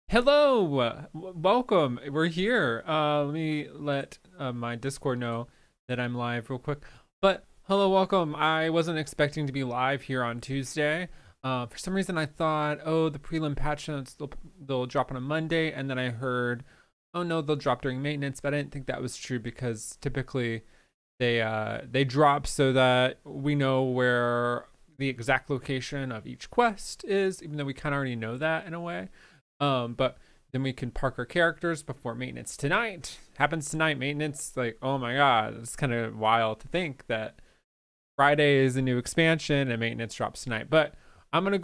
Hello, welcome. We're here. Let me let my Discord know that I'm live real quick. But hello, welcome. I wasn't expecting to be live here on Tuesday. For some reason, I thought, oh, the prelim patch notes they'll drop on a Monday, and then I heard, oh no, they'll drop during maintenance. But I didn't think that was true because typically they drop so that we know where the exact location of each quest is, even though we kind of already know that in a way. But then we can park our characters before maintenance tonight. Happens tonight, maintenance. Like, oh my god, it's kind of wild to think that Friday is a new expansion and maintenance drops tonight. But we're gonna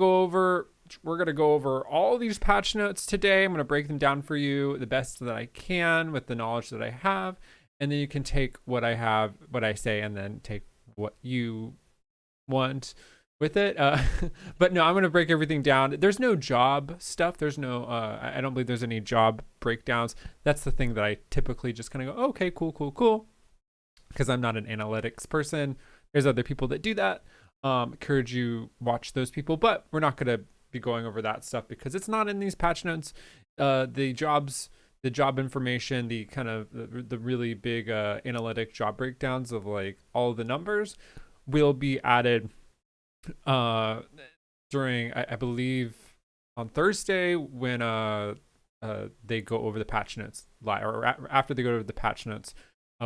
go over all these patch notes today. I'm gonna break them down for you the best that I can with the knowledge that I have, and then you can take what I say, and then take what you want with it. But no, I'm going to break everything down. There's no job stuff. There's no, I don't believe there's any job breakdowns. That's the thing that I typically just kind of go, okay, cool. Because I'm not an analytics person. There's other people that do that. Encourage you watch those people, but we're not going to be going over that stuff because it's not in these patch notes. The job information, the kind of the really big analytic job breakdowns of like all the numbers will be added during I believe on Thursday when they go over the patch notes live, or after they go over the patch notes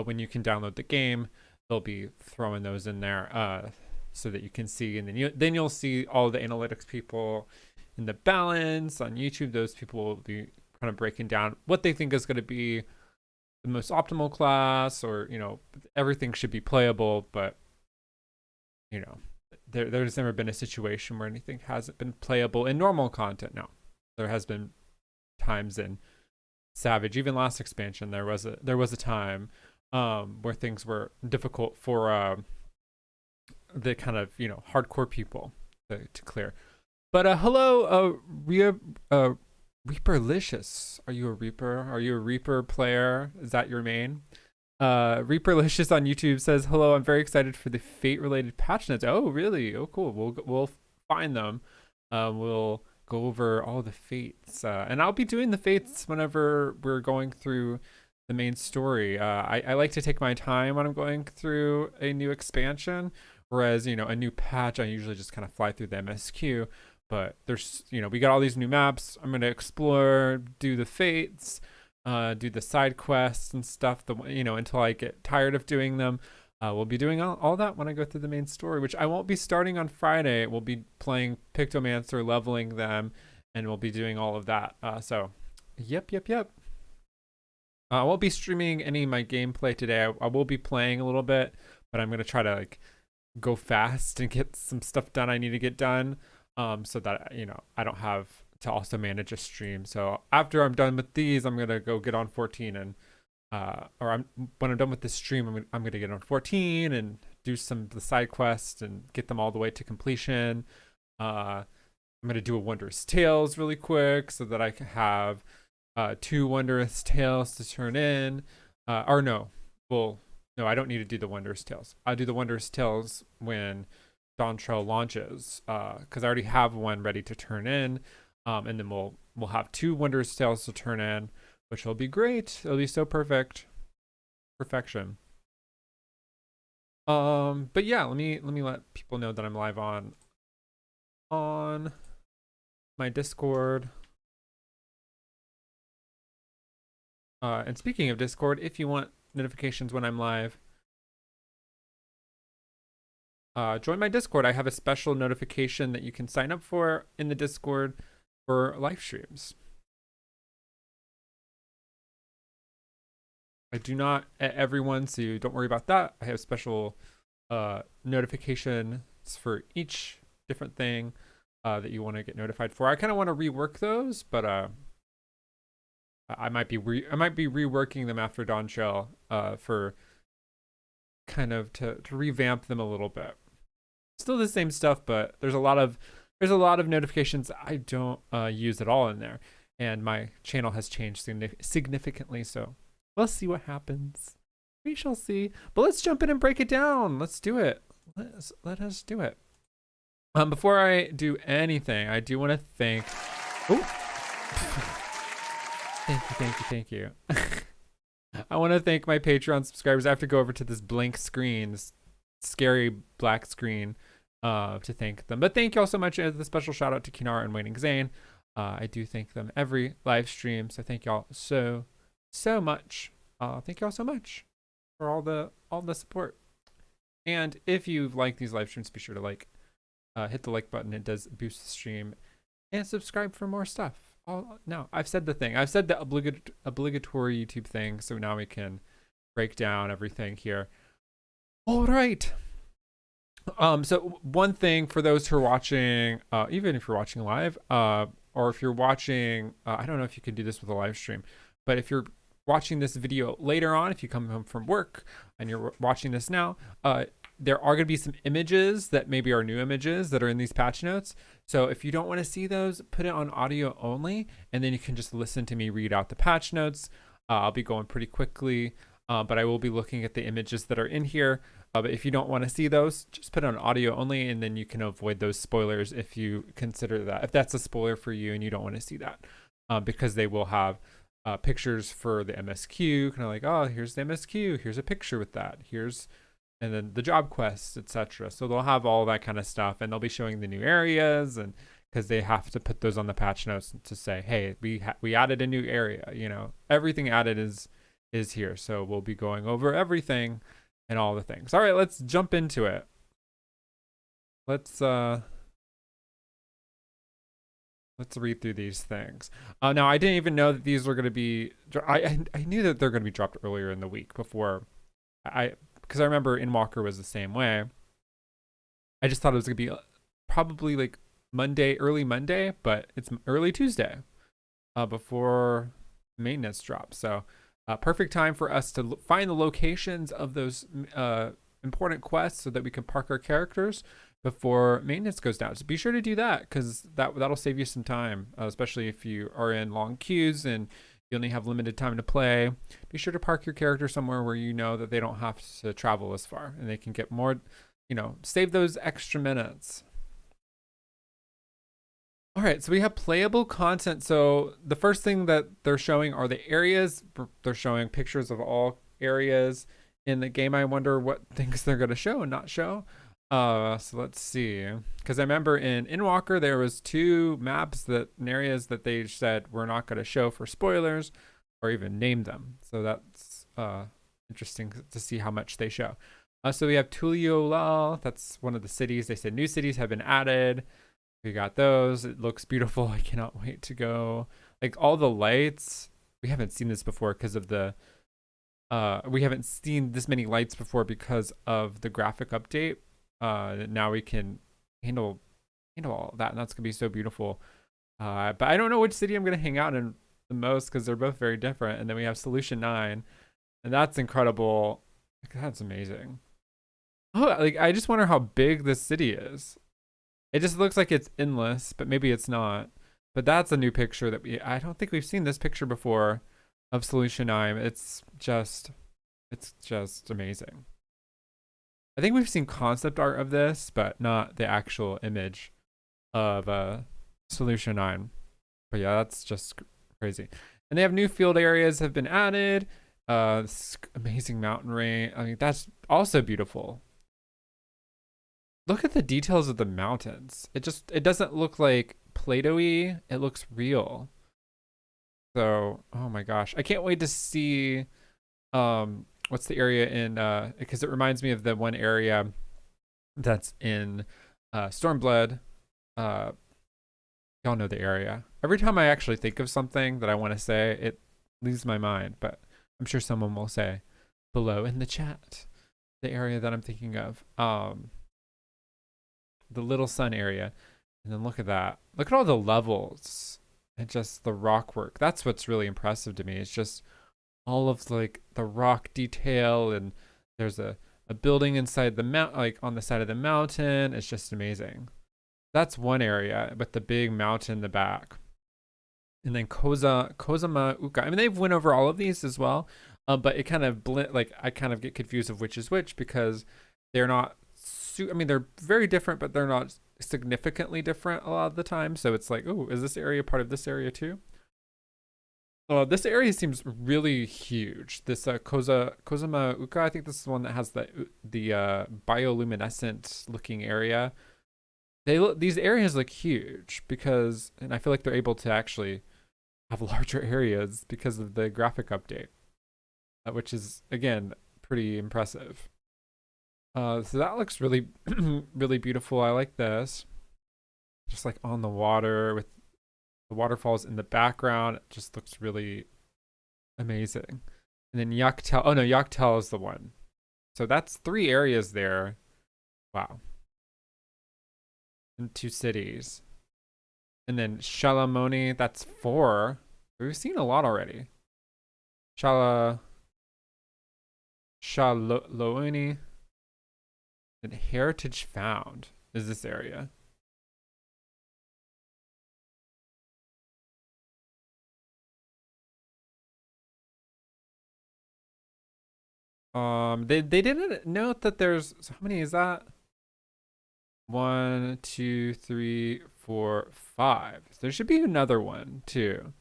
when you can download the game, they'll be throwing those in there so that you can see, and then you'll see all the analytics people in the balance on YouTube. Those people will be kind of breaking down what they think is going to be the most optimal class, or everything should be playable, but there's never been a situation where anything hasn't been playable in normal content. No, there has been times in Savage, even last expansion, there was a time where things were difficult for the kind of hardcore people to clear. But hello, Reaperlicious. Are you a Reaper? Are you a Reaper player? Is that your main? Reaperlicious on YouTube says, hello, I'm very excited for the Fate related patch notes. Oh, really? Oh, cool. We'll find them. We'll go over all the fates. And I'll be doing the fates whenever we're going through the main story. I like to take my time when I'm going through a new expansion, whereas, a new patch, I usually just kind of fly through the MSQ. But there's, we got all these new maps. I'm going to explore, do the fates, do the side quests and stuff, until I get tired of doing them. We'll be doing all that when I go through the main story, which I won't be starting on Friday. We'll be playing Pictomancer, leveling them, and we'll be doing all of that. So, yep. I won't be streaming any of my gameplay today. I will be playing a little bit, but I'm going to try to go fast and get some stuff done I need to get done, so that, I don't have to also manage a stream. So after I'm done with these, I'm gonna go get on 14 and when I'm done with this stream, I'm gonna get on 14 and do some of the side quests and get them all the way to completion. I'm gonna do a Wondrous Tales really quick so that I can have 2 Wondrous Tales to turn in. No, I don't need to do the Wondrous Tales. I'll do the Wondrous Tales when Dawntrail launches, because I already have one ready to turn in. And then we'll have 2 Wondrous Tales to turn in, which will be great. It'll be so perfection. But yeah, let me let people know that I'm live on my Discord. And speaking of Discord, if you want notifications when I'm live, join my Discord. I have a special notification that you can sign up for in the Discord for live streams. I do not at everyone, so don't worry about that. I have special notifications for each different thing that you want to get notified for. I kind of want to rework those, but I might be reworking them after Dawntrail for kind of to revamp them a little bit. Still the same stuff, but there's a lot of notifications I don't use at all in there, and my channel has changed significantly. So we'll see what happens. We shall see. But let's jump in and break it down. Let's do it. Let us do it. Before I do anything, I do want to thank. Oh, Thank you. I want to thank my Patreon subscribers. I have to go over to this blank screen, this scary black screen, to thank them. But thank you all so much. As a special shout out to Kinara and Waiting Zane. I do thank them every live stream. So thank y'all so much. Thank y'all so much for all the support. And if you like these live streams, be sure to hit the like button. It does boost the stream. And subscribe for more stuff. No, I've said the thing. I've said the obligatory YouTube thing. So now we can break down everything here. All right. So one thing for those who are watching, even if you're watching live, or if you're watching, I don't know if you can do this with a live stream, but if you're watching this video later on, if you come home from work and you're watching this now, there are going to be some images that maybe are new images that are in these patch notes. So if you don't want to see those, put it on audio only, and then you can just listen to me read out the patch notes. I'll be going pretty quickly, but I will be looking at the images that are in here. But if you don't want to see those, just put it on audio only, and then you can avoid those spoilers if you consider that, if that's a spoiler for you and you don't want to see that, because they will have pictures for the MSQ, kind of like, oh, here's the MSQ, here's a picture with that, and then the job quests, etc. So they'll have all that kind of stuff, and they'll be showing the new areas, and because they have to put those on the patch notes to say, hey, we added a new area, everything added is here. So we'll be going over everything and all the things. All right, let's jump into it. Let's read through these things. Now, I didn't even know that these were going to be, I knew that they're going to be dropped earlier in the week before because I remember Inwalker was the same way. I just thought it was going to be probably like early Monday, but it's early Tuesday before maintenance drops. So perfect time for us to find the locations of those important quests so that we can park our characters before maintenance goes down. So be sure to do that, because that'll save you some time, especially if you are in long queues and you only have limited time to play. Be sure to park your character somewhere where you know that they don't have to travel as far, and they can get more, save those extra minutes. All right, so we have playable content. So the first thing that they're showing are the areas. They're showing pictures of all areas in the game. I wonder what things they're going to show and not show. So let's see. Because I remember in Inwalker, there was 2 maps and areas that they said we're not going to show for spoilers or even name them. So that's interesting to see how much they show. So we have Tuliolal. That's one of the cities. They said new cities have been added. We got those. It looks beautiful. I cannot wait to go. Like all the lights, we haven't seen this before because of the we haven't seen this many lights before because of the graphic update. Now we can handle all of that, and that's gonna be so beautiful. But I don't know which city I'm gonna hang out in the most, because they're both very different. And then we have Solution 9, and that's incredible. Like, that's amazing. Oh, like I just wonder how big this city is. It just looks like it's endless, but maybe it's not. But that's a new picture that I don't think we've seen this picture before of Solution 9. It's just amazing. I think we've seen concept art of this, but not the actual image of Solution 9. But yeah, that's just crazy. And they have new field areas have been added. This amazing mountain range. I mean, that's also beautiful. Look at the details of the mountains. It doesn't look like Play-Doh-y. It looks real. So, oh my gosh. I can't wait to see what's the area in because it reminds me of the one area that's in Stormblood. Y'all know the area. Every time I actually think of something that I want to say, it leaves my mind, but I'm sure someone will say below in the chat the area that I'm thinking of. The Little Sun area. And then look at that. Look at all the levels and just the rock work. That's what's really impressive to me. It's just all of like the rock detail, and there's a building inside the mount, like on the side of the mountain. It's just amazing. That's one area, but the big mountain in the back. And then Kozama Uka. I mean, they've went over all of these as well, but it kind of I kind of get confused of which is which, because they're not. I mean, they're very different, but they're not significantly different a lot of the time. So it's like, oh, is this area part of this area too? This area seems really huge. This Kozama Uka, I think this is the one that has the bioluminescent looking area. These areas look huge because, and I feel like they're able to actually have larger areas because of the graphic update, which is again pretty impressive. So that looks really really beautiful. I like this. Just like on the water with the waterfalls in the background. It just looks really amazing. And then Yaktel. Oh no, Yaktel is the one. So that's 3 areas there. Wow. And 2 cities. And then Shalamoni, that's 4. We've seen a lot already. Shalooni. And Heritage Found is this area. They didn't note that there's, so how many is that? 1, 2, 3, 4, 5. So there should be another one too.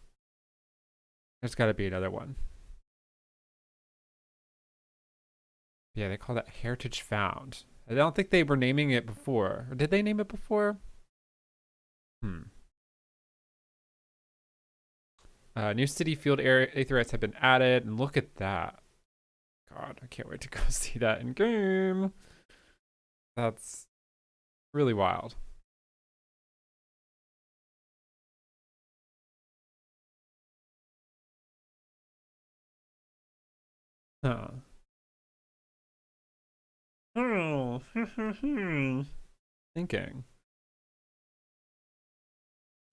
There's got to be another one. Yeah, they call that Heritage Found. I don't think they were naming it before. Or did they name it before? New city field area aetherytes have been added, and look at that. God, I can't wait to go see that in game. That's really wild. Huh. Oh, thinking.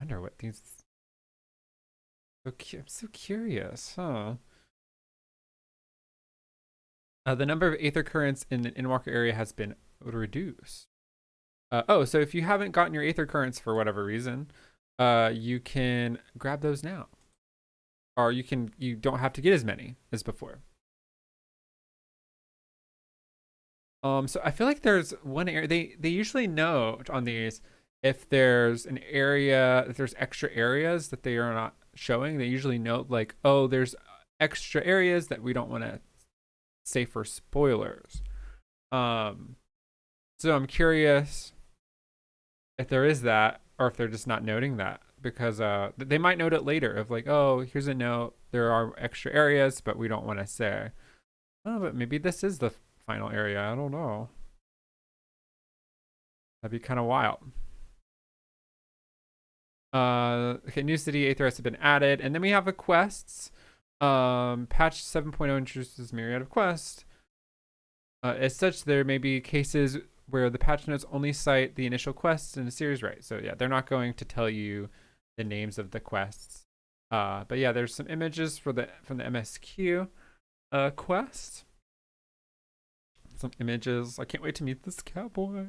I wonder what these. I'm so curious, huh? The number of aether currents in the Inwalker area has been reduced. Oh, so if you haven't gotten your aether currents for whatever reason, you can grab those now, or you don't have to get as many as before. So I feel like there's one area they usually note on these if there's an area, if there's extra areas that they are not showing. They usually note like, oh, there's extra areas that we don't want to say for spoilers. So I'm curious if there is that, or if they're just not noting that, because they might note it later of like, oh, here's a note, there are extra areas, but we don't want to say. Oh, but maybe this is the final area. I don't know. That'd be kind of wild. Okay, new city aetherytes have been added, and then we have the quests. Patch 7.0 introduces myriad of quests. As such, there may be cases where the patch notes only cite the initial quests in the series, right? So yeah, they're not going to tell you the names of the quests. But yeah, there's some images from the MSQ quest. Some images. I can't wait to meet this cowboy.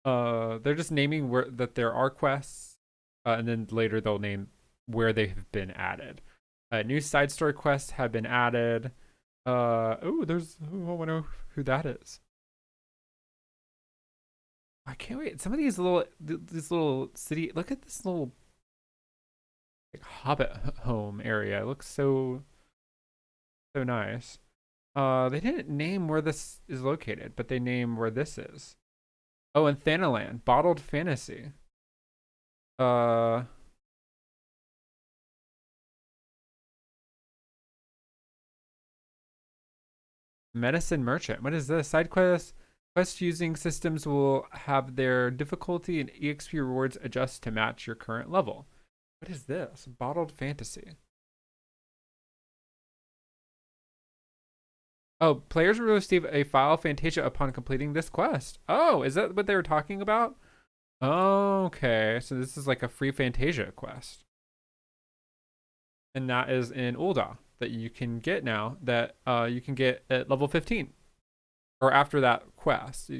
They're just naming that there are quests, and then later they'll name where they have been added. New side story quests have been added. I want to know who that is. I can't wait. Some of these little city. Look at this little like, hobbit home area. It looks so nice. They didn't name where this is located, but they name where this is. Oh, and Thanaland, Bottled Fantasy. Medicine Merchant. What is this? Side quest using systems will have their difficulty and EXP rewards adjust to match your current level. What is this? Bottled Fantasy. Oh, players will receive a file Fantasia upon completing this quest. Oh, is that what they were talking about? Okay, so this is like a free Fantasia quest. And that is in Ul'dah that you can get now, that you can get at level 15. Or after that quest.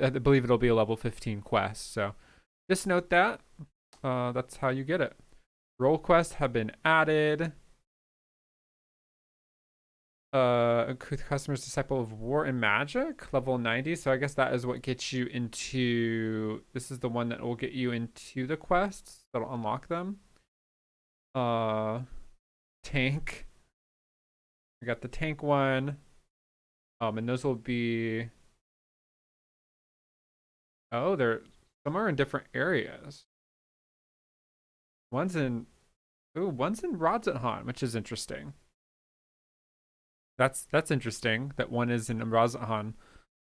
I believe it'll be a level 15 quest. So just note that. That's how you get it. Role quests have been added. Customer's Disciple of War and Magic, level 90. So I guess that is what gets you into. This is the one that will get you into the quests that'll unlock them. tank. We got the tank one. And those will be, oh, some are in different areas. One's in Rodzethan, which is interesting. That's interesting that one is in Rodzethan.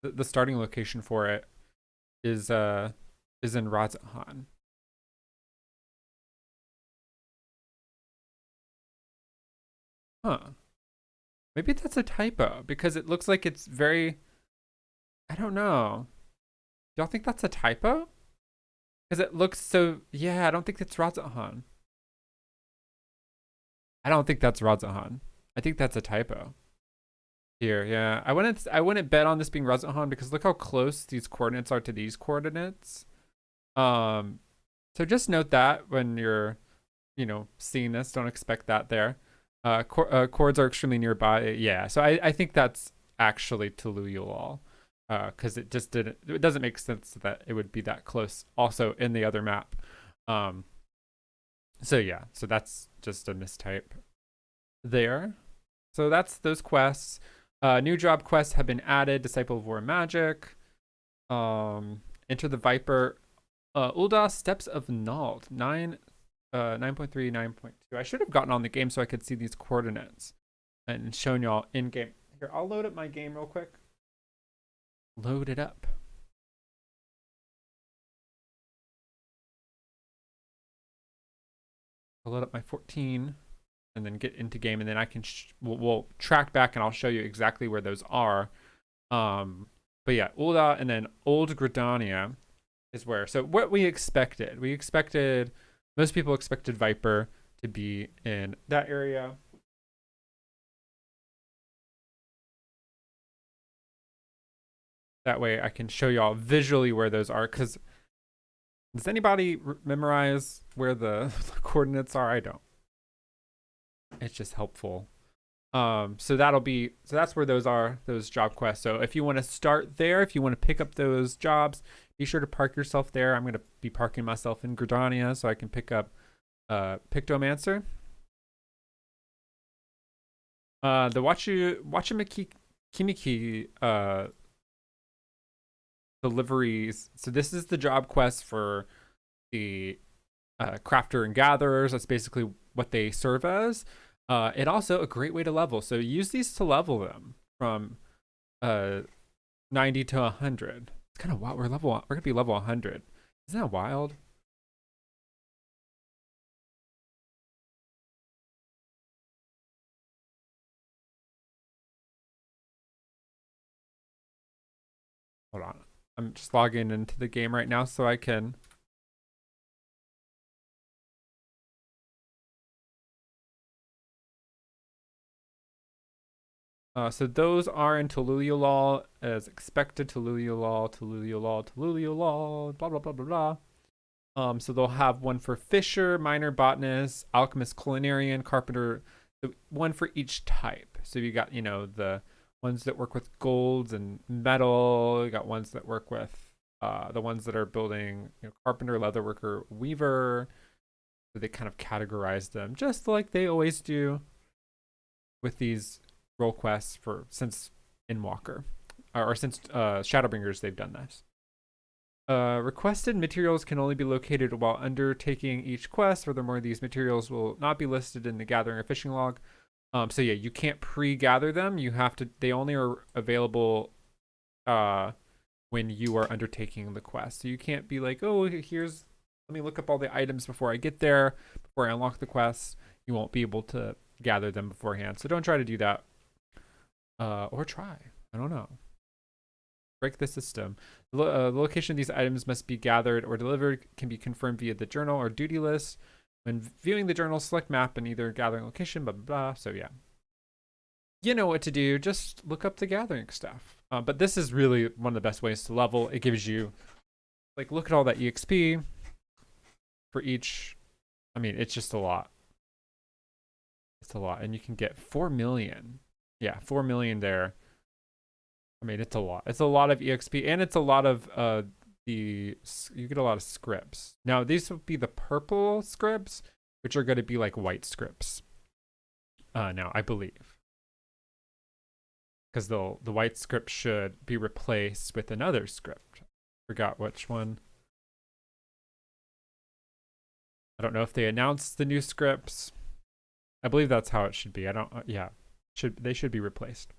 The starting location for it is in Rodzethan. Huh. Maybe that's a typo because it looks like it's very, I don't know. Y'all think that's a typo? Because it looks so, yeah, I don't think that's Rodzethan. I don't think that's Rodzethan. I think that's a typo. Here, yeah. I wouldn't bet on this being Rodzethan because look how close these coordinates are to these coordinates. So just note that when you're, seeing this, don't expect that there. Chords are extremely nearby. Yeah, so I think that's actually Tuluyulal. Because it doesn't make sense that it would be that close also in the other map. So yeah, so that's just a mistype there. So that's those quests. New job quests have been added. Disciple of War Magic. Enter the Viper. Ulda Steps of Nald. 9.3, 9.2. I should have gotten on the game so I could see these coordinates and shown y'all in game. Here, I'll load up my game real quick. Load it up. I'll load up my 14 and then get into game, and then I can we'll track back and I'll show you exactly where those are. But yeah, Ulda and then Old Gridania is where. So what we expected, most people expected Viper to be in that area. That way I can show y'all visually where those are, because does anybody memorize where the coordinates are? I don't. It's just helpful. So that's where those are, those job quests. So if you want to start there, if you want to pick up those jobs, be sure to park yourself there. I'm going to be parking myself in Gridania so I can pick up Pictomancer. The Wachimiki Kimiki deliveries. So this is the job quest for the crafter and gatherers. That's basically what they serve as. It also a great way to level. So use these to level them from 90 to 100. It's kind of wild. We're gonna be level 100. Isn't that wild? Hold on. I'm just logging into the game right now so I can. So those are in Tuluyulal as expected. Tuluyulal, blah, blah, blah, blah, blah. So they'll have one for Fisher, Miner, Botanist, Alchemist, Culinarian, Carpenter, one for each type. So you got, the ones that work with golds and metal. You got ones that work with the ones that are building, Carpenter, Leatherworker, Weaver. So they kind of categorize them just like they always do with these role quests since Endwalker, or since Shadowbringers, they've done this. Requested materials can only be located while undertaking each quest. Furthermore, these materials will not be listed in the gathering or fishing log. So yeah, you can't pre-gather them. You have to. They only are available when you are undertaking the quest. So you can't be like, oh, let me look up all the items before I get there, before I unlock the quest. You won't be able to gather them beforehand. So don't try to do that. Or try. I don't know. Break the system. The location of these items must be gathered or delivered can be confirmed via the journal or duty list. When viewing the journal, select map and either gathering location, blah, blah, blah. So yeah. You know what to do. Just look up the gathering stuff. But this is really one of the best ways to level. It gives you, look at all that EXP for each. I mean, it's just a lot. It's a lot. And you can get 4 million. Yeah, 4 million there. I mean, it's a lot. It's a lot of EXP, and it's a lot of you get a lot of scripts. Now, these will be the purple scripts, which are going to be like white scripts. now, I believe. Because the white script should be replaced with another script. Forgot which one. I don't know if they announced the new scripts. I believe that's how it should be. I don't, yeah, they should be replaced.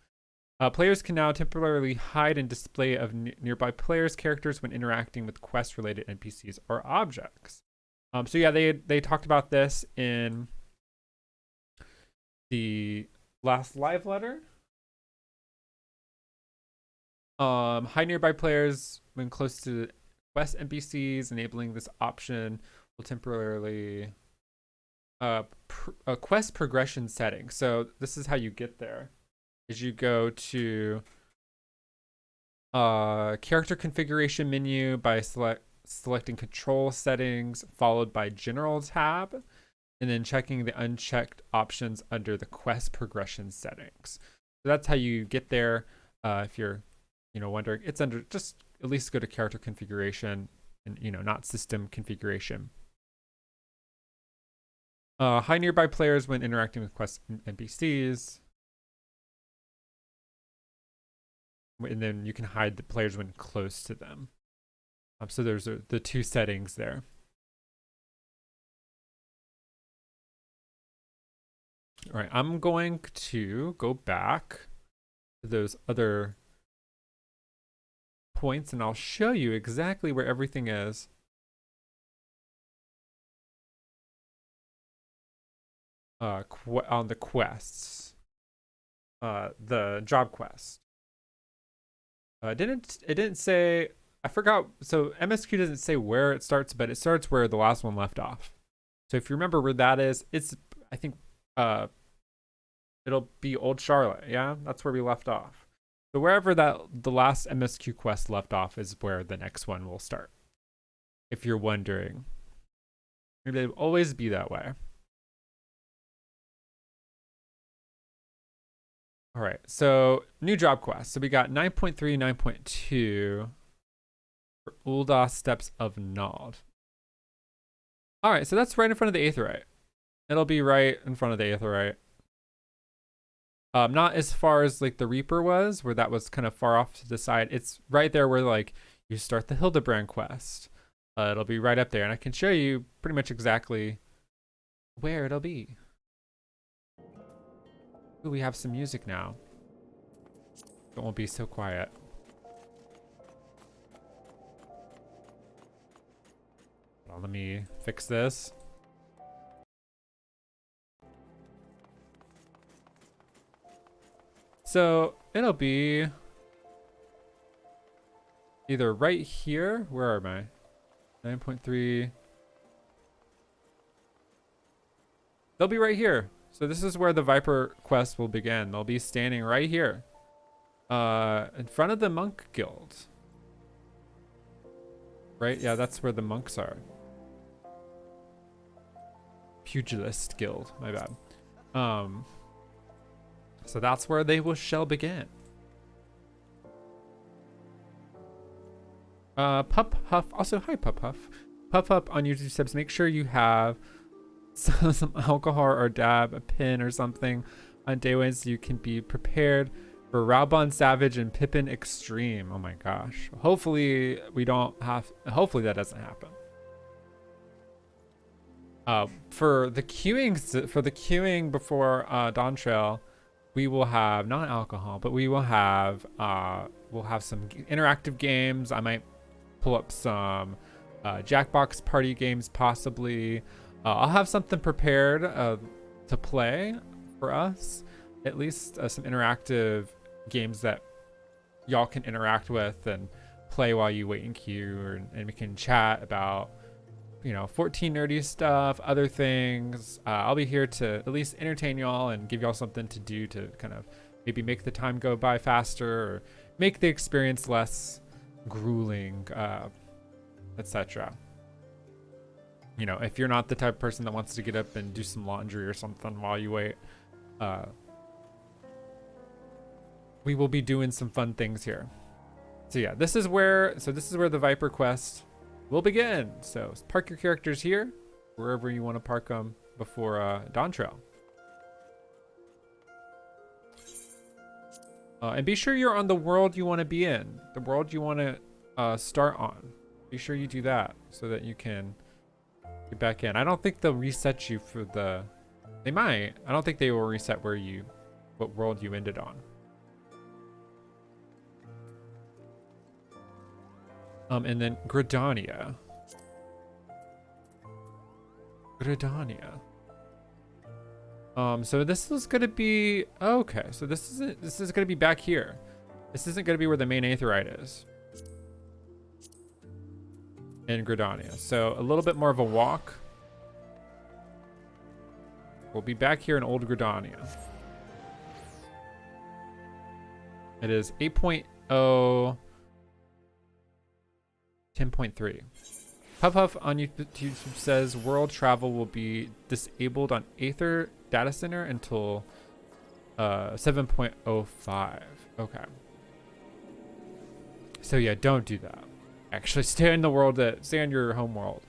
Players can now temporarily hide and display of nearby players' characters when interacting with quest-related NPCs or objects. So yeah, they talked about this in the last live letter. Hide nearby players when close to quest NPCs. Enabling this option will temporarily quest progression setting. So this is how you get there. Is you go to character configuration menu by selecting control settings, followed by general tab, and then checking the unchecked options under the quest progression settings. So that's how you get there. If you're, wondering, it's under, just at least go to character configuration and, not system configuration. Hide nearby players when interacting with quest NPCs. And then you can hide the players when close to them. So there's the two settings there. All right, I'm going to go back to those other points and I'll show you exactly where everything is. On the quests, the job quest. It didn't say, I forgot. So MSQ doesn't say where it starts, but it starts where the last one left off. So if you remember where that is, it's, I think, it'll be Old Charlotte. Yeah, that's where we left off. So wherever the last MSQ quest left off is where the next one will start. If you're wondering, maybe it'll always be that way. All right, so new job quest. So we got 9.3, 9.2 for Ul'dah Steps of Nod. All right, so that's right in front of the Aetheryte. It'll be right in front of the Aetheryte. Not as far as like the Reaper was, where that was kind of far off to the side. It's right there where like you start the Hildebrand quest. It'll be right up there, and I can show you pretty much exactly where it'll be. Ooh, we have some music now. It won't be so quiet. Well, let me fix this. So it'll be either right here. Where am I? 9.3. They'll be right here. So this is where the Viper quest will begin. They'll be standing right here, in front of the Monk Guild. Right? Yeah, that's where the monks are. Pugilist Guild. My bad. So that's where they shall begin. Pup Huff. Also, hi Pup Huff. Pup Huff on YouTube subs. Make sure you have some alcohol or dab, a pin or something on day one so you can be prepared for Raubon Savage and Pippin Extreme. Oh my gosh. Hopefully we don't have, hopefully that doesn't happen. For the queuing before Dawntrail, we will have not alcohol, but we will have we'll have some interactive games. I might pull up some Jackbox party games possibly. I'll have something prepared to play for us, at least some interactive games that y'all can interact with and play while you wait in queue, and we can chat about 14 nerdy stuff, other things. I'll be here to at least entertain y'all and give y'all something to do to kind of maybe make the time go by faster or make the experience less grueling, etc. If you're not the type of person that wants to get up and do some laundry or something while you wait, we will be doing some fun things here. So yeah, this is where the Viper quest will begin. So park your characters here, wherever you want to park them before Dawntrail. And be sure you're on the world you want to be in, the world you want to start on. Be sure you do that so that you can get back in. I don't think they'll reset you for the... They might. I don't think they will reset what world you ended on. And then Gridania. So this is gonna be okay. So this is gonna be back here. This isn't gonna be where the main aetheryte is. In Gridania. So a little bit more of a walk. We'll be back here in Old Gridania. It is 8.0 10.3. Puff on YouTube says world travel will be disabled on Aether data center until 7.05. Okay. So yeah, don't do that. Actually, stay in the world stay in your home world.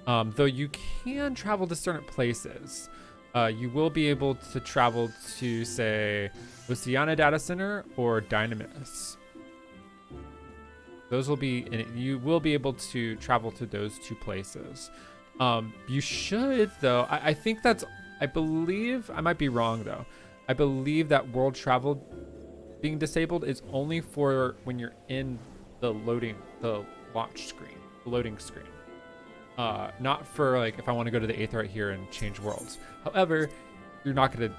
Though you can travel to certain places. You will be able to travel to, say, Oceana Data Center or Dynamis. Those will be, and you will be able to travel to those two places. You should, though, I think that's, I believe, I might be wrong, though. I believe that world travel being disabled is only for when you're in the launch screen, the loading screen. Not for like if I want to go to the aetheryte here and change worlds. However, you're not gonna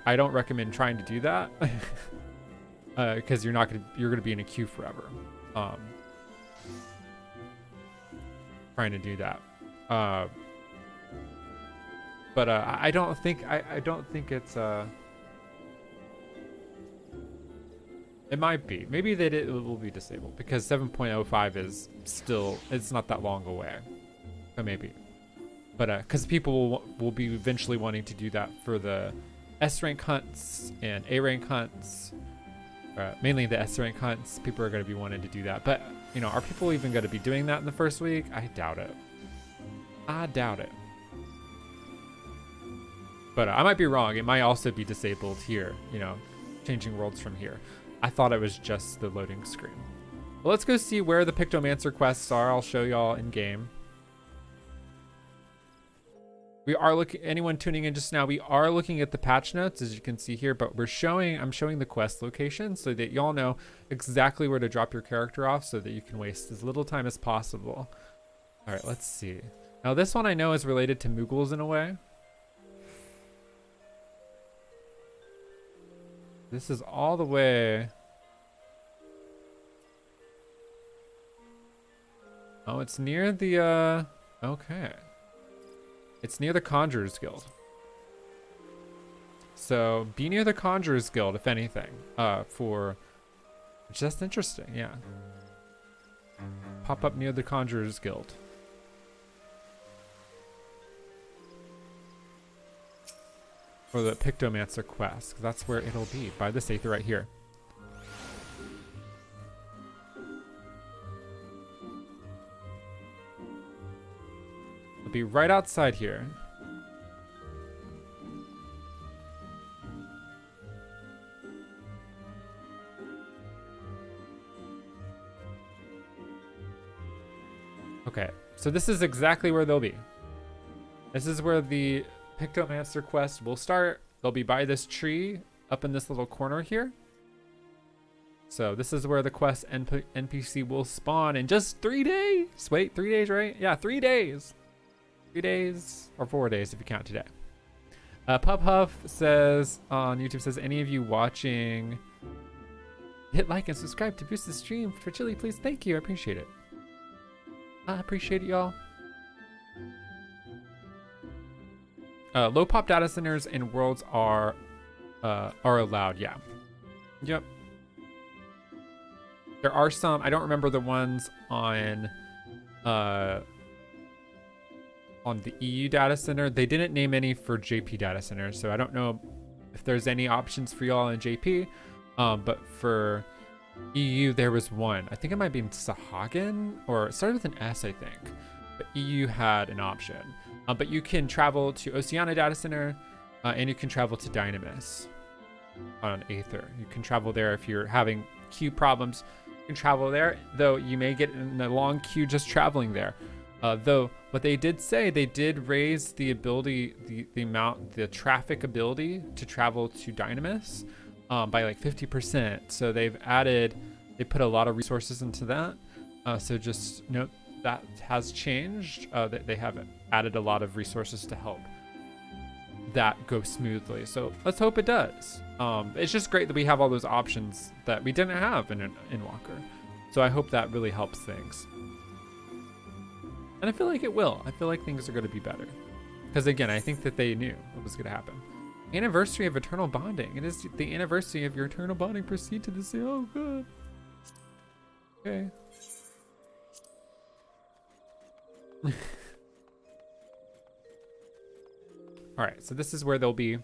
I don't recommend trying to do that because you're gonna be in a queue forever. Trying to do that. But I don't think it's it might be. Maybe it will be disabled because 7.05 is still, it's not that long away. So maybe. But because people will be eventually wanting to do that for the S rank hunts and A rank hunts. Mainly the S rank hunts. People are going to be wanting to do that. But, you know, are people even going to be doing that in the first week? I doubt it. I doubt it. But I might be wrong. It might also be disabled here, you know, changing worlds from here. I thought it was just the loading screen. Well, let's go see where the Pictomancer quests are. I'll show y'all in game. We are looking, anyone tuning in just now, we are looking at the patch notes, as you can see here, but I'm showing the quest location so that y'all know exactly where to drop your character off so that you can waste as little time as possible. All right, let's see. Now this one I know is related to Moogles in a way. This is all the way. Oh, it's near the, okay. It's near the Conjurers Guild. So be near the Conjurers Guild, if anything, just interesting, yeah. Pop up near the Conjurers Guild. For the Pictomancer quest, 'cause that's where it'll be, by this aether right here. It'll be right outside here. Okay, so this is exactly where they'll be. This is where the Pictomancer quest will start. They'll be by this tree up in this little corner here. So this is where the quest NPC will spawn in just 3 days. Wait, 3 days, right? Yeah, 3 days. 3 days or 4 days if you count today. Pub Huff says on YouTube, says, any of you watching, hit like and subscribe to boost the stream for Chili, please. Thank you. I appreciate it. I appreciate it, y'all. Low pop data centers and worlds are allowed. Yeah. Yep. There are some. I don't remember the ones on the EU data center. They didn't name any for JP data center, so I don't know if there's any options for y'all in JP. But for EU, there was one. I think it might be in Sahagan, or it started with an S, I think. But EU had an option. But you can travel to Oceana Data Center, and you can travel to Dynamis on Aether. You can travel there if you're having queue problems. You can travel there, though you may get in a long queue just traveling there. Though what they did say, they did raise the ability, the traffic ability to travel to Dynamis by like 50%. So they put a lot of resources into that. So just note that has changed. That they have added a lot of resources to help that go smoothly. So let's hope it does. It's just great that we have all those options that we didn't have in Walker. So I hope that really helps things. And I feel like it will. I feel like things are going to be better. Because again, I think that they knew what was going to happen. Anniversary of Eternal Bonding. It is the anniversary of your Eternal Bonding. Proceed to the sale. Oh, good. Okay. All right, so this is where they'll be.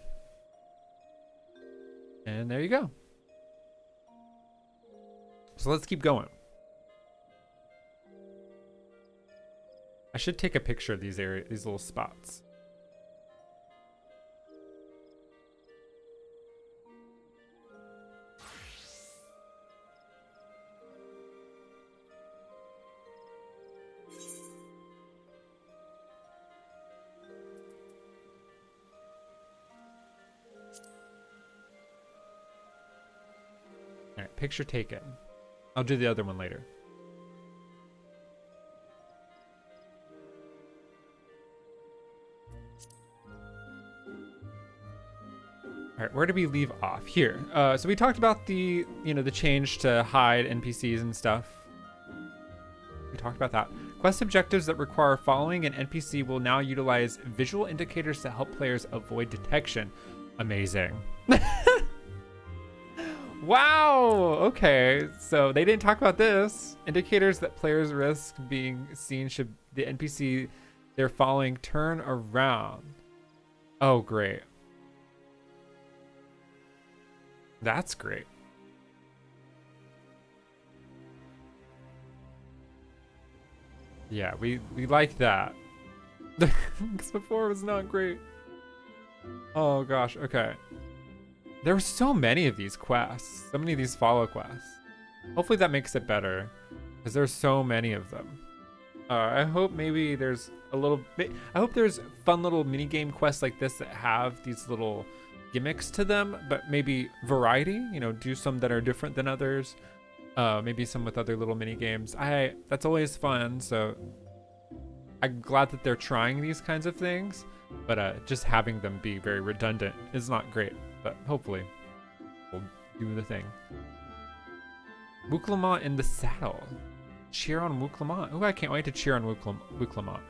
And there you go. So let's keep going. I should take a picture of these little spots. All right, picture taken. I'll do the other one later. All right, where did we leave off? Here. So we talked about the change to hide NPCs and stuff. We talked about that. Quest objectives that require following an NPC will now utilize visual indicators to help players avoid detection. Amazing. Wow. Okay. So they didn't talk about this. Indicators that players risk being seen should the NPC they're following turn around. Oh, great. That's great. Yeah, we like that. Because before it was not great. Oh gosh, okay. There were so many of these quests. So many of these follow quests. Hopefully that makes it better. Because there's so many of them. I hope maybe there's a little bit... I hope there's fun little minigame quests like this that have these little gimmicks to them, but maybe variety, do some that are different than others, maybe some with other little mini games. That's always fun, so I'm glad that they're trying these kinds of things, but just having them be very redundant is not great, but hopefully we'll do the thing. Wooklamont in the saddle. Cheer on Wooklamont. Oh, I can't wait to cheer on Wooklamont.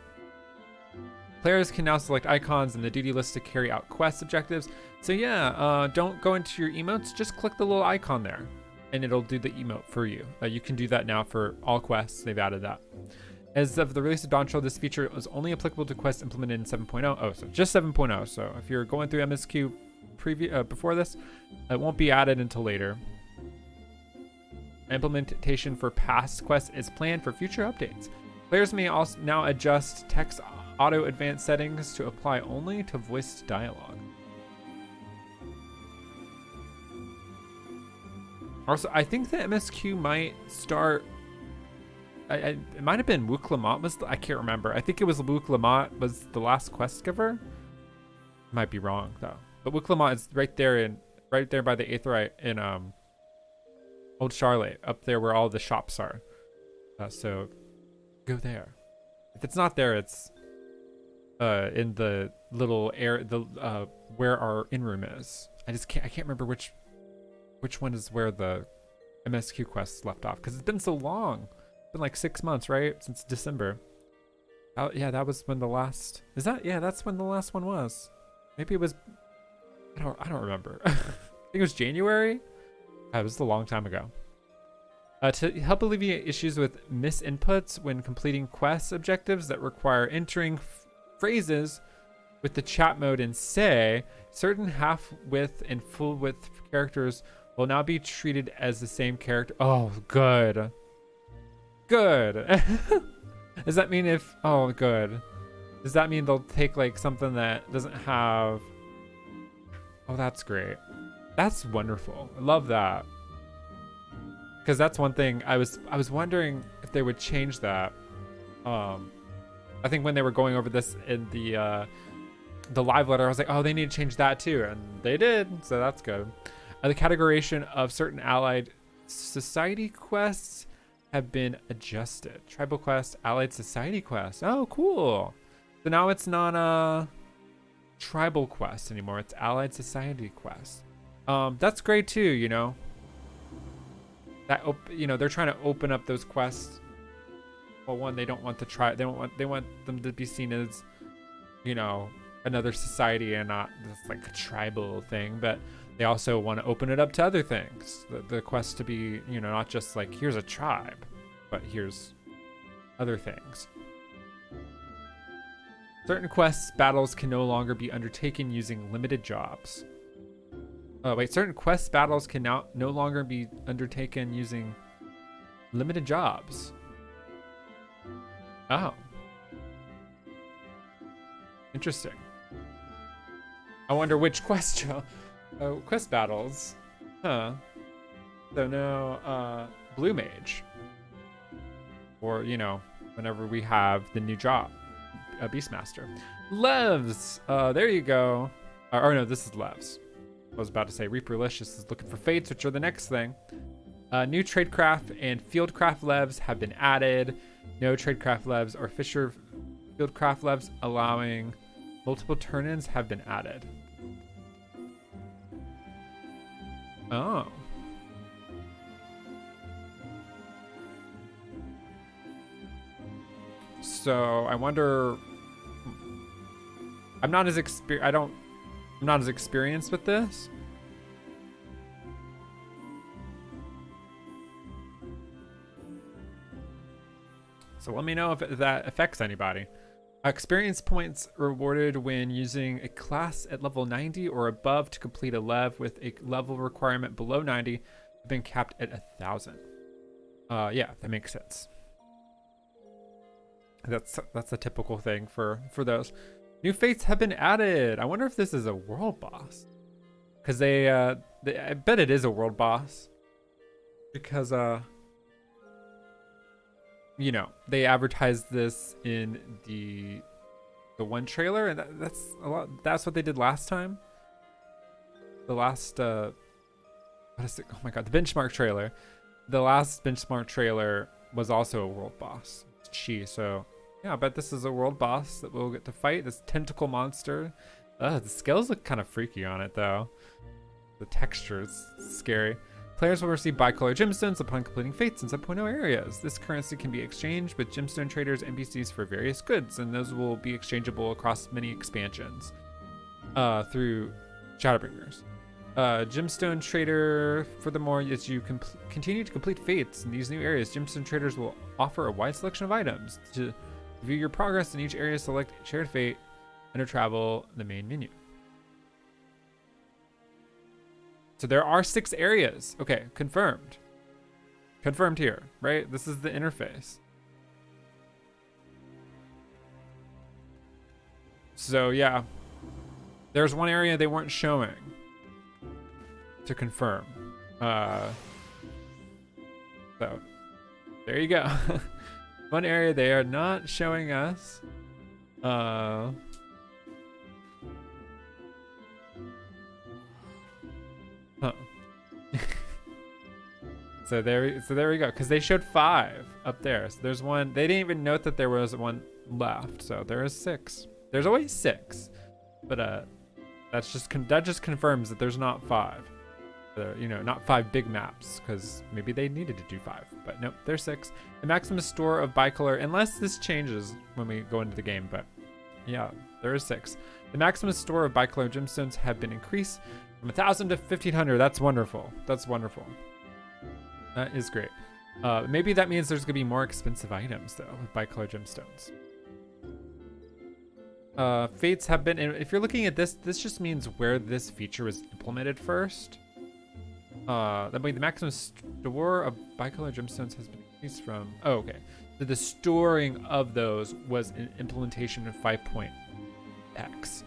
Players can now select icons in the duty list to carry out quest objectives. So yeah, don't go into your emotes, just click the little icon there and it'll do the emote for you. You can do that now for all quests. They've added that. As of the release of Dawntrail, this feature was only applicable to quests implemented in 7.0. Oh, so just 7.0. So if you're going through MSQ before this, it won't be added until later. Implementation for past quests is planned for future updates. Players may also now adjust text auto advanced settings to apply only to voiced dialogue. Also, I think the MSQ might start. It might have been Wooklamont I can't remember. I think it was Wooklamont was the last quest giver. Might be wrong though. But Wooklamont is right there by the Aetherite in Old Charlotte, up there where all the shops are. So go there. If it's not there, it's in the little where our in-room is. I can't remember which one is where the MSQ quests left off, because it's been so long. It's been like 6 months, right? Since December. Oh yeah, that was when the last that's when the last one was. Maybe it was I don't remember. I think it was January. It was a long time ago. To help alleviate issues with misinputs when completing quest objectives that require entering phrases with the chat mode in Say, certain half-width and full-width characters will now be treated as the same character. Oh, good. Good. Does that mean if... Oh, good. Does that mean they'll take like something that doesn't have? Oh, that's great. That's wonderful. I love that. Because that's one thing I was wondering if they would change that. I think when they were going over this in the live letter, I was like, oh, they need to change that too, and they did, so that's good. The categorization of certain allied society quests have been adjusted. Tribal quest, allied society quest. Oh, cool. So now it's not a tribal quest anymore. It's allied society quest. That's great too, you know. That they're trying to open up those quests. Well, one, they don't want to try. They want them to be seen as, you know, another society and not this like a tribal thing. But they also want to open it up to other things. The quest to be, you know, not just like here's a tribe, but here's other things. Certain quests battles can no longer be undertaken using limited jobs. Oh wait, certain quest battles can now no longer be undertaken using limited jobs. Oh. Interesting. I wonder which quest battles. Huh. So no Blue Mage. Or, you know, whenever we have the new job. Beastmaster. Levs! There you go. Or no, this is Levs. I was about to say Reaperlicious is looking for fates, which are the next thing. New tradecraft and fieldcraft levs have been added. No tradecraft levs or fisher fieldcraft levs allowing multiple turn-ins have been added. Oh. So I wonder. I'm not as experienced with this. So let me know if that affects anybody. Experience points rewarded when using a class at level 90 or above to complete a lev with a level requirement below 90 have been capped at 1,000. Yeah, that makes sense. That's a typical thing for those. New fates have been added. I wonder if this is a world boss. Because I bet it is a world boss. Because, you know, they advertised this in the one trailer, and that's a lot. That's what they did last time. The last, what is it? Oh my god, the benchmark trailer. The last benchmark trailer was also a world boss. Chi, so yeah, I bet this is a world boss that we'll get to fight. This tentacle monster. The scales look kind of freaky on it though. The texture is scary. Players will receive bicolor gemstones upon completing fates in 7.0 areas. This currency can be exchanged with gemstone traders NPCs for various goods, and those will be exchangeable across many expansions through Shadowbringers. Gemstone trader, furthermore, as you continue to complete fates in these new areas, gemstone traders will offer a wide selection of items. To view your progress in each area, select shared fate, enter travel, the main menu. So there are 6 areas. Okay, confirmed. Confirmed here, right? This is the interface. So yeah, there's one area they weren't showing to confirm. So there you go. One area they are not showing us. Huh. So there we go. Because they showed 5 up there. So there's one. They didn't even note that there was one left. So there is 6. There's always 6, but that just confirms that there's not 5. You know, not 5 big maps, because maybe they needed to do 5, but nope, there's 6. The maximum store of bicolor, unless this changes when we go into the game, but yeah, there is 6. The maximum store of bicolor gemstones have been increased from 1,000 to 1,500. That's wonderful. That's wonderful. That is great. Maybe that means there's gonna be more expensive items though with bicolor gemstones. Fates have been, if you're looking at this just means where this feature was implemented first. That way the maximum store of bicolor gemstones has been increased from, oh, okay. So the storing of those was an implementation of 5.x.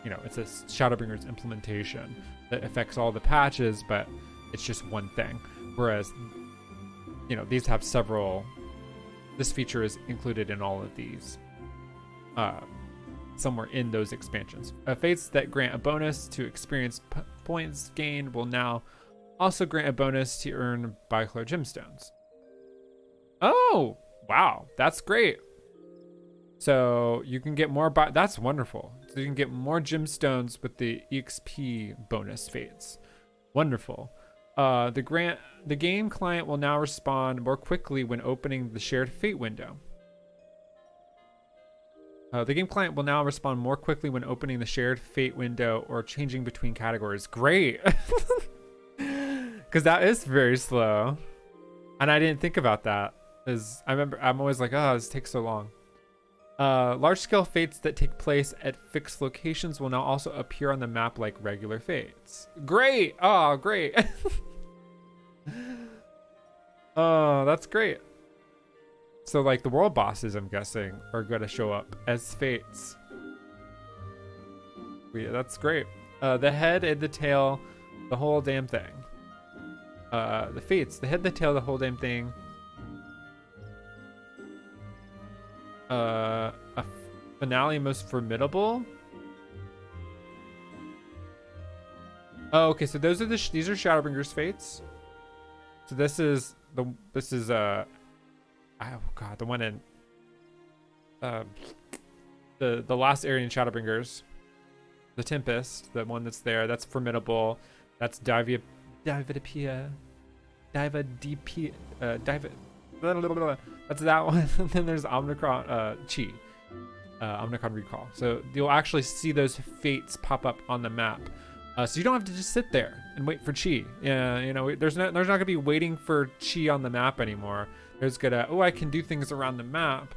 You know, it's a Shadowbringers implementation that affects all the patches, but it's just one thing. Whereas, you know, these have several. This feature is included in all of these, somewhere in those expansions. Fates that grant a bonus to experience points gained will now also grant a bonus to earn Biclar gemstones. Oh, wow, that's great. So you can get more, that's wonderful. So you can get more gemstones with the EXP bonus fates. Wonderful. The game client will now respond more quickly when opening the shared fate window. The game client will now respond more quickly when opening the shared fate window or changing between categories. Great. Because that is very slow. And I didn't think about that. I remember, I'm always like, oh, this takes so long. Large-scale fates that take place at fixed locations will now also appear on the map like regular fates. Great! Oh, great. Oh, that's great. So, like, the world bosses, I'm guessing, are going to show up as fates. Yeah, that's great. The head and the tail, the whole damn thing. The fates, the head, the tail, the whole damn thing. A finale most formidable. Oh, okay. So those are these are Shadowbringers fates. So this is oh god, the one in the last area in Shadowbringers, the Tempest, the one that's there. That's formidable. That's Diva DP. That's that one. And then there's Omnicron Chi. Omnicron Recall. So you'll actually see those fates pop up on the map. So you don't have to just sit there and wait for Chi. Yeah, you know, there's not gonna be waiting for Chi on the map anymore. There's gonna, I can do things around the map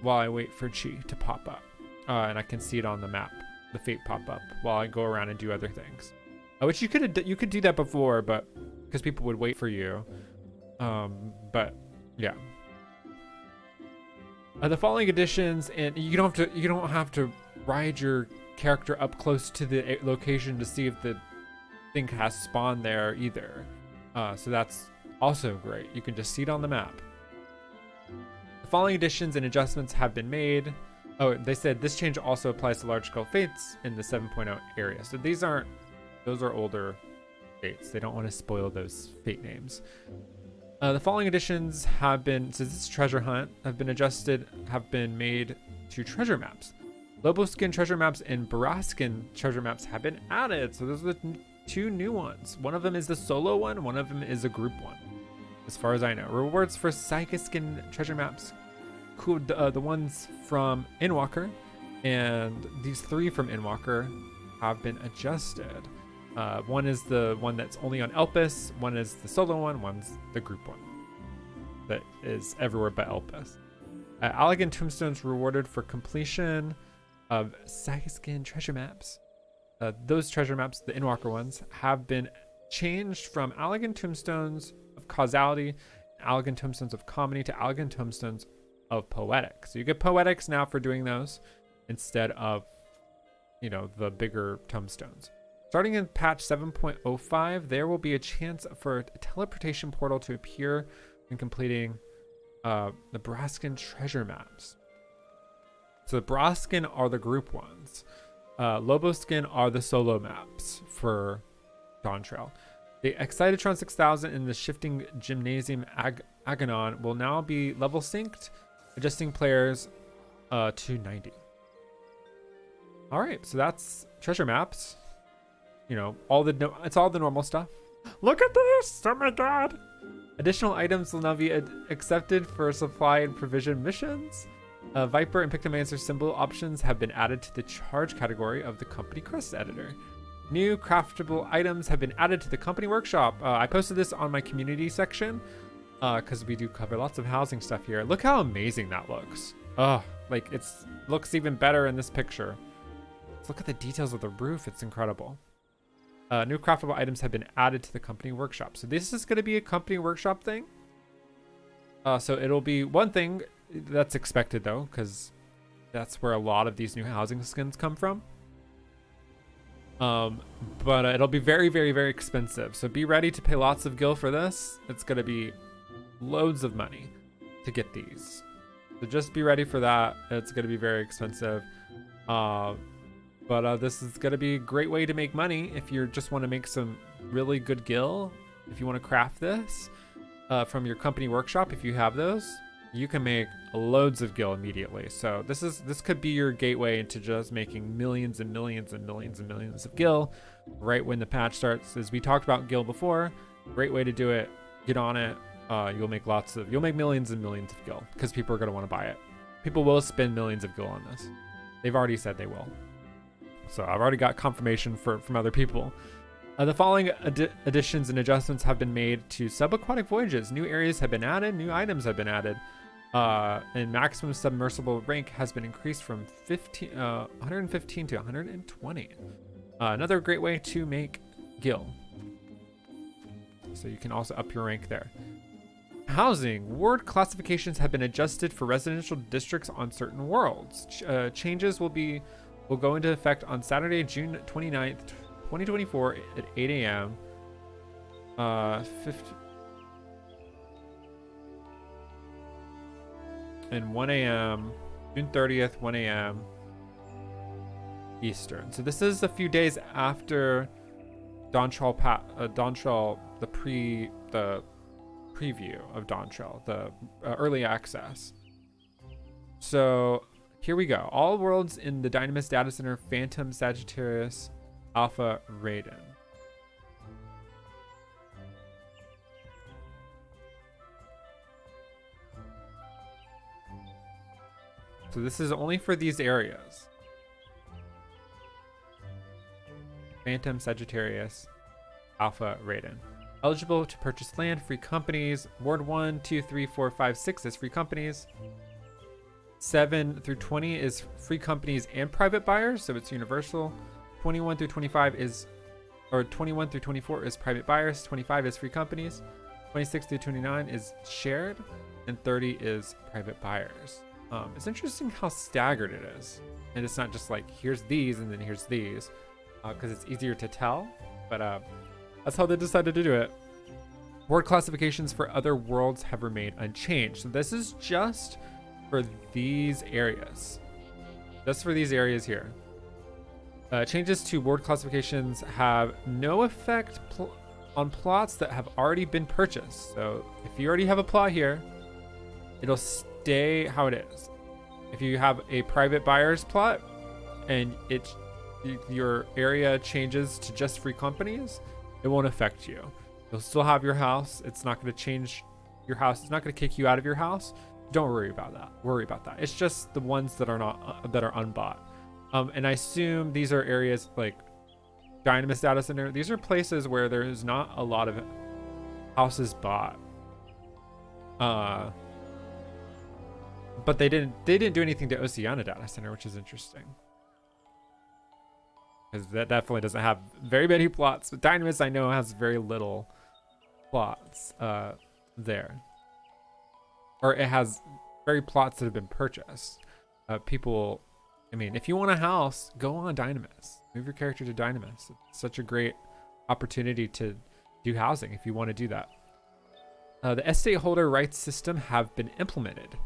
while I wait for Chi to pop up. And I can see it on the map, the fate pop up while I go around and do other things. Which you could do that before, but because people would wait for you. But yeah. The following additions, and you don't have to ride your character up close to the location to see if the thing has spawned there either. So that's also great. You can just see it on the map. The following additions and adjustments have been made. Oh, they said this change also applies to large-scale fates in the 7.0 area. So those are older fates. They don't want to spoil those fate names. The following additions have been, since this is treasure hunt, have been made to treasure maps. Loboskin treasure maps and Baraskin treasure maps have been added. So those are the two new ones. One of them is the solo one. One of them is a group one, as far as I know. Rewards for Psychoskin treasure maps. Cool, the ones from Endwalker and these three from Endwalker have been adjusted. One is the one that's only on Elpis, one is the solo one, one's the group one that is everywhere but Elpis. Allegan Tombstones rewarded for completion of Psychoskin treasure maps. Those treasure maps, the Endwalker ones, have been changed from Allegan Tombstones of Causality, Allegan Tombstones of Comedy to Allegan Tombstones of Poetic. So you get Poetics now for doing those instead of, you know, the bigger tombstones. Starting in patch 7.05, there will be a chance for a teleportation portal to appear when completing the Braskin treasure maps. So the Braskin are the group ones. Loboskin are the solo maps for Dawntrail. The Excitotron 6000 and the Shifting Gymnasium Aganon will now be level synced, adjusting players to 90. All right, so that's treasure maps. You know, it's all the normal stuff. Look at this! Oh my god! Additional items will now be accepted for supply and provision missions. Viper and Pictomancer symbol options have been added to the charge category of the company quest editor. New craftable items have been added to the company workshop. I posted this on my community section because we do cover lots of housing stuff here. Look how amazing that looks. Oh, like it looks even better in this picture. Let's look at the details of the roof. It's incredible. New craftable items have been added to the company workshop. So this is going to be a company workshop thing. So it'll be one thing that's expected though, because that's where a lot of these new housing skins come from. But it'll be very, very, very expensive. So be ready to pay lots of gil for this. It's going to be loads of money to get these. So just be ready for that. It's going to be very expensive. But this is going to be a great way to make money if you just want to make some really good gil. If you want to craft this from your company workshop, if you have those, you can make loads of gil immediately. So this could be your gateway into just making millions and millions and millions and millions of gil right when the patch starts. As we talked about gil before, great way to do it. Get on it. You'll make millions and millions of gil because people are going to want to buy it. People will spend millions of gil on this. They've already said they will. So I've already got confirmation from other people. The following additions and adjustments have been made to subaquatic voyages. New areas have been added. New items have been added. And maximum submersible rank has been increased from 115 to 120. Another great way to make gil. So you can also up your rank there. Housing. Ward classifications have been adjusted for residential districts on certain worlds. Changes will go into effect on Saturday, June 29th, 2024 at 8 a.m. And 1 a.m. June 30th, 1 a.m. Eastern. So this is a few days after Dawntrail, the preview of Dawntrail, the early access. So here we go. All worlds in the Dynamis Data Center, Phantom, Sagittarius, Alpha, Raiden. So this is only for these areas. Phantom, Sagittarius, Alpha, Raiden. Eligible to purchase land, free companies. Ward 1, 2, 3, 4, 5, 6 is free companies. 7 through 20 is free companies and private buyers, so it's universal. 21 through 25 is, or 21 through 24 is private buyers. 25 is free companies. 26 through 29 is shared, and 30 is private buyers. It's interesting how staggered it is, and it's not just like here's these and then here's these, because it's easier to tell. But that's how they decided to do it. Ward classifications for other worlds have remained unchanged. So this is just for these areas. Just for these areas here. Changes to ward classifications have no effect on plots that have already been purchased. So if you already have a plot here, it'll stay how it is. If you have a private buyer's plot and your area changes to just free companies, it won't affect you. You'll still have your house. It's not going to change your house. It's not going to kick you out of your house. Don't worry about that. It's just the ones that are not that are unbought. And I assume these are areas like Dynamis Data Center. These are places where there is not a lot of houses bought. But they didn't do anything to Oceania Data Center, which is interesting. Because that definitely doesn't have very many plots. But Dynamis, I know, has very little plots there. Or it has very plots that have been purchased. People, I mean, if you want a house, go on Dynamis. Move your character to Dynamis. It's such a great opportunity to do housing if you want to do that. The estate holder rights system have been implemented.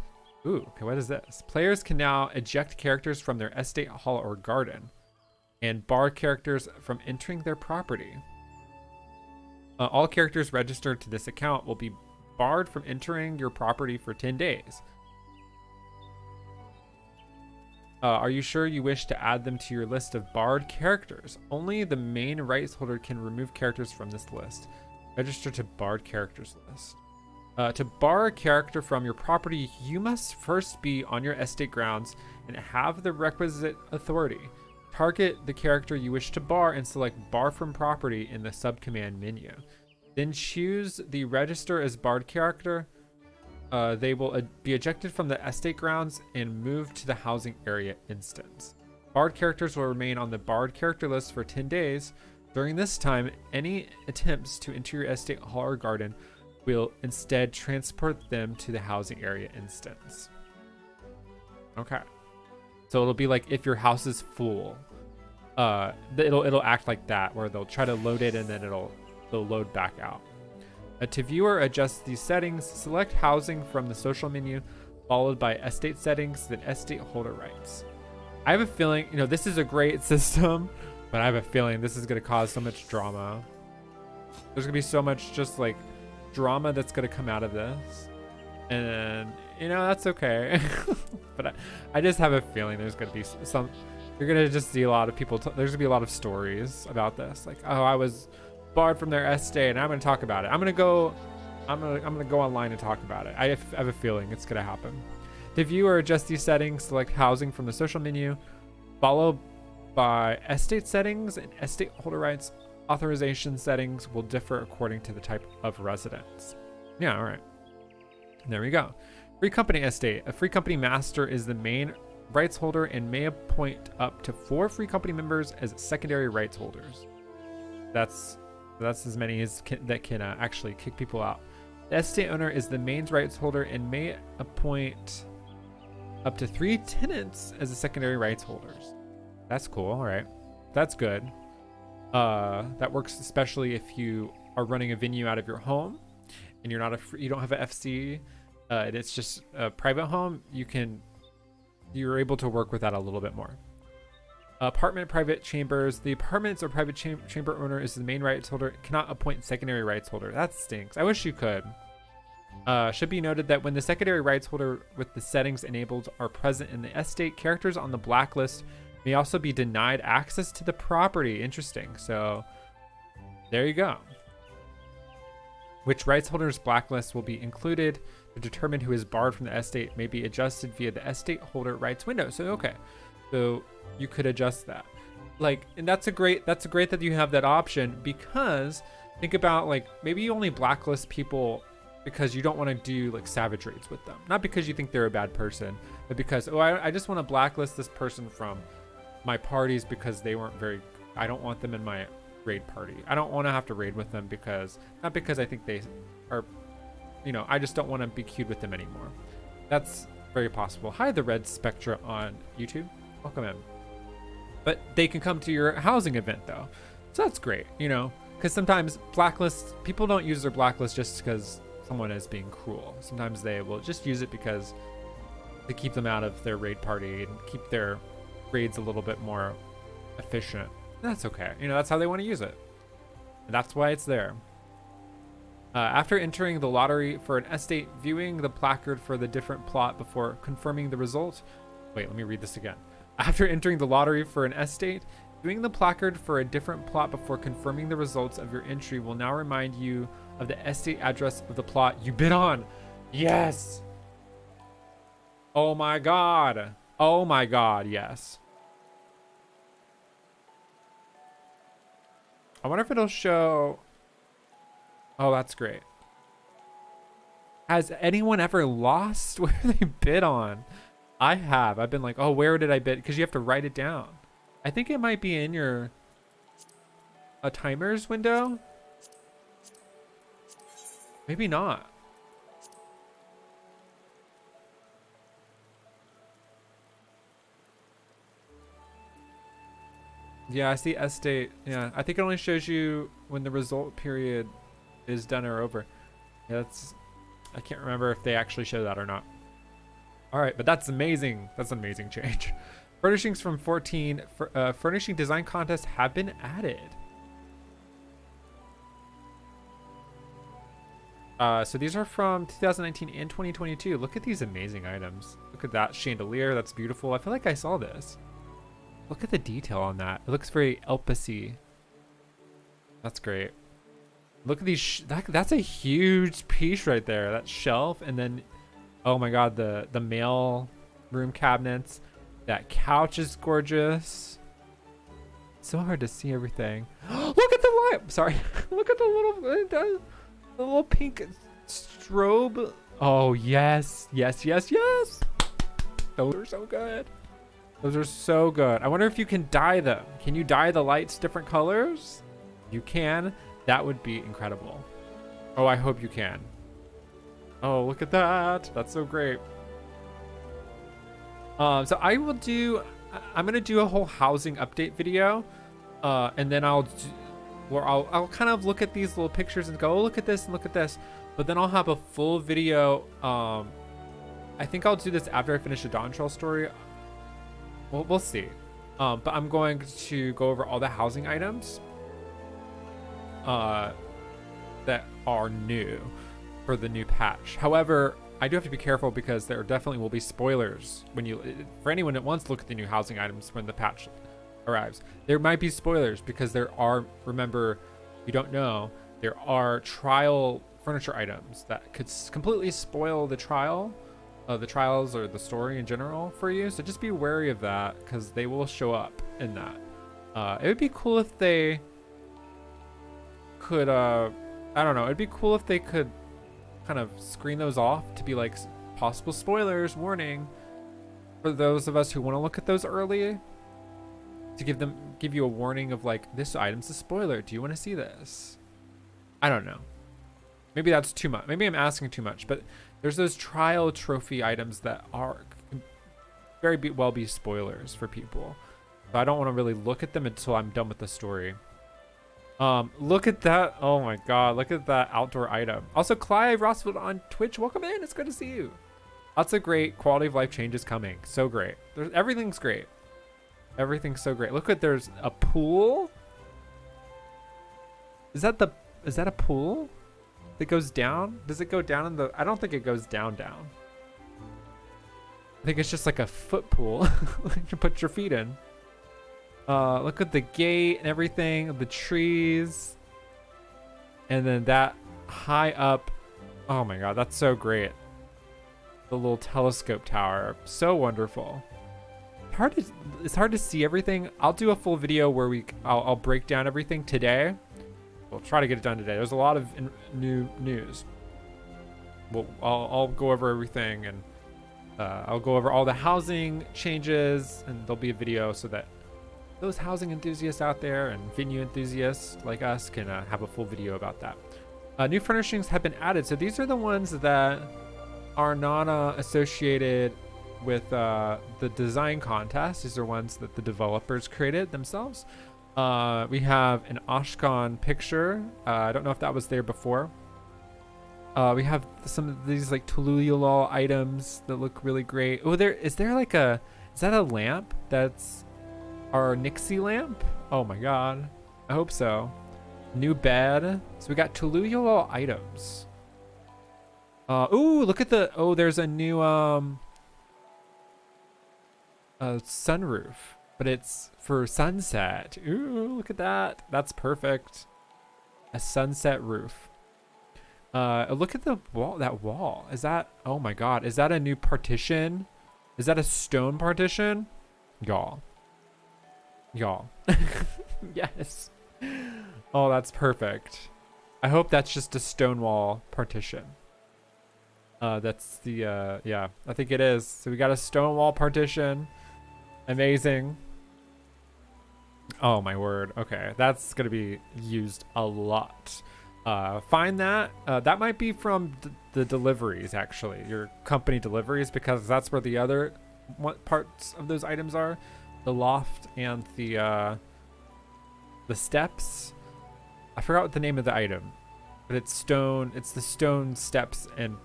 Ooh, okay, what is this? Players can now eject characters from their estate, hall, or garden, and bar characters from entering their property. All characters registered to this account will be barred from entering your property for 10 days. Are you sure you wish to add them to your list of barred characters? Only the main rights holder can remove characters from this list. Register to barred characters list. To bar a character from your property, you must first be on your estate grounds and have the requisite authority. Target the character you wish to bar and select Bar from Property in the subcommand menu. Then choose the Register as Barred character. They will be ejected from the estate grounds and moved to the housing area instance. Barred characters will remain on the barred character list for 10 days. During this time, any attempts to enter your estate, hall, or garden will instead transport them to the housing area instance. Okay. So it'll be like if your house is full, it'll act like that, where they'll try to load it and then they'll load back out. To view or adjust these settings, select housing from the social menu, followed by estate settings, then estate holder rights. I have a feeling, this is a great system, but I have a feeling this is going to cause so much drama. There's going to be so much just like drama that's going to come out of this. And, that's okay. But I just have a feeling there's going to be you're going to just see a lot of people, there's going to be a lot of stories about this. Like, oh, I was barred from their estate and I'm going to talk about it. I'm going to go online and talk about it. I have a feeling it's going to happen. To view or adjust these settings, select housing from the social menu, followed by estate settings and estate holder rights. Authorization settings will differ according to the type of residence. Yeah, all right. There we go. Free company estate. A free company master is the main rights holder and may appoint up to 4 free company members as secondary rights holders. That's as many as that can actually kick people out. The estate owner is the main rights holder and may appoint up to 3 tenants as the secondary rights holders. That's cool. All right, that's good. That works especially if you are running a venue out of your home and you don't have an FC. It's just a private home. You're able to work with that a little bit more. Apartment private chambers. The apartments or private chamber owner is the main rights holder, cannot appoint secondary rights holder. That stinks. I wish you could. Should be noted that when the secondary rights holder with the settings enabled are present in the estate, characters on the blacklist may also be denied access to the property. Interesting. So there you go. Which rights holders blacklist will be included to determine who is barred from the estate may be adjusted via the estate holder rights window. So okay, so you could adjust that. And that's great that you have that option, because think about maybe you only blacklist people because you don't want to do savage raids with them, not because you think they're a bad person, but because I just want to blacklist this person from my parties because they weren't I don't want them in my raid party. I don't want to have to raid with them not because I think they are, I just don't want to be queued with them anymore. That's very possible. Hi, the Red Spectra on YouTube. Welcome in. But they can come to your housing event though. So that's great, because sometimes people don't use their blacklist just because someone is being cruel. Sometimes they will just use it because to keep them out of their raid party and keep their raids a little bit more efficient. That's okay. That's how they want to use it. And that's why it's there. After entering the lottery for an estate, viewing the placard for the different plot before confirming the result. Wait, let me read this again. After entering the lottery for an estate, viewing the placard for a different plot before confirming the results of your entry will now remind you of the estate address of the plot you bid on. Yes. Oh my god. Oh my god, yes. I wonder if it'll show. Oh, that's great. Has anyone ever lost where they bid on? I have. I've been like, oh, where did I bid? Because you have to write it down. I think it might be in your timers window. Maybe not. Yeah, I see estate. Yeah, I think it only shows you when the result period is done or over. Yeah, I can't remember if they actually show that or not. All right, but that's amazing. That's an amazing change. Furnishings from 14 furnishing design contests have been added. So these are from 2019 and 2022. Look at these amazing items. Look at that chandelier. That's beautiful. I feel like I saw this. Look at the detail on that. It looks very Elpasy. That's great. Look at these. That's a huge piece right there. That shelf, and then, oh my god, the mail room cabinets. That couch is gorgeous. So hard to see everything. Look at the light. Sorry. Look at the little pink strobe. Oh yes, yes, yes, yes. Those are so good. Those are so good. I wonder if you can dye them. Can you dye the lights different colors? You can. That would be incredible. Oh, I hope you can. Oh, look at that. That's so great. So I'm gonna do a whole housing update video, and then I'll kind of look at these little pictures and go, oh, look at this and look at this. But then I'll have a full video. I think I'll do this after I finish the Dawntrail story. We'll see. But I'm going to go over all the housing items that are new for the new patch. However, I do have to be careful because there definitely will be spoilers for anyone that wants to look at the new housing items when the patch arrives. There might be spoilers because remember, if you don't know, there are trial furniture items that could completely spoil the trials or the story in general for you. So just be wary of that because they will show up in that. It would be cool if they could, I don't know, it'd be cool if they could kind of screen those off to be like possible spoilers warning for those of us who want to look at those early, to give you a warning of like, this item's a spoiler, do you want to see this? I don't know, maybe that's too much, maybe I'm asking too much, but there's those trial trophy items that can very well be spoilers for people, so I don't want to really look at them until I'm done with the story. Look at that. Oh my god, look at that outdoor item. Also, Clive Rossfield on Twitch, welcome in. It's good to see you. Lots of great quality of life changes coming. So great. Everything's great. Everything's so great. Look at, there's a pool. Is that a pool that goes down? Does it go down in the, I don't think it goes down. I think it's just like a foot pool to put your feet in. Look at the gate and everything, the trees, and then that high up. Oh my god, that's so great. The little telescope tower, so wonderful. It's hard to see everything. I'll do a full video where I'll break down everything today. We'll try to get it done today. There's a lot of new news. I'll go over everything, and I'll go over all the housing changes, and there'll be a video so that those housing enthusiasts out there and venue enthusiasts like us can have a full video about that. New furnishings have been added. So these are the ones that are not associated with the design contest. These are ones that the developers created themselves. We have an Ashkan picture. I don't know if that was there before. We have some of these like Tuluyulal items that look really great. Oh, is that a lamp? That's our Nixie lamp? Oh my god, I hope so. New bed. So we got Tuluyulal items. Ooh, look at there's a new sunroof, but it's for sunset. Ooh, look at that. That's perfect. A sunset roof. Look at the wall. That wall. Is that, oh my god, is that a new partition? Is that a stone partition? Y'all. Yes. Oh, that's perfect. I hope that's just a stone wall partition. That's the yeah, I think it is. So we got a stone wall partition. Amazing. Oh my word. Okay, that's gonna be used a lot. Find that. That might be from the deliveries, actually, your company deliveries, because that's where the other parts of those items are. The loft and the steps. I forgot what the name of the item, but it's stone. It's the stone steps, and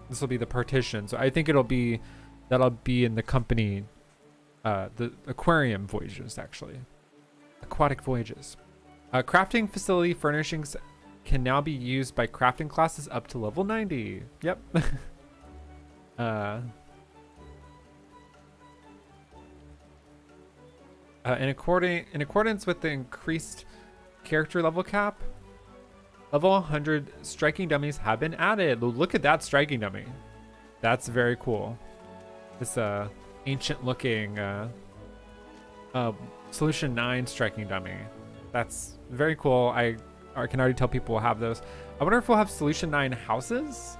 this will be the partition. So I think that'll be in the company, the aquarium voyages, actually, aquatic voyages. Crafting facility furnishings can now be used by crafting classes up to level 90. Yep. In accordance with the increased character level cap, level 100 striking dummies have been added. Look at that striking dummy. That's very cool. This ancient looking Solution 9 striking dummy. That's very cool. I can already tell people will have those. I wonder if we'll have Solution 9 houses,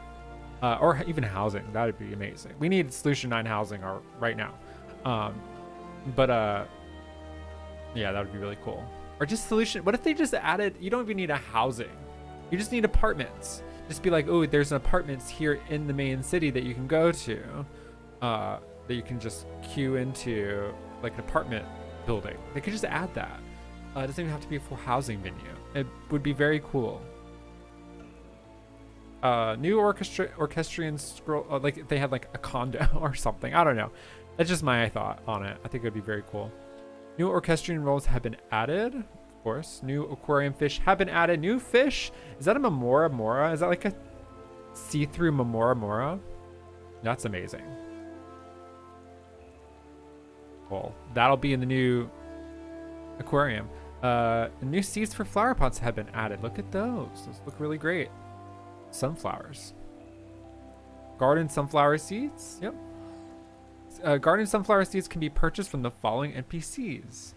or even housing. That would be amazing. We need Solution 9 housing right now. Yeah, that would be really cool. Or just solution. What if they just added, you don't even need a housing. You just need apartments. Just be like, oh, there's apartments here in the main city that you can go to. That you can just queue into like an apartment building. They could just add that. It doesn't even have to be a full housing venue. It would be very cool. New orchestrion scroll, like if they had like a condo or something. I don't know. That's just my thought on it. I think it would be very cool. New orchestrion roles have been added. Of course. New aquarium fish have been added. New fish. Is that a Mamora Mora? Is that like a see-through Mamora Mora? That's amazing. Cool. That'll be in the new aquarium. New seeds for flower pots have been added. Look at those. Those look really great. Sunflowers. Garden sunflower seeds. Yep. Garden sunflower seeds can be purchased from the following NPCs.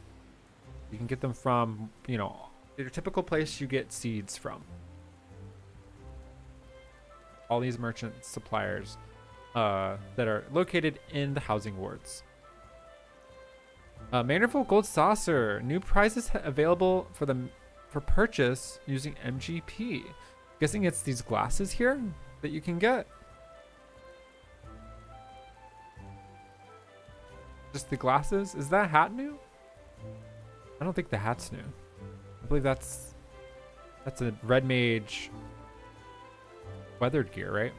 You can get them from, you know, your typical place you get seeds from. All these merchant suppliers that are located in the housing wards. Mannerful Gold Saucer. New prizes available for purchase using MGP. Guessing it's these glasses here that you can get. Just the glasses? Is that hat new? I don't think the hat's new. I believe that's a Red Mage weathered gear, right?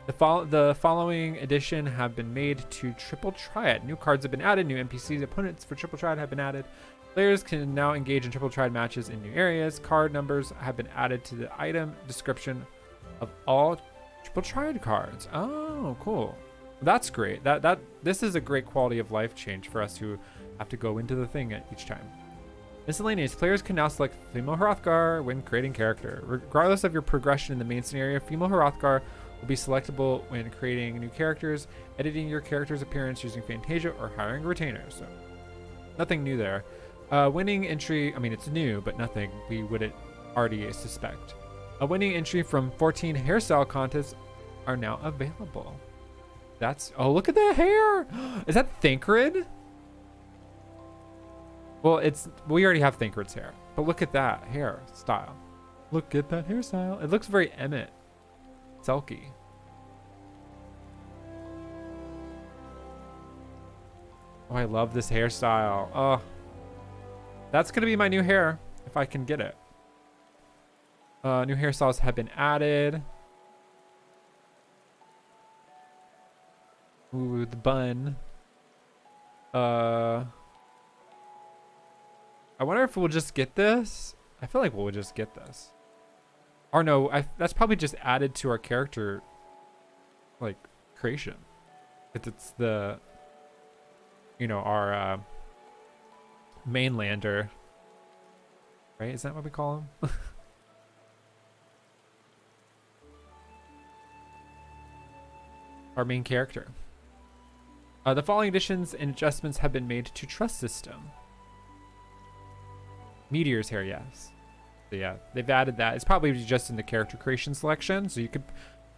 The following edition have been made to Triple Triad. New cards have been added. New NPCs opponents for Triple Triad have been added. Players can now engage in Triple Triad matches in new areas. Card numbers have been added to the item description of all Triple Triad cards. Oh, cool. That's great. This is a great quality of life change for us who have to go into the thing at each time. Miscellaneous. Players can now select Female Hrothgar when creating character. Regardless of your progression in the main scenario, Female Hrothgar will be selectable when creating new characters, editing your character's appearance using Fantasia, or hiring a retainer. So nothing new there. Winning entry, I mean, it's new, but nothing we wouldn't already suspect. A winning entry from 14 hairstyle contests are now available. Oh, look at that hair. Is that Thancred? Well, we already have Thancred's hair, but look at that hairstyle. Look at that hairstyle. It looks very Emmett Selkie. Oh, I love this hairstyle. Oh, that's going to be my new hair if I can get it. New hairstyles have been added. Ooh, the bun. I wonder if we'll just get this. I feel like we'll just get this. Or no, that's probably just added to our character, like, creation. It's the, you know, our mainlander, right? Is that what we call him? Our main character. The following additions and adjustments have been made to Trust System. Meteor's hair, yes. So yeah, they've added that. It's probably just in the character creation selection, so you could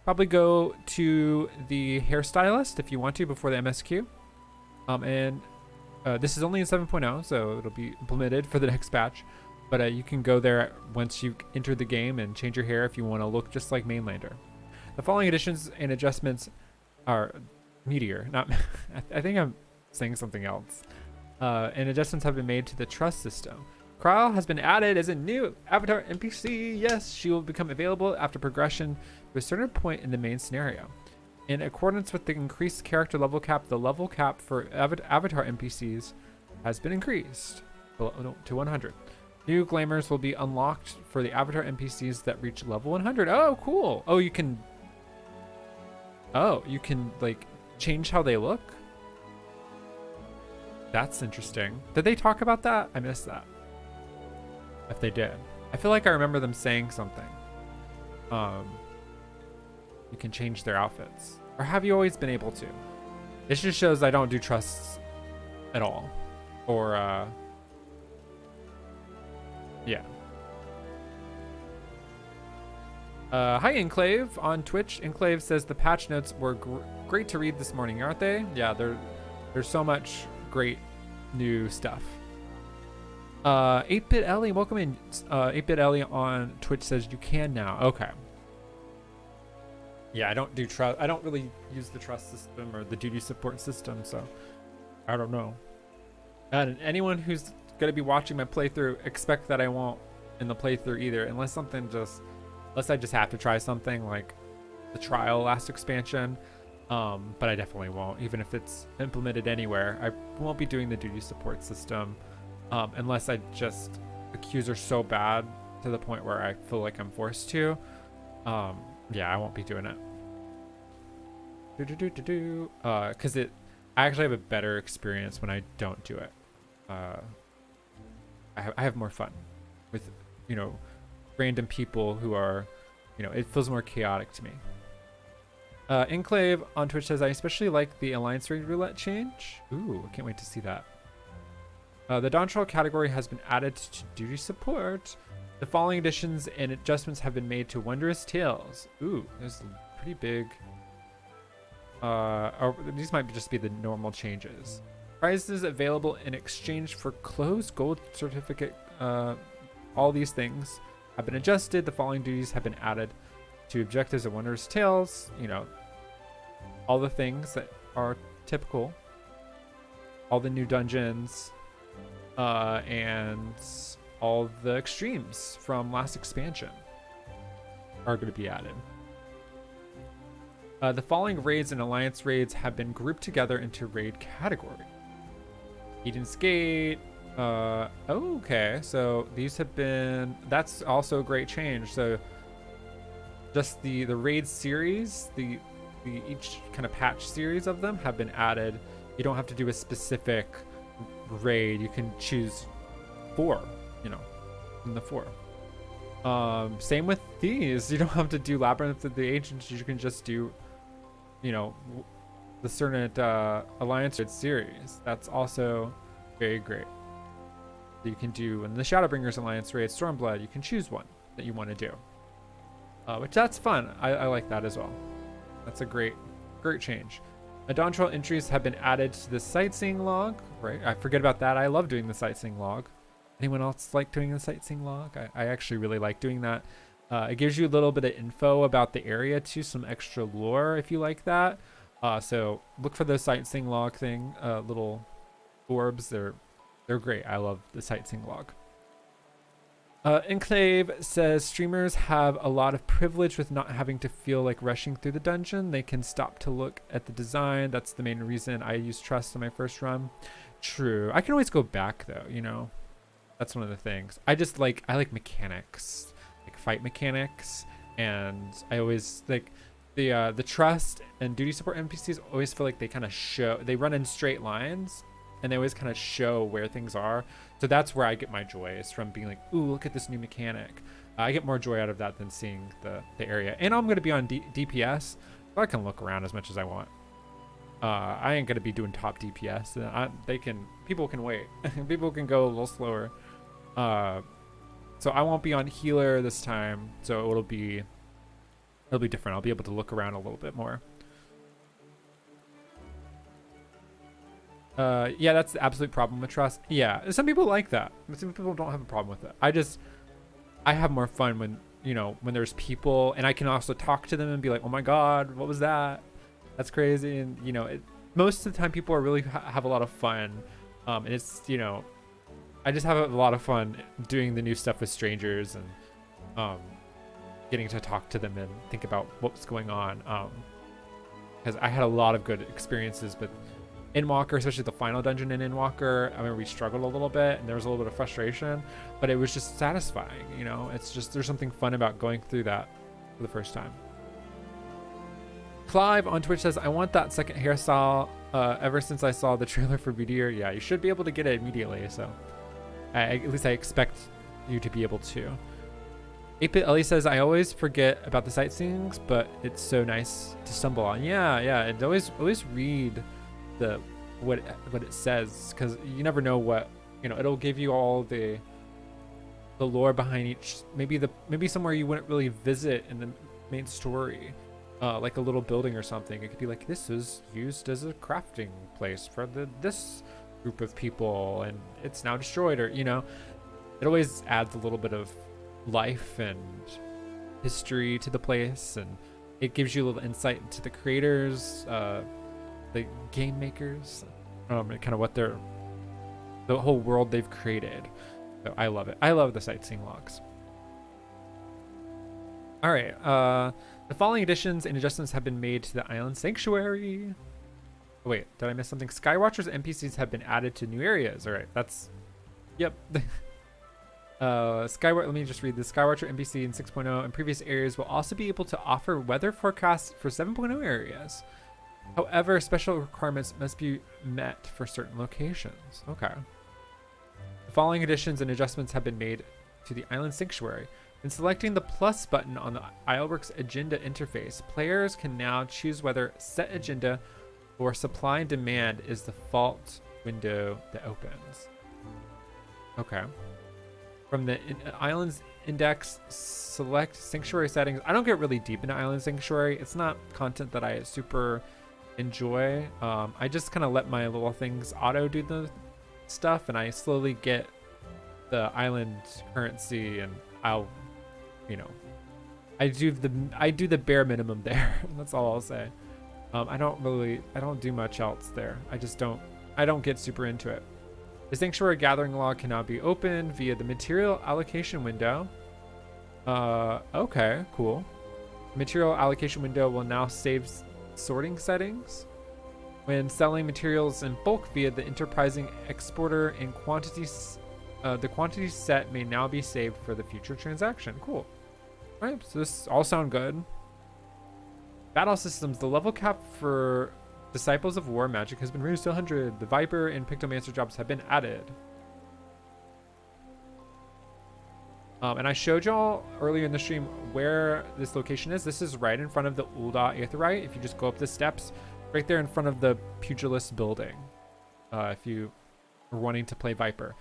probably go to the hairstylist if you want to before the MSQ. This is only in 7.0, so it'll be implemented for the next patch. But you can go there once you enter the game and change your hair if you want to look just like Mainlander. The following additions and adjustments are Meteor, not I think I'm saying something else. And adjustments have been made to the Trust System. Kryle has been added as a new avatar NPC. Yes, she will become available after progression to a certain point in the main scenario. In accordance with the increased character level cap, the level cap for avatar NPCs has been increased to 100. New glamours will be unlocked for the avatar NPCs that reach level 100. Oh, cool. Oh, you can like change how they look. That's interesting. Did they talk about that? I missed that. If they did, I feel like I remember them saying something. You can change their outfits, or have you always been able to? This just shows I don't do trusts at all, or yeah. Hi Enclave on Twitch. Enclave says the patch notes were great to read this morning, aren't they? Yeah, there's so much great new stuff. 8-Bit Ellie, welcome in. 8-Bit Ellie on Twitch says you can now. Okay. Yeah, I don't do trust. I don't really use the trust system or the duty support system, so I don't know. And anyone who's gonna be watching my playthrough, expect that I won't in the playthrough either, unless I just have to try something like the trial last expansion. But I definitely won't, even if it's implemented anywhere. I won't be doing the duty support system unless the queues are so bad to the point where I feel like I'm forced to. Yeah, I won't be doing it. Because I actually have a better experience when I don't do it. I have more fun with, random people who are, it feels more chaotic to me. Enclave on Twitch says, I especially like the Alliance Raid Roulette change. Ooh, I can't wait to see that. The Dawntrail category has been added to duty support. The following additions and adjustments have been made to Wondrous Tales. Ooh, there's a pretty big... these might just be the normal changes. Prizes available in exchange for closed gold certificate. All these things have been adjusted. The following duties have been added to objectives of Wondrous Tales. All the things that are typical. All the new dungeons. And all the extremes from last expansion are going to be added. The following raids and alliance raids have been grouped together into raid category. Eden's Gate. Okay, so these have been... That's also a great change. So just the raid series, the each kind of patch series of them have been added. You don't have to do a specific raid. You can choose 4, from the 4. Same with these. You don't have to do Labyrinth of the Ancients. You can just do, the certain Alliance series. That's also very great. You can do in the Shadowbringers Alliance raid, Stormblood. You can choose one that you want to do, which that's fun. I like that as well. That's a great change. Dawntrail entries have been added to the sightseeing log. Right, I forget about that. I love doing the sightseeing log. Anyone else like doing the sightseeing log? I actually really like doing that. It gives you a little bit of info about the area too, some extra lore if you like that. So look for the sightseeing log thing, little orbs. They're great. I love the sightseeing log. Enclave says streamers have a lot of privilege with not having to feel like rushing through the dungeon. They can stop to look at the design. That's the main reason I use trust on my first run. True. I can always go back though, That's one of the things. I like mechanics, like fight mechanics, and I always like the trust and duty support NPCs always feel like they kind of they run in straight lines, and they always kind of show where things are. So that's where I get my joy, is from being like, ooh, look at this new mechanic. I get more joy out of that than seeing the area. And I'm gonna be on DPS, so I can look around as much as I want. I ain't gonna be doing top DPS. People can wait. People can go a little slower. So I won't be on healer this time, so it'll be different. I'll be able to look around a little bit more. Yeah, that's the absolute problem with trust. Yeah, some people like that. Some people don't have a problem with it. I have more fun when there's people, and I can also talk to them and be like, oh my god, what was that? That's crazy. And most of the time people are really have a lot of fun. And it's I just have a lot of fun doing the new stuff with strangers and getting to talk to them and think about what's going on. Because I had a lot of good experiences with Endwalker, especially the final dungeon in Endwalker. I mean, we struggled a little bit and there was a little bit of frustration, but it was just satisfying. It's just, there's something fun about going through that for the first time. Clive on Twitch says, I want that second hairstyle ever since I saw the trailer for Meteor. Yeah, you should be able to get it immediately. So at least I expect you to be able to. 8-Bit Ellie says, I always forget about the sightseeings, but it's so nice to stumble on. Yeah, and always read what it says, because you never know what it'll give you all the lore behind each, maybe somewhere you wouldn't really visit in the main story, like a little building or something. It could be like, this is used as a crafting place for this group of people and it's now destroyed, or it always adds a little bit of life and history to the place, and it gives you a little insight into the creators, the game makers, and kind of what the whole world they've created. So I love it. I love the sightseeing logs. All right, the following additions and adjustments have been made to the island sanctuary. Oh, wait, did I miss something? Skywatchers NPCs have been added to new areas. All right, that's, yep. Let me just read this. Skywatcher NPC in 6.0 and previous areas will also be able to offer weather forecasts for 7.0 areas. However, special requirements must be met for certain locations. Okay. The following additions and adjustments have been made to the island sanctuary. In selecting the plus button on the Isleworks agenda interface, players can now choose whether set agenda or supply and demand is the default window that opens. Okay. From the islands index, select sanctuary settings. I don't get really deep into island sanctuary. It's not content that I super enjoy. I just kind of let my little things auto do the stuff, and I slowly get the island currency, and I'll, I do the bare minimum there. That's all I'll say. I don't do much else there. I don't get super into it. The sanctuary gathering log can now be opened via the material allocation window. Okay, cool. Material allocation window will now save sorting settings. When selling materials in bulk via the enterprising exporter and quantities, the quantity set may now be saved for the future transaction. Cool. All right, so this all sound good. Battle systems. The level cap for Disciples of War magic has been reduced to 100. The Viper and Pictomancer jobs have been added. And I showed y'all earlier in the stream where this location is. This is right in front of the Ulda Aetheryte. If you just go up the steps, right there in front of the Pugilist building. If you are wanting to play Viper.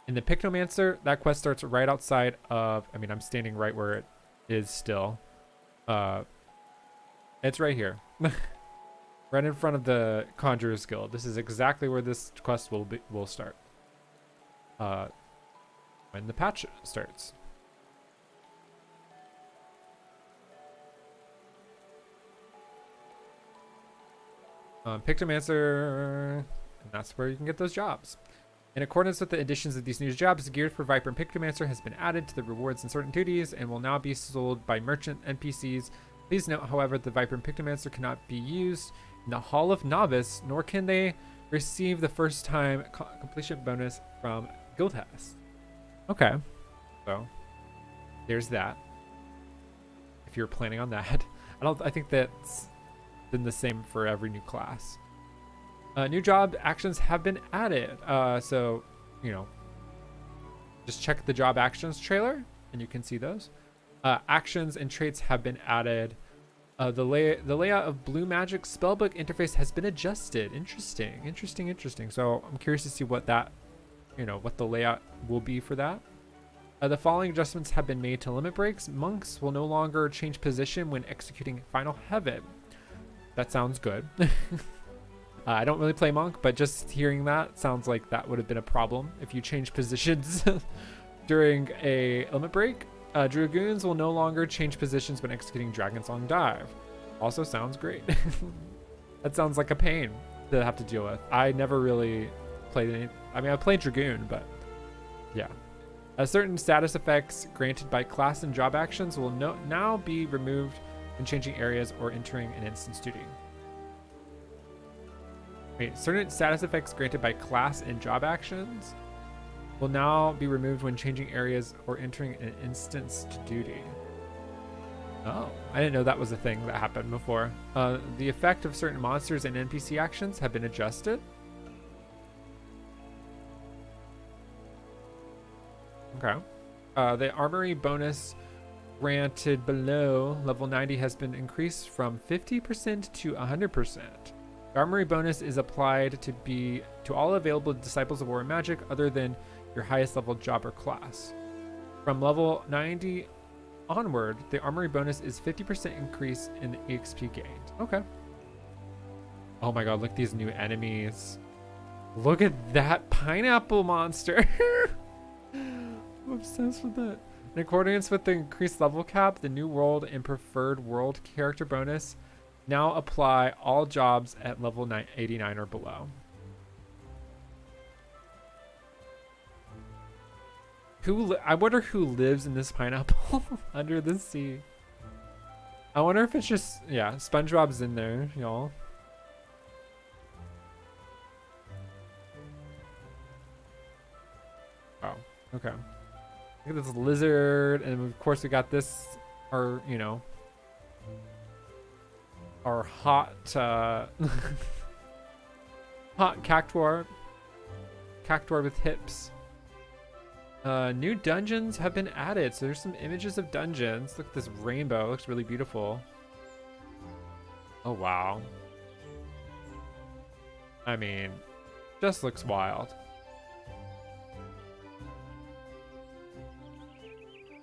In the Pictomancer, that quest starts right outside of, I'm standing right where it is still. It's right here. Right in front of the Conjurer's Guild. This is exactly where this quest will start. When the patch starts. Pictomancer, and that's where you can get those jobs. In accordance with the additions of these new jobs, geared for Viper and Pictomancer has been added to the rewards and certain duties and will now be sold by merchant NPCs. Please note, however, the Viper and Pictomancer cannot be used in the Hall of Novice, nor can they receive the first time completion bonus from Guildhast. Okay, so there's that. If you're planning on that, I think that's been the same for every new class. New job actions have been added. So, just check the job actions trailer and you can see those. Actions and traits have been added. The layout of Blue Magic spellbook interface has been adjusted. Interesting. So I'm curious to see what that, what the layout will be for that. The following adjustments have been made to limit breaks. Monks will no longer change position when executing Final Heaven. That sounds good. I don't really play Monk, but just hearing that sounds like that would have been a problem if you change positions during a limit break. Dragoons will no longer change positions when executing Dragonsong Dive. Also sounds great. That sounds like a pain to have to deal with. I never really played any. I played Dragoon, but yeah. Certain status effects granted by class and job actions will now be removed when changing areas or entering an instance duty. Wait, certain status effects granted by class and job actions will now be removed when changing areas or entering an instance to duty. Oh, I didn't know that was a thing that happened before. The effect of certain monsters and NPC actions have been adjusted. Okay. The armory bonus granted below level 90 has been increased from 50% to 100%. The armory bonus is applied to all available Disciples of War and Magic other than your highest level job or class. From level 90 onward, the armory bonus is 50% increase in the EXP gained. Okay. Oh my god, look at these new enemies. Look at that pineapple monster. I'm obsessed with it. In accordance with the increased level cap, the new world and preferred world character bonus now apply all jobs at level 89 or below. I wonder who lives in this pineapple under the sea. I wonder if it's just, yeah, SpongeBob's in there, y'all. Oh, okay. Look at this lizard, and of course we got this, our, you know, our hot, hot cactuar with hips. New dungeons have been added, so there's some images of dungeons. Look at this rainbow, it looks really beautiful. Oh wow. I mean, just looks wild.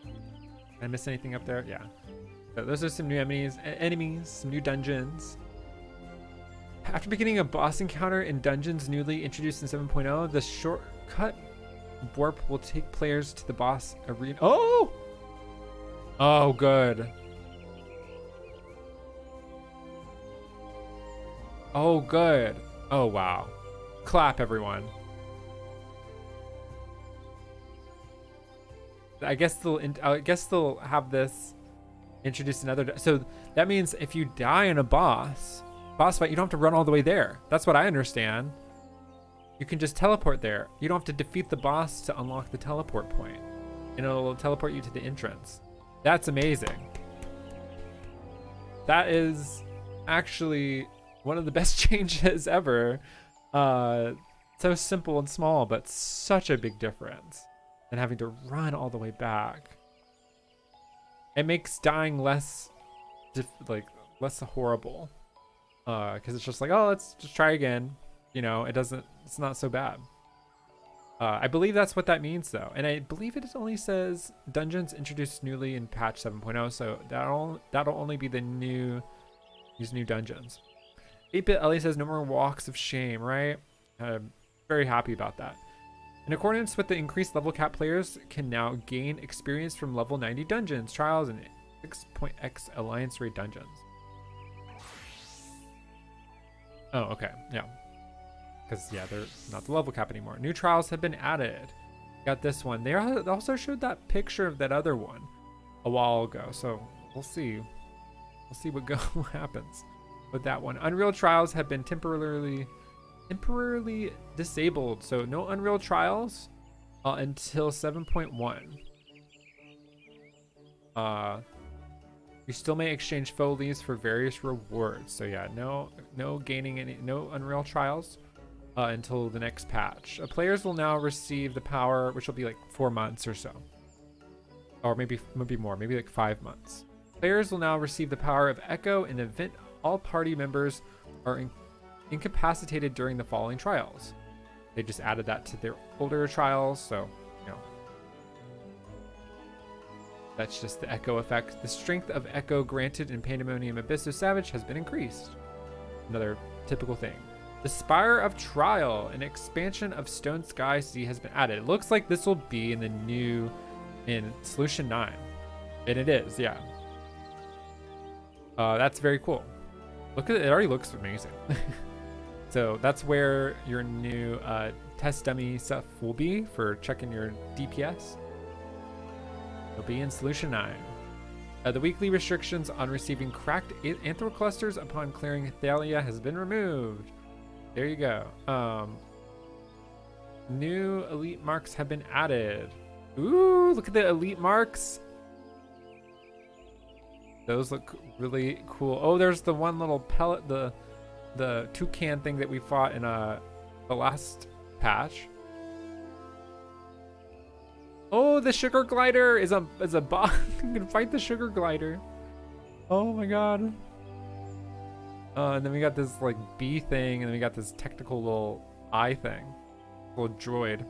Did I miss anything up there? Yeah. So those are some new enemies, some new dungeons. After beginning a boss encounter in dungeons newly introduced in 7.0, the shortcut warp will take players to the boss arena. Oh! Oh, good. Oh, good. Oh, wow. Clap, everyone. I guess they'll have this introduce another. So that means if you die in a boss fight, you don't have to run all the way there. That's what I understand. You can just teleport there. You don't have to defeat the boss to unlock the teleport point, and it'll teleport you to the entrance. That's amazing. That is actually one of the best changes ever. So simple and small, but such a big difference than having to run all the way back. It makes dying less horrible, because it's just like, oh, let's just try again. You know, it's not so bad. I believe that's what that means though. And I believe it only says dungeons introduced newly in patch 7.0. So that'll only be these new dungeons. 8-bit Ellie says no more walks of shame, right? I'm very happy about that. In accordance with the increased level cap, players can now gain experience from level 90 dungeons, trials, and 6.x alliance raid dungeons. Oh, okay, yeah. Because, yeah, they're not the level cap anymore. New trials have been added. Got this one. They also showed that picture of that other one a while ago. So we'll see. We'll see what happens with that one. Unreal trials have been temporarily disabled. So no Unreal trials until 7.1. You still may exchange faux leaves for various rewards. So yeah, no Unreal trials until the next patch. Players will now receive the power, which will be like 4 months or so, or maybe more, maybe like 5 months. Players will now receive the power of Echo in the event all party members are incapacitated during the following trials. They just added that to their older trials, so you know, that's just the Echo effect. The strength of Echo granted in Pandemonium Abyss of Savage has been increased. Another typical thing. The Spire of Trial, an expansion of Stone Sky Sea, has been added. It looks like this will be in Solution 9. And it is, yeah. That's very cool. Look at it, it already looks amazing. So that's where your new test dummy stuff will be for checking your DPS. It'll be in Solution 9. The weekly restrictions on receiving cracked anther clusters upon clearing Thalia has been removed. There you go. New elite marks have been added. Ooh, look at the elite marks. Those look really cool. Oh, there's the one little pellet, the toucan thing that we fought in the last patch. Oh, the sugar glider is a boss. You can fight the sugar glider. Oh my god. And then we got this like bee thing, and then we got this technical little eye thing, little droid.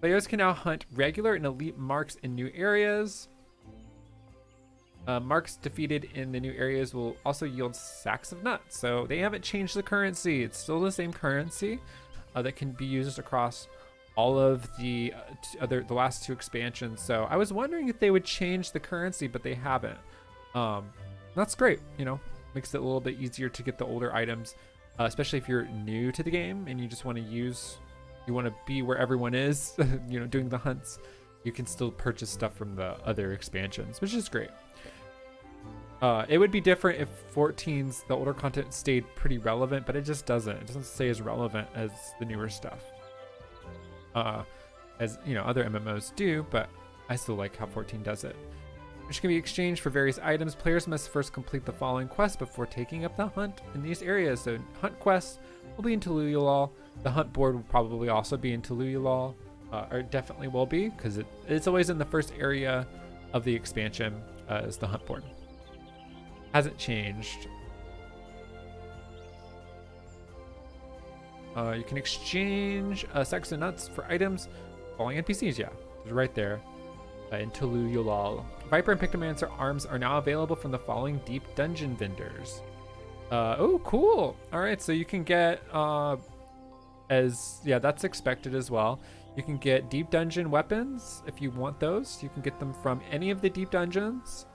Players can now hunt regular and elite marks in new areas. Marks defeated in the new areas will also yield sacks of nuts. So they haven't changed the currency. It's still the same currency. that can be used across all of the the last 2 expansions. So I was wondering if they would change the currency, but they haven't. That's great. You know, makes it a little bit easier to get the older items, especially if you're new to the game and you just want to you want to be where everyone is, you know, doing the hunts. You can still purchase stuff from the other expansions, which is great. It would be different if 14's, the older content stayed pretty relevant, but it just doesn't. It doesn't stay as relevant as the newer stuff. As, you know, other MMOs do, but I still like how 14 does it. Which can be exchanged for various items. Players must first complete the following quests before taking up the hunt in these areas. So hunt quests will be in Telluride. The hunt board will probably also be in Telluride, or it definitely will be, because it's always in the first area of the expansion as the hunt board. Hasn't changed. You can exchange sacks and nuts for items. Falling NPCs, yeah, it's right there in Telluride. Viper and Pictomancer arms are now available from the following deep dungeon vendors. Oh, cool. All right, so you can get that's expected as well. You can get deep dungeon weapons if you want those. You can get them from any of the deep dungeons.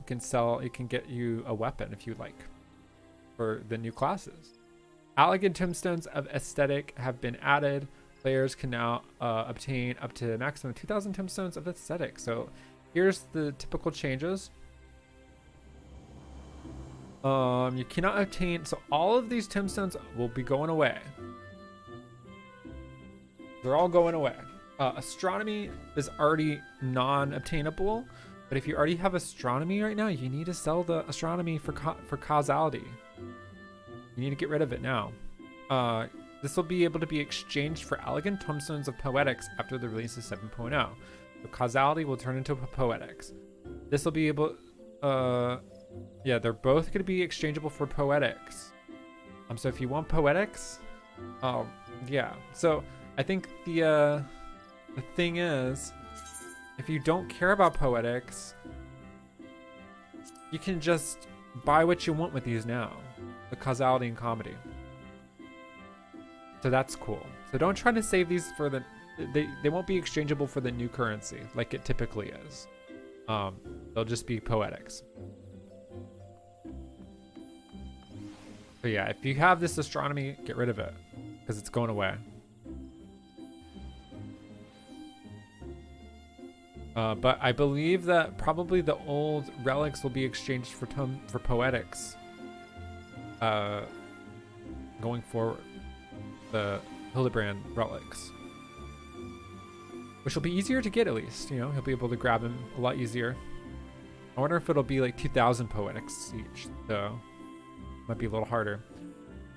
You can get you a weapon if you like for the new classes. Elegant tombstones of aesthetic have been added. Players can now obtain up to a maximum 2,000 tombstones of aesthetic. So here's the typical changes. You cannot obtain, so all of these tombstones will be going away. They're all going away. Astronomy is already non-obtainable, but if you already have astronomy right now, you need to sell the astronomy for causality. You need to get rid of it now. This will be able to be exchanged for elegant tombstones of poetics after the release of 7.0. So causality will turn into poetics. This will be able, yeah, they're both going to be exchangeable for poetics. So if you want poetics, yeah. So I think the thing is, if you don't care about poetics, you can just buy what you want with these now. The causality and comedy. So that's cool. So don't try to save these for the, they won't be exchangeable for the new currency like it typically is. They'll just be poetics. So yeah, if you have this astronomy, get rid of it because it's going away. But I believe that probably the old relics will be exchanged for poetics going forward. The Hildebrand relics, which will be easier to get, at least, you know, he'll be able to grab them a lot easier. I wonder if it'll be like 2,000 poetics each, though. Might be a little harder.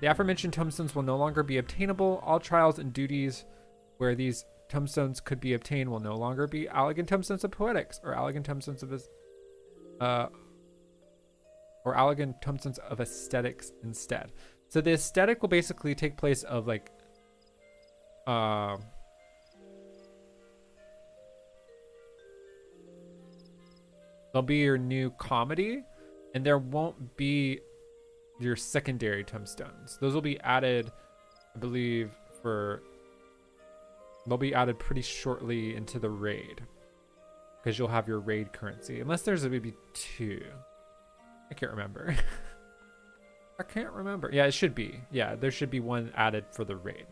The aforementioned tombstones will no longer be obtainable. All trials and duties where these tombstones could be obtained will no longer be elegant tombstones of poetics or elegant tombstones of aesthetics instead. So the aesthetic will basically take place of like there'll be your new comedy, and there won't be your secondary tombstones. Those will be added, I believe, they'll be added pretty shortly into the raid, because you'll have your raid currency, unless there's maybe 2. I can't remember. I can't remember. Yeah, it should be. Yeah, there should be 1 added for the raid.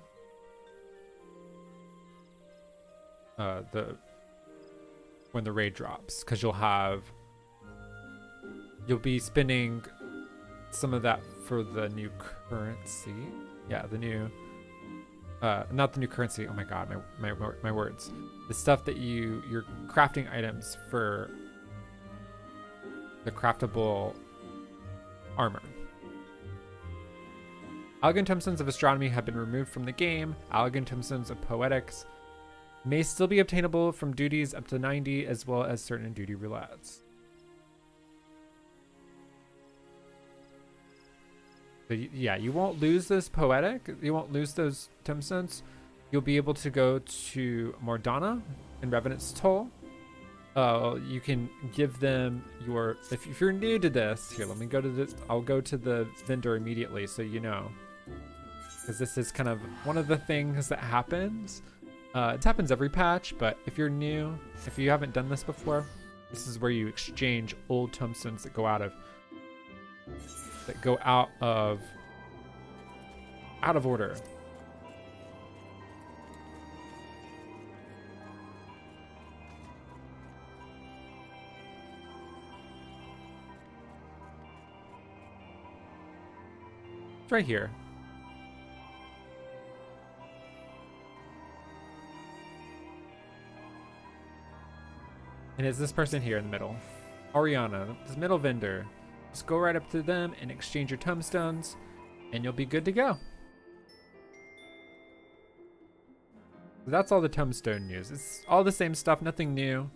When the raid drops, because you'll be spending some of that for the new currency. Yeah, the new, not the new currency. Oh my god, my words. The stuff that you're crafting items for the craftable armor. Elegant tombstones of astronomy have been removed from the game. Elegant tombstones of poetics may still be obtainable from duties up to 90, as well as certain duty roulettes. So yeah, you won't lose this poetic. You won't lose those tombstones. You'll be able to go to Mordana and Revenant's Toll. You can give them your, if you're new to this, here, let me go to this. I'll go to the vendor immediately so you know. because this is kind of one of the things that happens. It happens every patch, but if you're new, if you haven't done this before, this is where you exchange old tombstones that go out of order. It's right here. And it's this person here in the middle. Ariana, this middle vendor. Just go right up to them and exchange your tombstones, and you'll be good to go. So that's all the tombstone news. It's all the same stuff, nothing new.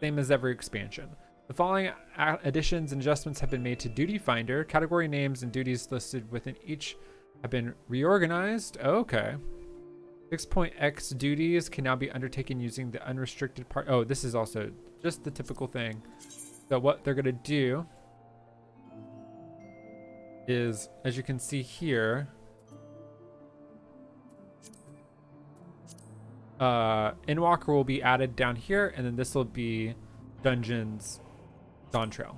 Same as every expansion. The following additions and adjustments have been made to Duty Finder. Category names and duties listed within each have been reorganized. Okay. 6.x duties can now be undertaken using the unrestricted part. Oh, this is also just the typical thing. So what they're going to do is, as you can see here, Endwalker will be added down here, and then this will be Dungeons Dawntrail.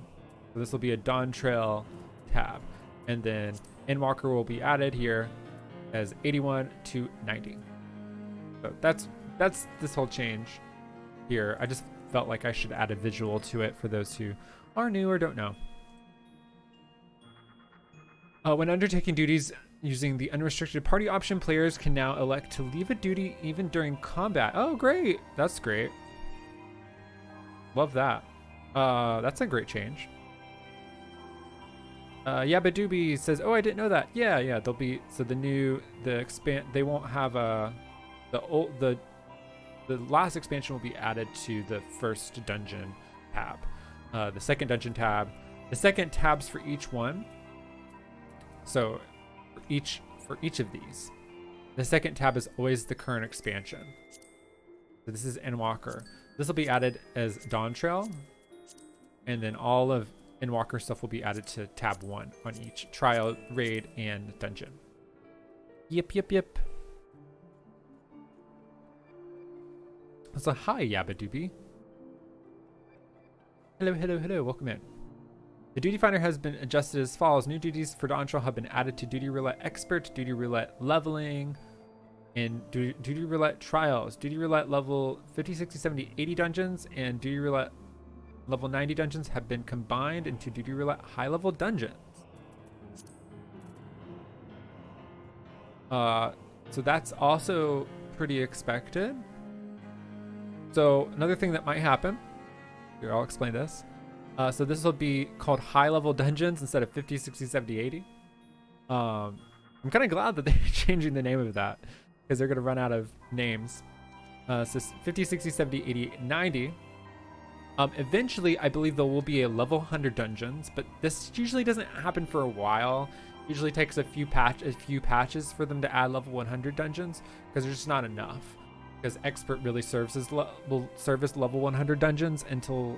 So this will be a Dawntrail tab, and then Endwalker will be added here as 81 to 90. So that's this whole change here. I just felt like I should add a visual to it for those who are new or don't know. When undertaking duties using the unrestricted party option, players can now elect to leave a duty even during combat. Oh, great. That's great. Love that. That's a great change. Yabadoobie says, oh, I didn't know that. Yeah, they'll be, so they won't have the last expansion will be added to the first dungeon tab. The second dungeon tab, the second tabs for each one. So for each of these, the second tab is always the current expansion. So this is Endwalker. This will be added as Dawntrail, and then all of Endwalker stuff will be added to tab 1 on each trial, raid, and dungeon. Yep. So hi, Yabadoobie. Hello, welcome in. The duty finder has been adjusted as follows. New duties for Dawntrail have been added to Duty Roulette Expert, Duty Roulette Leveling, and Duty Roulette Trials. Duty Roulette level 50, 60, 70, 80 dungeons and Duty Roulette level 90 dungeons have been combined into Duty Roulette high level dungeons. So that's also pretty expected. So another thing that might happen, here I'll explain this. So this will be called high level dungeons instead of 50, 60, 70, 80. I'm kind of glad that they're changing the name of that because they're going to run out of names. So 50, 60, 70, 80, 90. Eventually, I believe there will be a level 100 dungeons, but this usually doesn't happen for a while. Usually takes a few patches for them to add level 100 dungeons because there's just not enough. Because Expert really will service level 100 dungeons until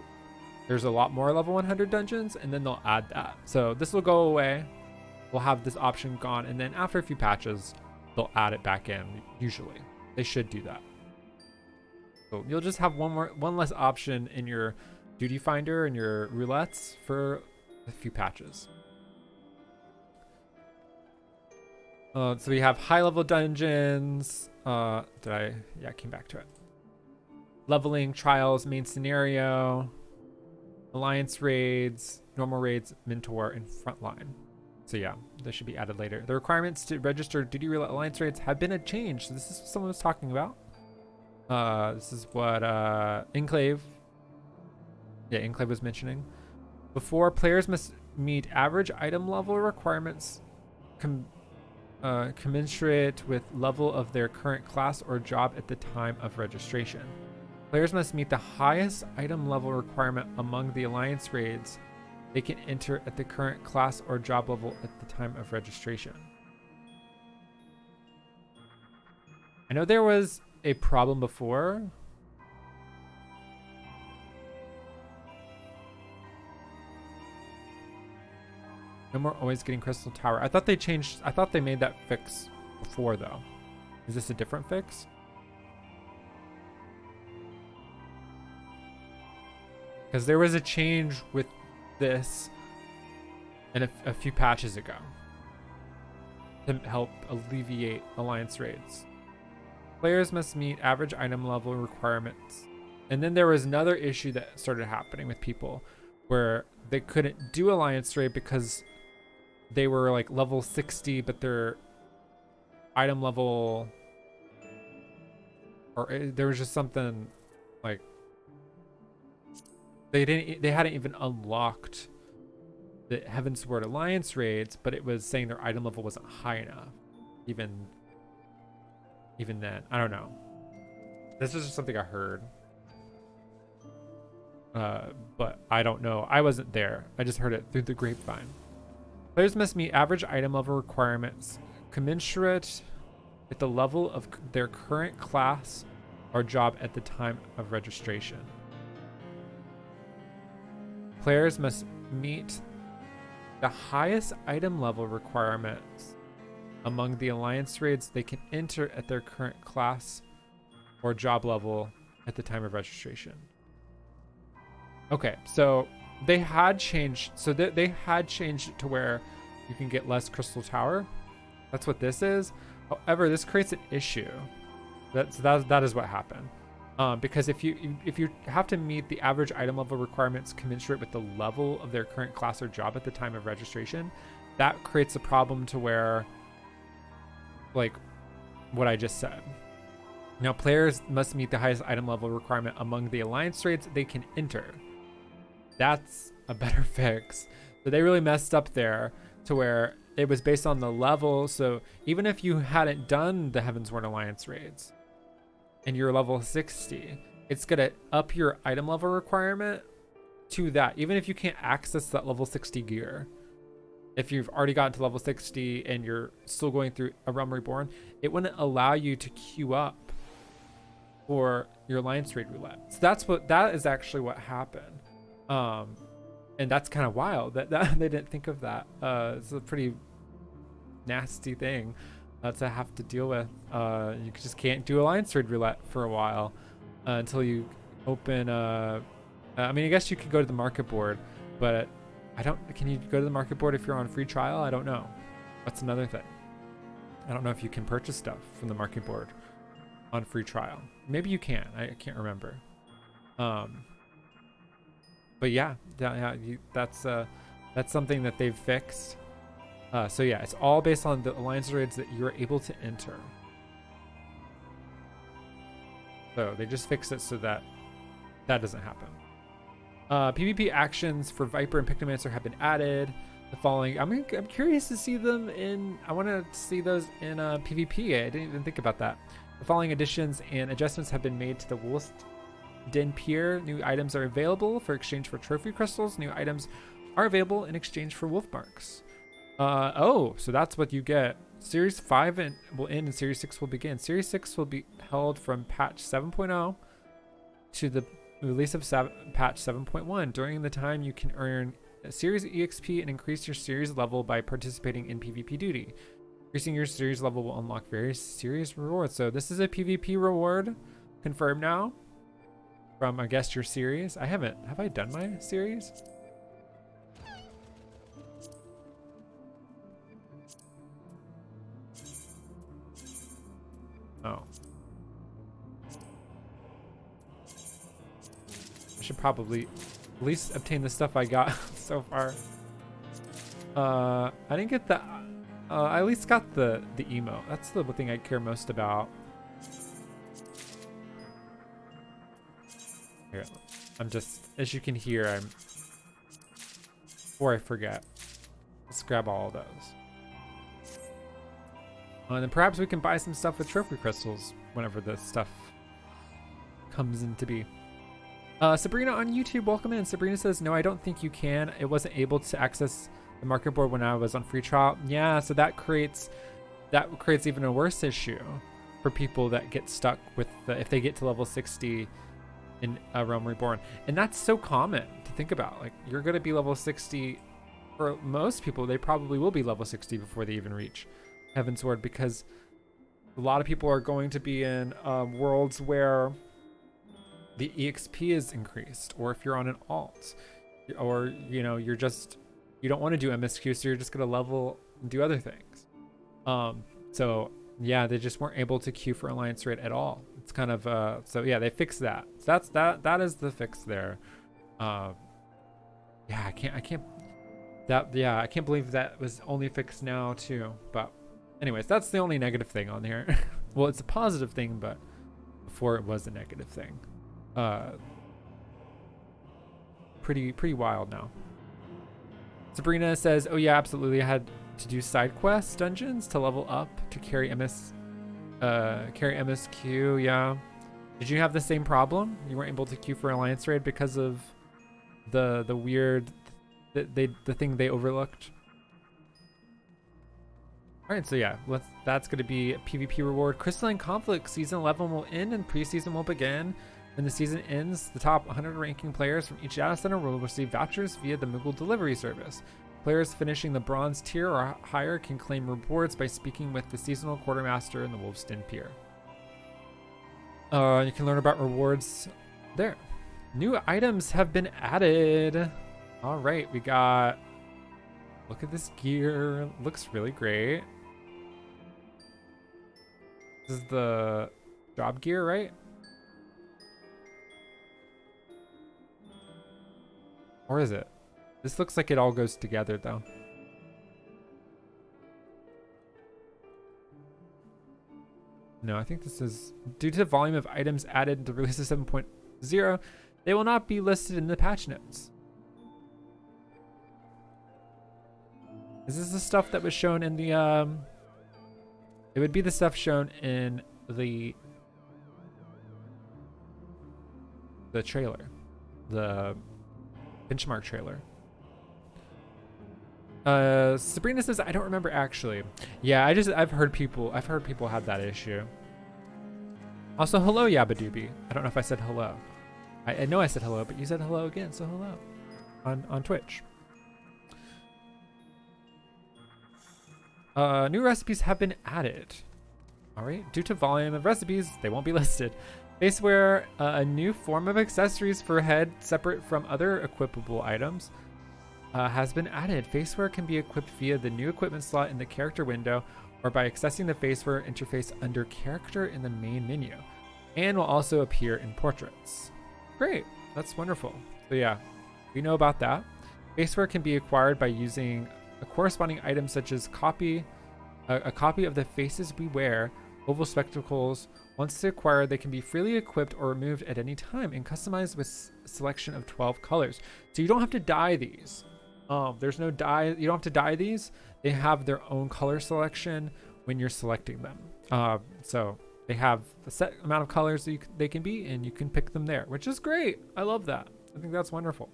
there's a lot more level 100 dungeons, and then they'll add that. So this will go away. We'll have this option gone, and then after a few patches, they'll add it back in. Usually, they should do that. So you'll just have one less option in your duty finder and your roulettes for a few patches. So we have high level dungeons. I came back to it. Leveling, trials, main scenario, alliance raids, normal raids, mentor, and frontline. So yeah, this should be added later. The requirements to register duty roulette alliance raids have been a change. So this is what someone was talking about. This is what Enclave was mentioning. Before, players must meet average item level requirements commensurate with level of their current class or job at the time of registration. Players must meet the highest item level requirement among the alliance raids they can enter at the current class or job level at the time of registration. I know there was a problem before. No more always getting Crystal Tower. I thought they made that fix before though. Is this a different fix? Because there was a change with this and a few patches ago to help alleviate alliance raids. Players must meet average item level requirements. And then there was another issue that started happening with people where they couldn't do alliance raid because they were like level 60, but their item level, or there was just something like they hadn't even unlocked the Heavensward Alliance raids, but it was saying their item level wasn't high enough. Even then, I don't know. This is just something I heard. But I don't know. I wasn't there. I just heard it through the grapevine. Players must meet average item level requirements commensurate with the level of their current class or job at the time of registration. Players must meet the highest item level requirements among the alliance raids they can enter at their current class or job level at the time of registration. Okay, so they had changed. So they had changed it to where you can get less Crystal Tower. That's what this is. However, this creates an issue. That is what happened. Because if you have to meet the average item level requirements commensurate with the level of their current class or job at the time of registration, that creates a problem to where, like what I just said. Now, players must meet the highest item level requirement among the alliance raids they can enter. That's a better fix. So they really messed up there to where it was based on the level. So even if you hadn't done the Heavensward Alliance raids and you're level 60, it's gonna up your item level requirement to that, even if you can't access that level 60 gear. If you've already gotten to level 60 and you're still going through A Realm Reborn, it wouldn't allow you to queue up for your Alliance Raid roulette. So that is actually what happened. And that's kind of wild that they didn't think of that. It's a pretty nasty thing to have to deal with. You just can't do Alliance Raid roulette for a while until you open. I mean, I guess you could go to the market board, but can you go to the market board if you're on free trial? I don't know. That's another thing. I don't know if you can purchase stuff from the market board on free trial. Maybe you can. I can't remember. But yeah, that's something that they've fixed. So yeah, it's all based on the alliance raids that you're able to enter. So they just fixed it so that doesn't happen. PvP actions for Viper and Pictomancer have been added. The following, I'm curious to see them in. I want to see those in PvP. I didn't even think about that. The following additions and adjustments have been made to the Wolf's Den Pier. New items are available for exchange for trophy crystals. New items are available in exchange for wolf marks. So that's what you get. Series 5 will end and Series 6 will begin. Series 6 will be held from patch 7.0 to the release of patch 7.1. During the time, you can earn a series EXP and increase your series level by participating in PvP duty. Increasing your series level will unlock various series rewards. So this is a PvP reward confirmed now from, I guess, your series. Have I done my series? Oh. I should probably at least obtain the stuff I got so far. I didn't get the I at least got the emo. That's the thing I care most about. Here, I'm just, as you can hear, before I forget, let's grab all of those. And then perhaps we can buy some stuff with trophy crystals whenever the stuff comes into be. Sabrina on YouTube, welcome in. Sabrina says, no, I don't think you can. It wasn't able to access the market board when I was on free trial. Yeah, so that creates even a worse issue for people that get stuck with if they get to level 60 in A Realm Reborn. And that's so common to think about. Like, you're going to be level 60. For most people, they probably will be level 60 before they even reach Heavensward, because A lot of people are going to be in worlds where the EXP is increased, or if you're on an alt, or you know, you don't want to do MSQ, so you're just gonna level and do other things. So yeah, they just weren't able to queue for Alliance Raid at all. It's kind of so yeah, they fixed that. So that is the fix there. Yeah, I can't believe that was only fixed now too. But anyways, that's the only negative thing on here. Well, it's a positive thing, but before it was a negative thing. Pretty wild now. Sabrina says, oh yeah, absolutely, I had to do side quests dungeons to level up to carry MSQ. Yeah, did you have the same problem? You weren't able to queue for Alliance Raid because of the weird the thing they overlooked? All right, so yeah, that's going to be a PvP reward. Crystalline Conflict Season 11 will end and preseason will begin. When the season ends, the top 100 ranking players from each data center will receive vouchers via the Moogle delivery service. Players finishing the bronze tier or higher can claim rewards by speaking with the seasonal quartermaster in the Wolf's Den Pier. You can learn about rewards there. New items have been added. All right, we got, look at this gear. Looks really great. This is the job gear, right? Or is it? This looks like it all goes together though. No, I think this is due to the volume of items added to release of 7.0, they will not be listed in the patch notes. Is this the stuff that was shown in the it would be the stuff shown in the trailer, the benchmark trailer. Sabrina says, I don't remember actually. Yeah, I've heard people have that issue. Also, hello Yabadoobie. I don't know if I said hello. I know I said hello, but you said hello again, so hello on Twitch. New recipes have been added. All right, due to volume of recipes, they won't be listed. Faceware, a new form of accessories for head separate from other equipable items, has been added. Faceware can be equipped via the new equipment slot in the character window or by accessing the Faceware interface under character in the main menu, and will also appear in portraits. Great, that's wonderful. So yeah, we know about that. Faceware can be acquired by using a corresponding item such as a copy of the faces we wear, oval spectacles. Once acquired, they can be freely equipped or removed at any time and customized with a selection of 12 colors. So you don't have to dye these. There's no dye. You don't have to dye these. They have their own color selection when you're selecting them. So they have a set amount of colors that they can be, and you can pick them there, which is great. I love that. I think that's wonderful.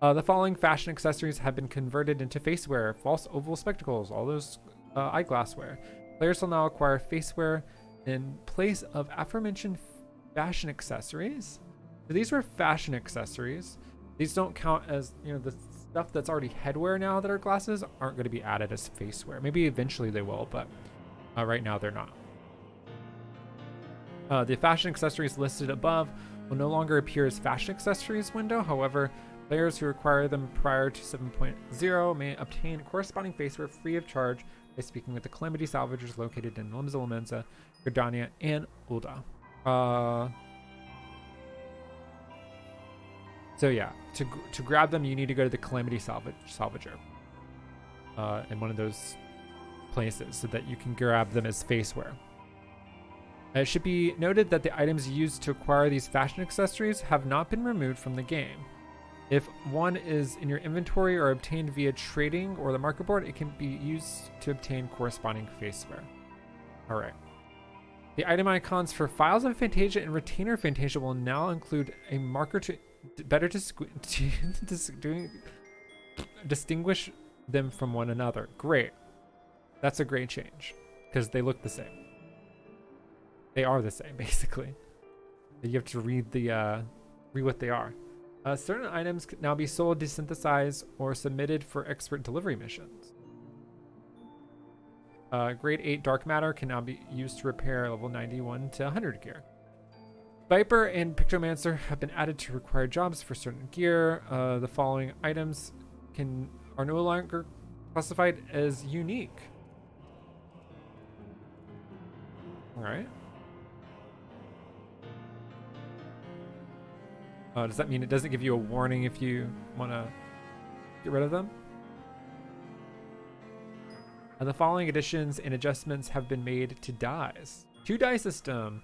The following fashion accessories have been converted into faceware: false oval spectacles, all those eyeglassware. Players will now acquire faceware in place of aforementioned fashion accessories. So these were fashion accessories. These don't count as, you know, the stuff that's already headwear now that are glasses aren't going to be added as faceware. Maybe eventually they will, but right now they're not. The fashion accessories listed above will no longer appear as fashion accessories window. However, players who acquire them prior to 7.0 may obtain corresponding faceware free of charge by speaking with the Calamity Salvagers located in Limsa Lomensa, Gridania, and Ul'dah. So yeah, to grab them, you need to go to the Calamity Salvager in one of those places so that you can grab them as faceware. It should be noted that the items used to acquire these fashion accessories have not been removed from the game. If one is in your inventory or obtained via trading or the market board, it can be used to obtain corresponding faceware. All right. The item icons for Files of Fantasia and Retainer Fantasia will now include a marker to better distinguish them from one another. Great. That's a great change because they look the same. They are the same, basically. You have to read what they are. Certain items can now be sold, desynthesized, or submitted for expert delivery missions. Grade 8 dark matter can now be used to repair level 91 to 100 gear. Viper and Pictomancer have been added to required jobs for certain gear. The following items are no longer classified as unique. All right. Does that mean it doesn't give you a warning if you want to get rid of them? The following additions and adjustments have been made to dies. 2-die system.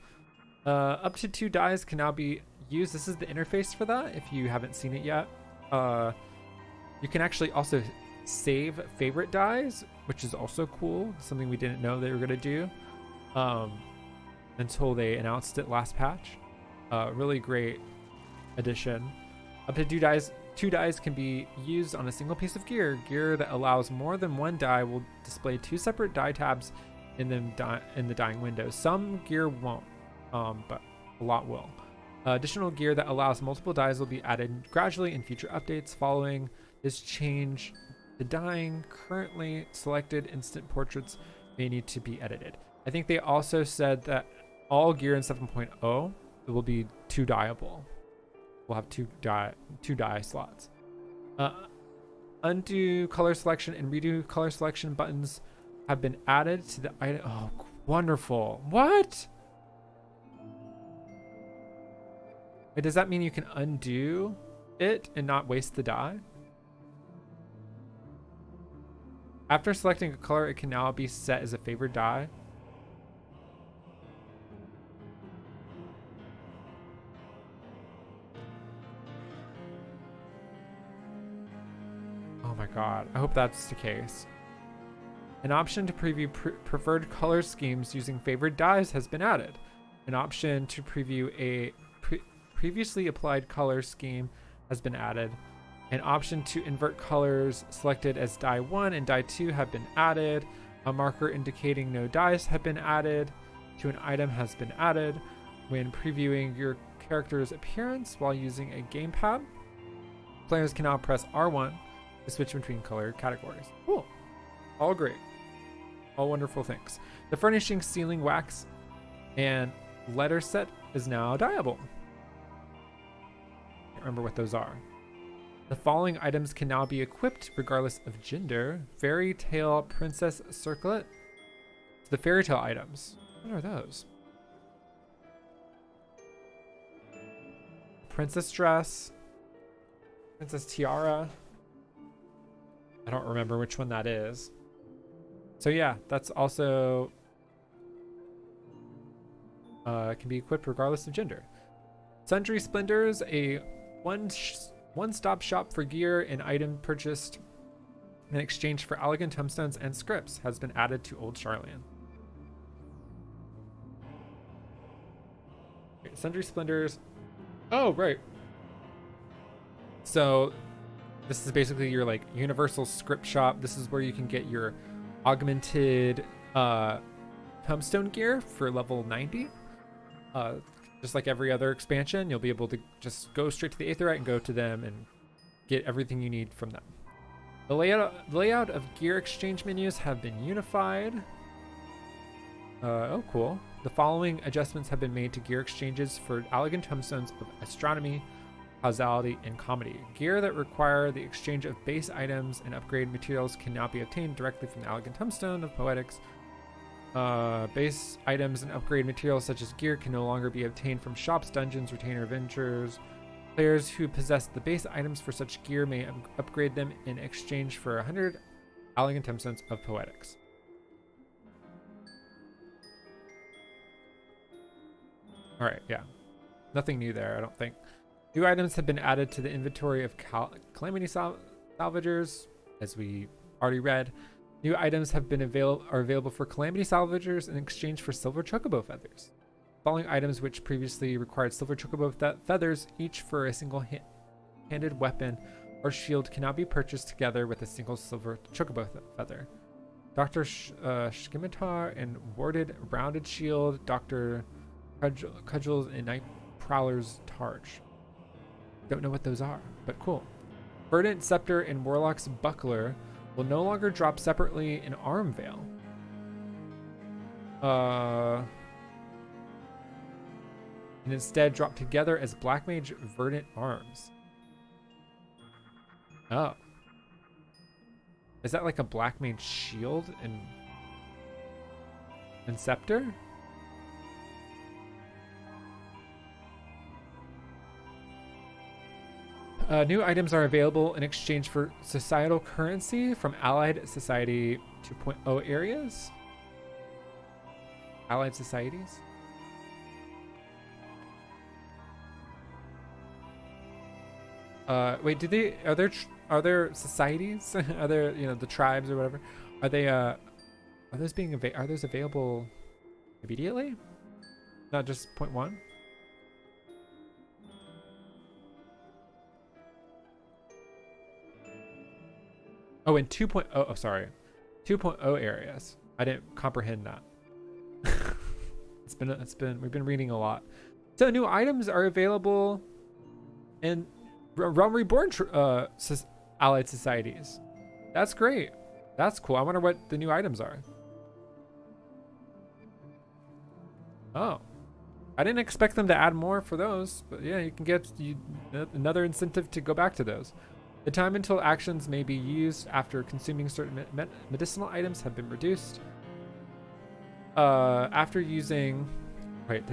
Up to 2 dies can now be used. This is the interface for that if you haven't seen it yet. You can actually also save favorite dies, which is also cool. Something we didn't know they were going to do until they announced it last patch. Really great addition. Up to 2 dies can be used on a single piece of gear. Gear that allows more than 1 die will display 2 separate die tabs in the dying window. Some gear won't, but a lot will. Additional gear that allows multiple dies will be added gradually in future updates. Following this change, the dying currently selected instant portraits may need to be edited. I think they also said that all gear in 7.0 will be 2-dieable. We'll have 2 die slots. Undo color selection and redo color selection buttons have been added to the item. Oh, wonderful. What? Wait, does that mean you can undo it and not waste the die? After selecting a color, it can now be set as a favored die. Oh my god, I hope that's the case. An option to preview preferred color schemes using favored dyes has been added. An option to preview a previously applied color scheme has been added. An option to invert colors selected as die 1 and die 2 have been added. A marker indicating no dies have been added to an item has been added. When previewing your character's appearance while using a gamepad, players can now press R1 to switch between color categories. Cool. All great. All wonderful things. The furnishing, ceiling, wax, and letter set is now dyeable. Can't remember what those are. The following items can now be equipped regardless of gender. Fairy tale princess circlet. The fairy tale items. What are those? Princess dress. Princess tiara. I don't remember which one that is. So yeah, that's also can be equipped regardless of gender. Sundry Splendors, a one-stop shop for gear and item purchased in exchange for elegant tombstones and scripts, has been added to Old Charlian. Okay, Sundry Splendors. Oh, right. So this is basically your like universal script shop. This is where you can get your augmented tombstone gear for level 90. Just like every other expansion, you'll be able to just go straight to the Aetheryte and go to them and get everything you need from them. The layout of gear exchange menus have been unified. Oh, cool. The following adjustments have been made to gear exchanges for elegant tombstones of astronomy, causality, and comedy. Gear that require the exchange of base items and upgrade materials can now be obtained directly from the elegant tombstone of poetics. Base items and upgrade materials such as gear can no longer be obtained from shops, dungeons, retainer ventures. Players who possess the base items for such gear may upgrade them in exchange for 100 elegant tombstones of poetics. Alright, yeah. Nothing new there, I don't think. New items have been added to the inventory of Calamity Salvagers, as we already read. New items have been available for Calamity Salvagers in exchange for silver chocobo feathers. Following items which previously required silver chocobo feathers, each for a single-handed weapon or shield, can now be purchased together with a single silver chocobo feather. Dr. Scimitar and Warded Rounded Shield, Dr. Cudgels and Night Prowler's Targe. Don't know what those are, but cool. Verdant Scepter and Warlock's Buckler will no longer drop separately in Armvale. And instead drop together as Black Mage Verdant Arms. Oh. Is that like a Black Mage shield and scepter? New items are available in exchange for societal currency from Allied Society 2.0 areas. Allied societies. Wait, are there societies? Are there, the tribes or whatever? Are they are those available immediately? Not just 0.1? Oh, in 2.0, oh sorry. 2.0 areas. I didn't comprehend that. We've been reading a lot. So new items are available in Realm Reborn allied societies. That's great. That's cool. I wonder what the new items are. Oh, I didn't expect them to add more for those, but yeah, you can get another incentive to go back to those. The time until actions may be used after consuming certain medicinal items have been reduced. The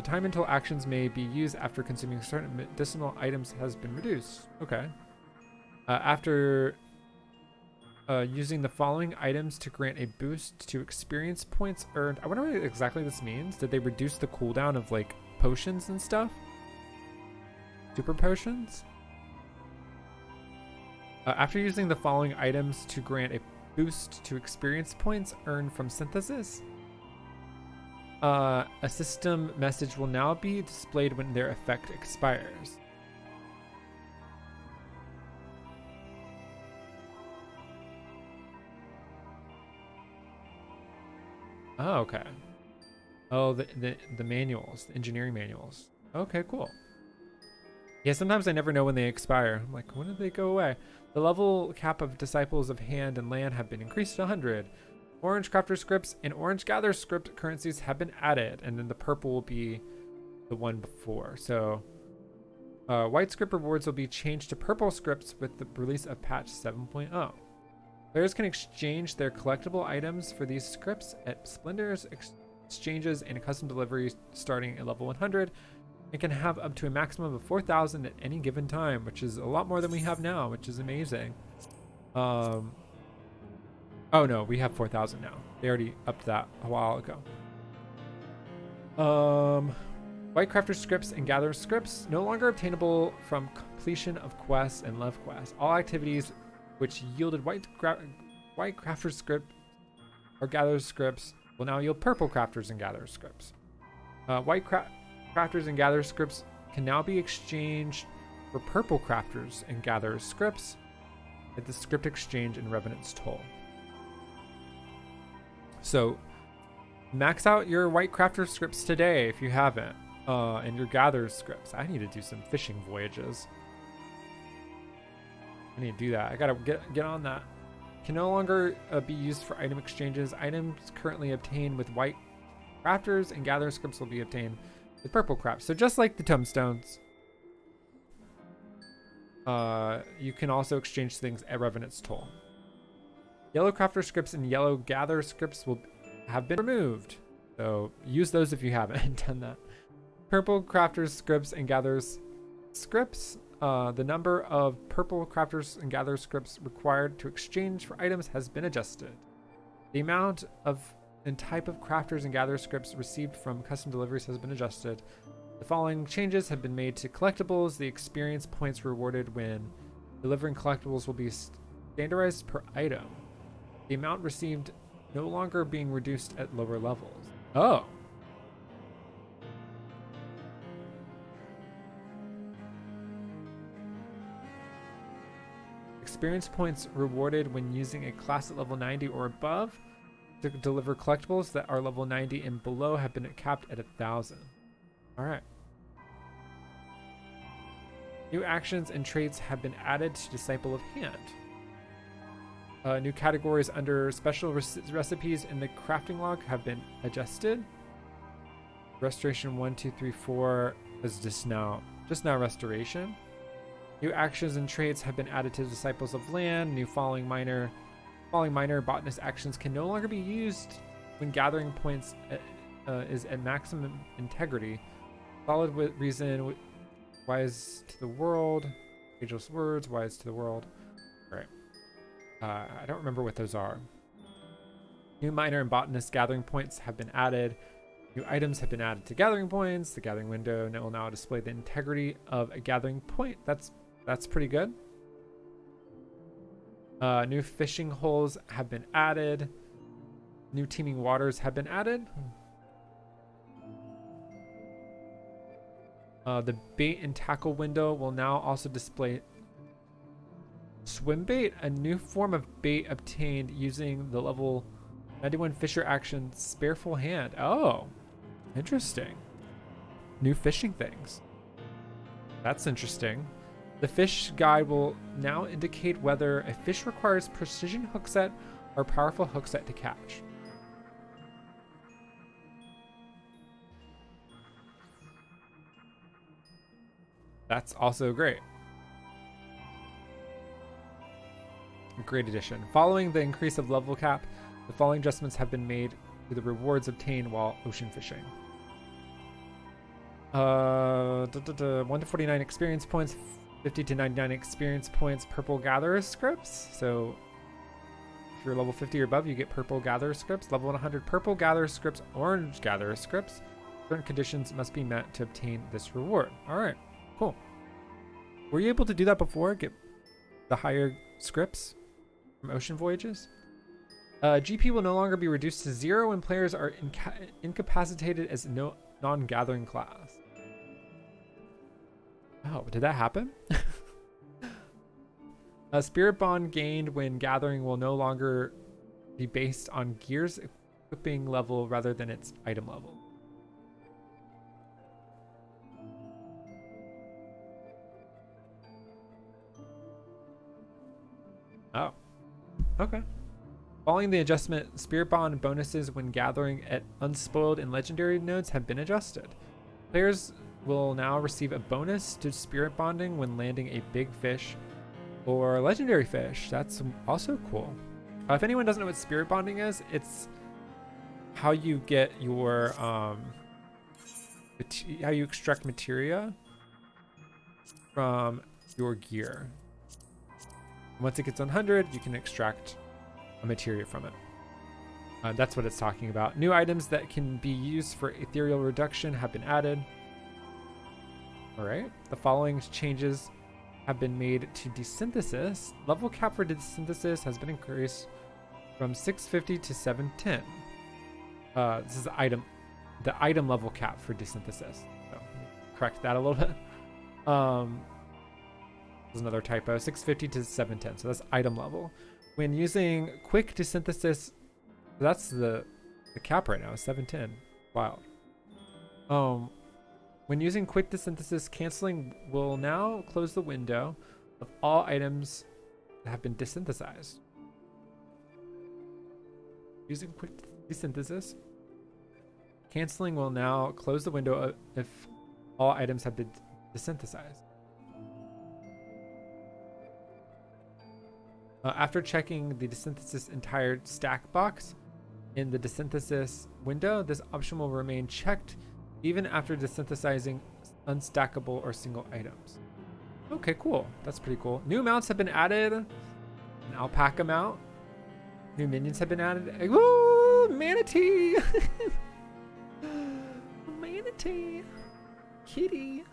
time until actions may be used after consuming certain medicinal items has been reduced. Okay. After using the following items to grant a boost to experience points earned. I wonder what exactly this means. Did they reduce the cooldown of like potions and stuff? Super potions? After using the following items to grant a boost to experience points earned from synthesis, a system message will now be displayed when their effect expires. Oh, okay. Oh, the manuals, the engineering manuals. Okay, cool. Yeah, sometimes I never know when they expire. I'm like, when did they go away? The level cap of Disciples of Hand and Land have been increased to 100. Orange Crafter Scripts and Orange Gather Script currencies have been added, and then the purple will be the one before. So, white script rewards will be changed to purple scripts with the release of patch 7.0. Players can exchange their collectible items for these scripts at Splendor's exchanges and custom deliveries starting at level 100. It can have up to a maximum of 4,000 at any given time, which is a lot more than we have now, which is amazing. Oh no, we have 4,000 now. They already upped that a while ago. White Crafter Scripts and Gather Scripts no longer obtainable from completion of quests and love quests. All activities which yielded white Crafter Script or Gather Scripts will now yield purple Crafters and Gather Scripts. Crafters and Gather Scripts can now be exchanged for purple Crafters and Gather Scripts at the Script Exchange in Revenant's Toll. So max out your White Crafter Scripts today if you haven't, and your Gather Scripts. I need to do some fishing voyages. I need to do that. I gotta get on that. Can no longer be used for item exchanges. Items currently obtained with White Crafters and Gather Scripts will be obtained with purple Craft. So just like the tombstones, you can also exchange things at Revenant's Toll. Yellow Crafter Scripts and Yellow Gather Scripts will have been removed. So use those if you haven't done that. Purple Crafters Scripts and Gathers Scripts. The number of purple Crafters and Gather Scripts required to exchange for items has been adjusted. The amount of and type of Crafters and Gather Scripts received from custom deliveries has been adjusted. The following changes have been made to collectibles. The experience points rewarded when delivering collectibles will be standardized per item. The amount received no longer being reduced at lower levels. Oh. Experience points rewarded when using a class at level 90 or above to deliver collectibles that are level 90 and below have been capped at 1,000. All right. New actions and traits have been added to Disciple of Hand. New categories under special recipes in the crafting log have been adjusted. Restoration 1, 2, 3, 4 is just now restoration. New actions and traits have been added to Disciples of Land. New falling minor botanist actions can no longer be used when gathering points is at maximum integrity. Solid with reason, wise to the world, ageless words, wise to the world. All right. I don't remember what those are. New minor and botanist gathering points have been added. New items have been added to gathering points. The gathering window will now display the integrity of a gathering point. That's pretty good. New fishing holes have been added. New teeming waters have been added. The bait and tackle window will now also display swim bait, a new form of bait obtained using the level 91 fisher action spareful hand. Oh, interesting. New fishing things. That's interesting. The fish guide will now indicate whether a fish requires precision hook set or powerful hook set to catch. That's also great. Great addition. Following the increase of level cap, the following adjustments have been made to the rewards obtained while ocean fishing. 1 to 49 experience points, 50 to 99 experience points, purple gatherer scripts. So if you're level 50 or above, you get purple gatherer scripts. Level 100 purple gatherer scripts, orange gatherer scripts. Certain conditions must be met to obtain this reward. All right, cool. Were you able to do that before? Get the higher scripts from ocean voyages? GP will no longer be reduced to 0 when players are incapacitated as non-gathering class. Oh, did that happen? A spirit bond gained when gathering will no longer be based on gear's equipping level rather than its item level. Oh, okay. Following the adjustment, Spirit Bond bonuses when gathering at unspoiled and legendary nodes have been adjusted. Players will now receive a bonus to Spirit Bonding when landing a big fish or legendary fish. That's also cool. If anyone doesn't know what Spirit Bonding is, it's how you get your how you extract materia from your gear. Once it gets 100, you can extract a materia from it. That's what it's talking about. New items that can be used for ethereal reduction have been added. All right. The following changes have been made to desynthesis. Level cap for desynthesis has been increased from 650 to 710. This is the item level cap for desynthesis. So correct that a little bit. There's another typo. 650 to 710. So that's item level. When using quick desynthesis, that's the cap right now, 710. Wow. When using quick desynthesis, canceling will now close the window of all items that have been desynthesized. Using quick desynthesis, canceling will now close the window if all items have been desynthesized. After checking the desynthesis entire stack box in the desynthesis window, this option will remain checked even after desynthesizing unstackable or single items. Okay, cool. That's pretty cool. New mounts have been added. An alpaca mount. New minions have been added. Woo! Manatee! Manatee! Kitty!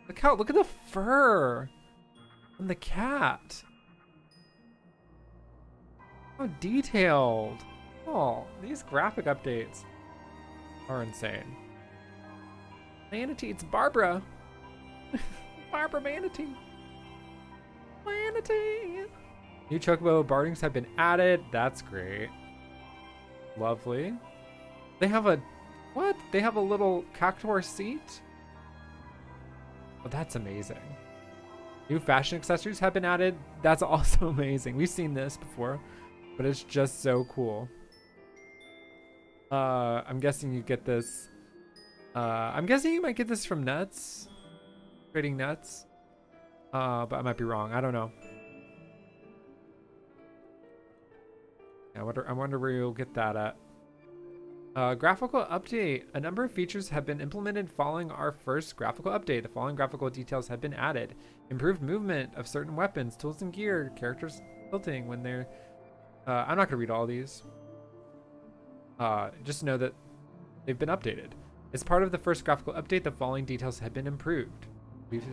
Look at the fur on the cat. How detailed. Oh, these graphic updates are insane. Manatee, it's Barbara. Barbara Manatee. Manatee. New chocobo bardings have been added. That's great. Lovely. They have a, what? They have a little cactuar seat? Oh, that's amazing. New fashion accessories have been added. That's also amazing. We've seen this before, but it's just so cool. I'm guessing you get this I'm guessing you might get this from nuts, trading nuts. But I might be wrong. I don't know. I wonder where you'll get that at. Graphical update. A number of features have been implemented following our first graphical update. The following graphical details have been added. Improved movement of certain weapons, tools, and gear. Characters tilting when they're... I'm not going to read all these. Just know that they've been updated. As part of the first graphical update, the following details have been improved. We've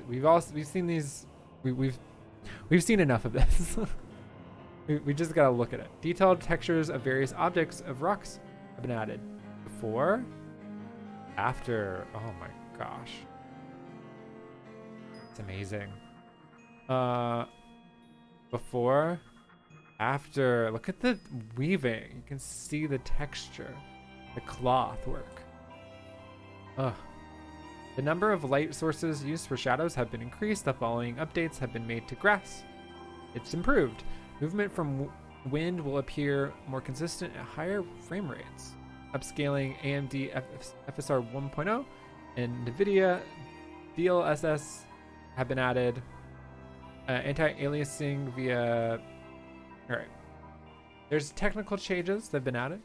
seen these... We've seen enough of this. we just gotta look at it. Detailed textures of various objects of rocks have been added. Before, after. Oh my gosh, it's amazing. Before, after. Look at the weaving. You can see the texture, the cloth work. Ugh. The number of light sources used for shadows have been increased. The following updates have been made to grass. It's improved. Movement from wind will appear more consistent at higher frame rates. Upscaling AMD FSR 1.0 and NVIDIA DLSS have been added. Anti-aliasing via... Alright. There's technical changes that have been added.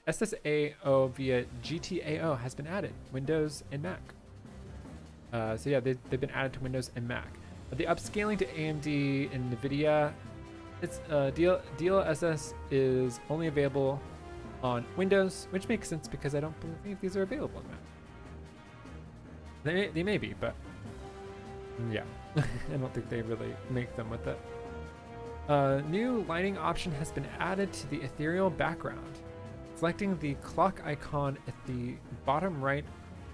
SSAO via GTAO has been added. Windows and Mac. So yeah, they've been added to Windows and Mac. The upscaling to AMD and NVIDIA, it's DLSS is only available on Windows, which makes sense because I don't believe these are available on Mac. They may be, but yeah, I don't think they really make them with it. New lighting option has been added to the ethereal background. Selecting the clock icon at the bottom right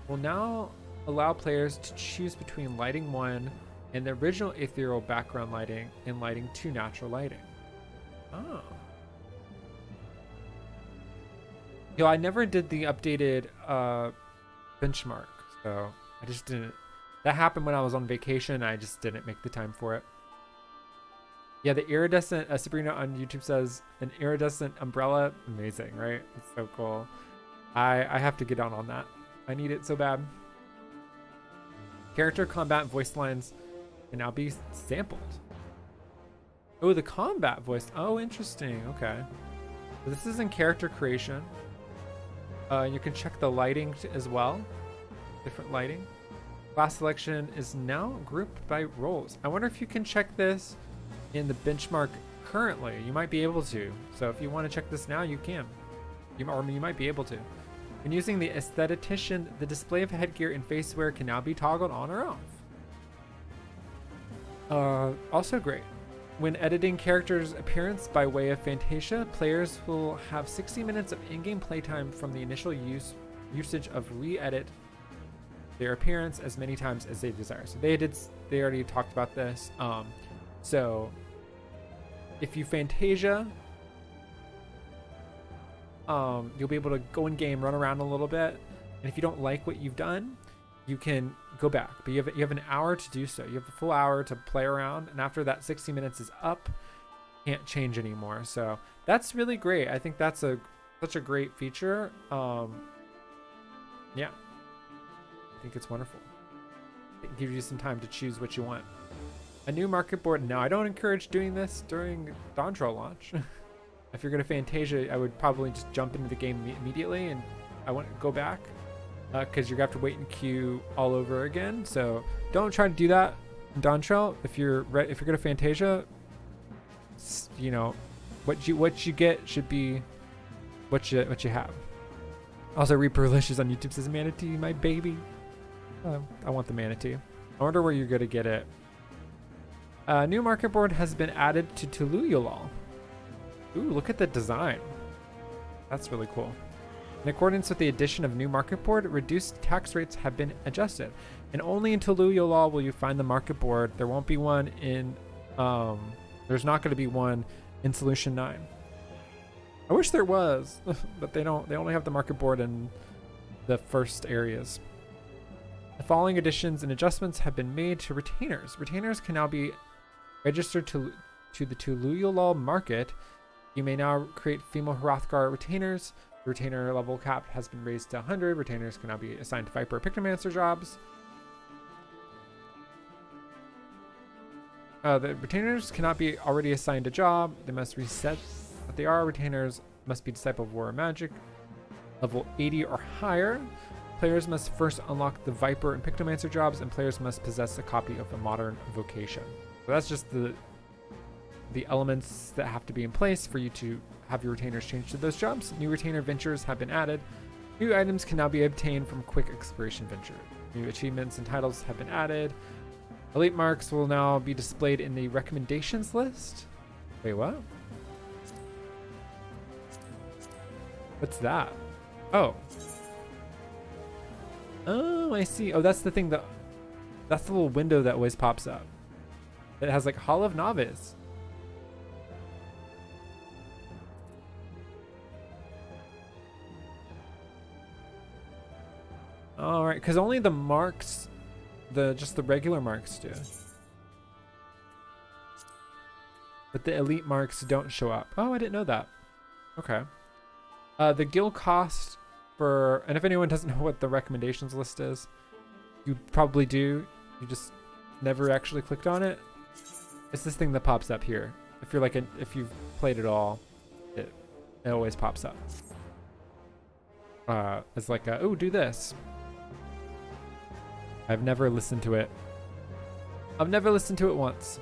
will now allow players to choose between lighting 1 and the original ethereal background lighting and lighting 2 natural lighting. Oh. Yo, I never did the updated benchmark, so I just didn't. That happened when I was on vacation. I just didn't make the time for it. Yeah, the iridescent, Sabrina on YouTube says, an iridescent umbrella. Amazing, right? It's so cool. I have to get on that. I need it so bad. Character combat voice lines can now be sampled. Oh, the combat voice. Oh, interesting. Okay. So this is in character creation. You can check the lighting as well. Different lighting. Class selection is now grouped by roles. I wonder if you can check this in the benchmark currently. You might be able to. So if you want to check this now, you can. You might be able to. When using the aesthetician, the display of headgear and facewear can now be toggled on or off. Also great. When editing characters' appearance by way of Fantasia, players will have 60 minutes of in-game playtime from the initial usage of re-edit their appearance as many times as they desire. So they already talked about this. So if you Fantasia, you'll be able to go in game, run around a little bit, and if you don't like what you've done, you can go back. But you have an hour to do so. You have a full hour to play around, and after that 60 minutes is up, can't change anymore. So that's really great. I think that's such a great feature. Yeah, I think it's wonderful. It gives you some time to choose what you want. A new market board. Now, I don't encourage doing this during Dawntrail launch. If you're going to Fantasia, I would probably just jump into the game immediately, and I want to go back because you're going to have to wait in queue all over again. So don't try to do that in Dawntrail. If you're going to Fantasia, you know, what you get should be what you have. Also, Reaperlicious on YouTube says, Manatee, my baby. I want the Manatee. I wonder where you're going to get it. New market board has been added to Tuluyolal. Ooh, look at the design. That's really cool. In accordance with the addition of new market board, reduced tax rates have been adjusted. And only in Tuluyolal will you find the market board. There won't be one in... there's not going to be one in Solution 9. I wish there was, but they don't. They only have the market board in the first areas. The following additions and adjustments have been made to retainers. Retainers can now be registered to the Tuluyolal market. You may now create female Hrothgar retainers Retainer level cap has been raised to 100. Retainers can now be assigned to Viper or Pictomancer jobs. The retainers cannot be already assigned a job. They must reset what they are. Retainers must be Disciple of War or Magic, level 80 or higher. Players must first unlock the Viper and Pictomancer jobs, and players must possess a copy of a modern vocation. So that's just the elements that have to be in place for you to have your retainers changed to those jobs. New retainer ventures have been added. New items can now be obtained from quick exploration venture. New achievements and titles have been added. Elite marks will now be displayed in the recommendations list. Wait, what? What's that? Oh. Oh, I see. Oh, that's the thing that's the little window that always pops up. It has like Hall of Novice. All right, because only the marks, just the regular marks do. But the elite marks don't show up. Oh, I didn't know that. Okay. The guild cost for, and if anyone doesn't know what the recommendations list is, you probably do. You just never actually clicked on it. It's this thing that pops up here. If you're like if you've played it all, it always pops up. It's like, oh, do this. I've never listened to it. I've never listened to it once.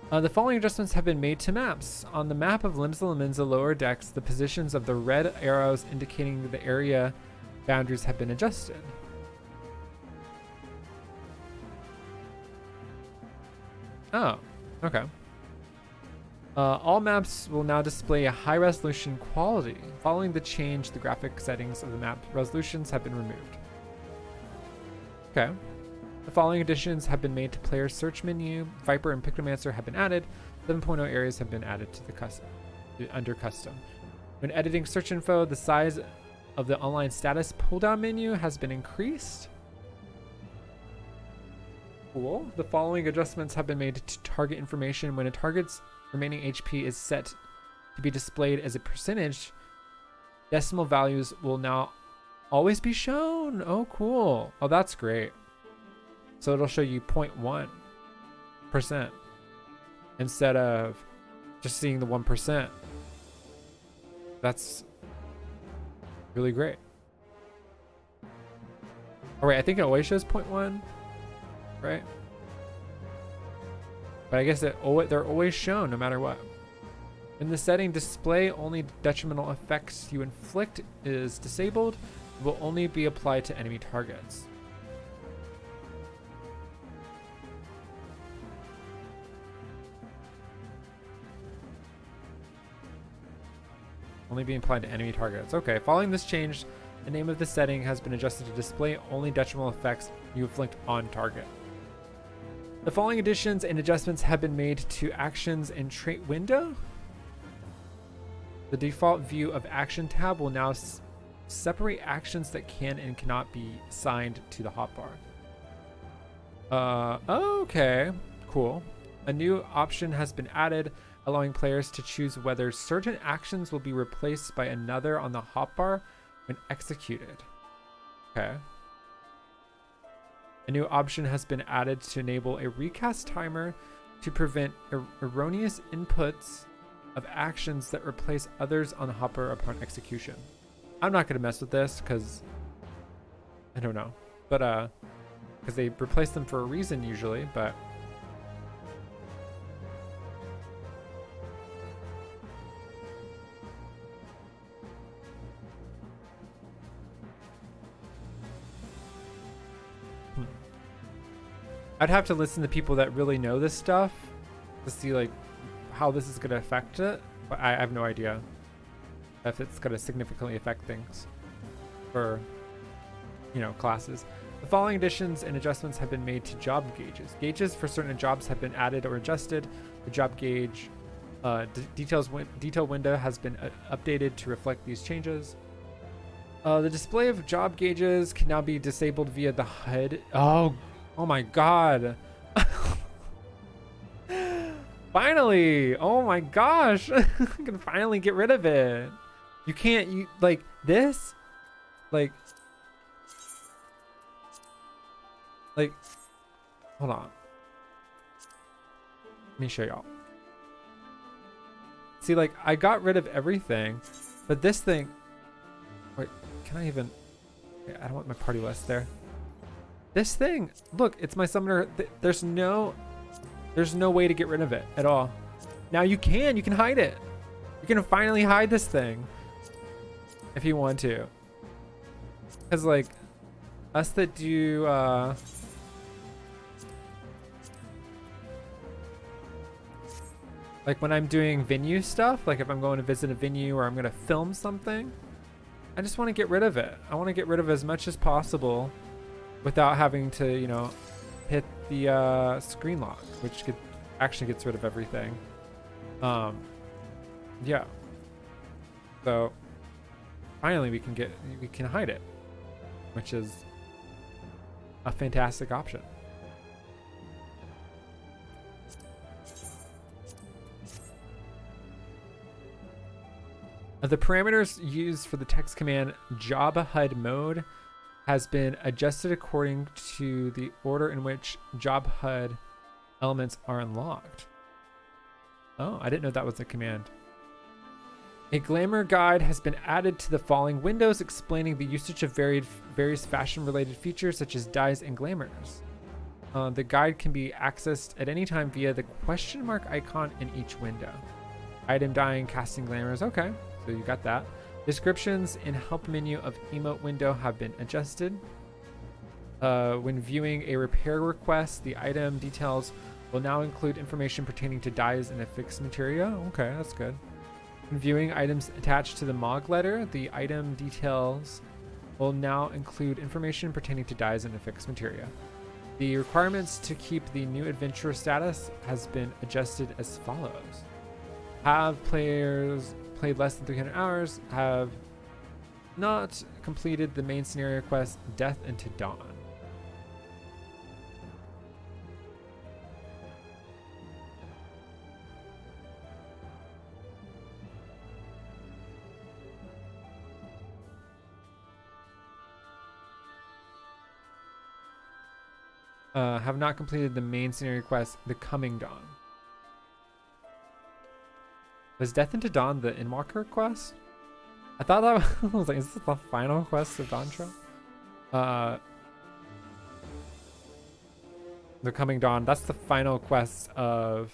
The following adjustments have been made to maps. On the map of Limsa Lominsa lower decks, the positions of the red arrows indicating the area boundaries have been adjusted. Oh, okay. All maps will now display a high resolution quality. Following the change, the graphic settings of the map resolutions have been removed. Okay. The following additions have been made to player's search menu. Viper and Pictomancer have been added. 7.0 areas have been added to the under custom. When editing search info, the size of the online status pull-down menu has been increased. Cool. The following adjustments have been made to target information. When a target's remaining HP is set to be displayed as a percentage, decimal values will now always be shown. Oh, cool. Oh, that's great. So it'll show you 0.1% instead of just seeing the 1%. That's really great. Oh, wait, I think it always shows 0.1, right? But I guess they're always shown no matter what. In the setting, display only detrimental effects you inflict is disabled. It will only be applied to enemy targets. Only being applied to enemy targets. Okay, following this change, the name of the setting has been adjusted to display only detrimental effects you inflict on target. The following additions and adjustments have been made to actions and trait window. The default view of action tab will now separate actions that can and cannot be assigned to the hotbar. Okay, cool. A new option has been added, allowing players to choose whether certain actions will be replaced by another on the hotbar when executed. Okay. A new option has been added to enable a recast timer to prevent erroneous inputs of actions that replace others on the hopper upon execution. I'm not gonna mess with this because I don't know, but because they replace them for a reason usually, but I'd have to listen to people that really know this stuff to see like how this is gonna affect it, but I have no idea if it's gonna significantly affect things for, you know, classes. The following additions and adjustments have been made to job gauges. Gauges for certain jobs have been added or adjusted. The job gauge detail window has been updated to reflect these changes. The display of job gauges can now be disabled via the HUD. Oh my god. Finally! Oh my gosh! I can finally get rid of it. You can't, you like this, like, hold on. Let me show y'all. See, like, I got rid of everything, but this thing, wait, can I even, I don't want my party list there. This thing, look, it's my summoner. There's no way to get rid of it at all. Now you can hide it. You can finally hide this thing if you want to. Because like us that do like when I'm doing venue stuff, like if I'm going to visit a venue or I'm going to film something, I just want to get rid of it. I want to get rid of as much as possible without having to, you know, hit the screen lock, which actually gets rid of everything. Yeah. So finally we can hide it, which is a fantastic option. The parameters used for the text command Java HUD mode has been adjusted according to the order in which Java HUD elements are unlocked. Oh, I didn't know that was a command. A glamour guide has been added to the following windows explaining the usage of various fashion-related features such as dyes and glamours. The guide can be accessed at any time via the question mark icon in each window. Item dyeing, casting glamours. Okay, so you got that. Descriptions in help menu of emote window have been adjusted. When viewing a repair request, the item details will now include information pertaining to dyes and affixed material. Okay, that's good. When viewing items attached to the MOG letter, the item details will now include information pertaining to dyes and affixed material. The requirements to keep the new adventurer status has been adjusted as follows. Have players played less than 300 hours, have not completed the main scenario quest Death into Dawn. Have not completed the main scenario quest The Coming Dawn. Was Death into Dawn the Inwalker quest? I thought that I was like, is this the final quest of Dawntrail? The Coming Dawn, that's the final quest of...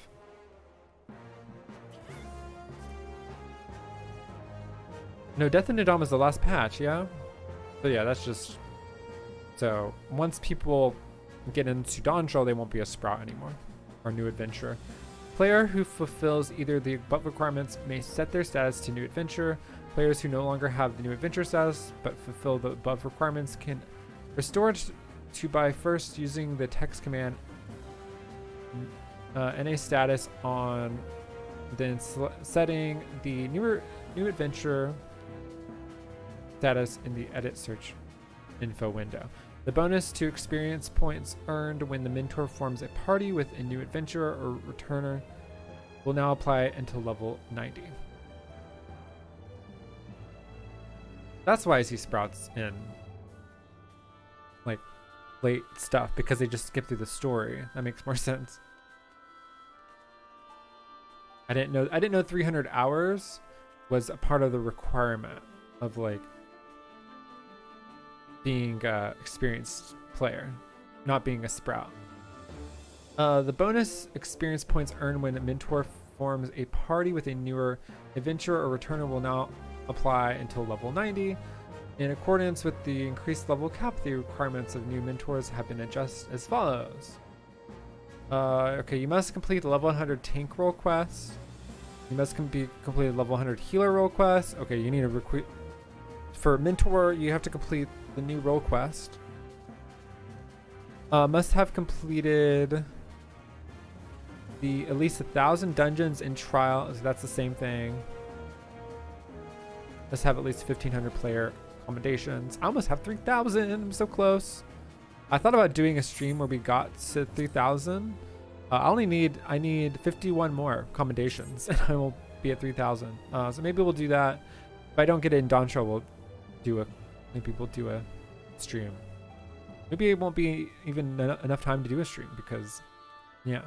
No, Death into Dawn was the last patch, yeah? So yeah, that's just... So, once people get into Dawntrail, they won't be a Sprout anymore. Or New Adventurer. Player who fulfills either the above requirements may set their status to New Adventurer. Players who no longer have the New Adventurer status but fulfill the above requirements can restore it to by first using the text command NA status on, then setting the New Adventurer status in the edit search info window. The bonus to experience points earned when the mentor forms a party with a new adventurer or returner will now apply until level 90. That's why I see Sprouts in like late stuff, because they just skip through the story. That makes more sense. I didn't know 300 hours was a part of the requirement of like being experienced player, not being a Sprout. The bonus experience points earned when a mentor forms a party with a newer adventurer or returner will now apply until level 90. In accordance with the increased level cap, the requirements of new mentors have been adjusted as follows. Okay, you must complete the level 100 tank role quest. You must complete level 100 healer role quest. Okay, you need to recruit for mentor. You have to complete the new role quest. Must have completed the at least 1,000 dungeons in trial. So that's the same thing. Must have at least 1,500 player accommodations. I almost have 3,000. I'm so close. I thought about doing a stream where we got to 3,000. I need 51 more accommodations and I will be at 3,000. So maybe we'll do that. If I don't get it in Dawntrail, maybe we'll do a stream. Maybe it won't be even enough time to do a stream because, yeah.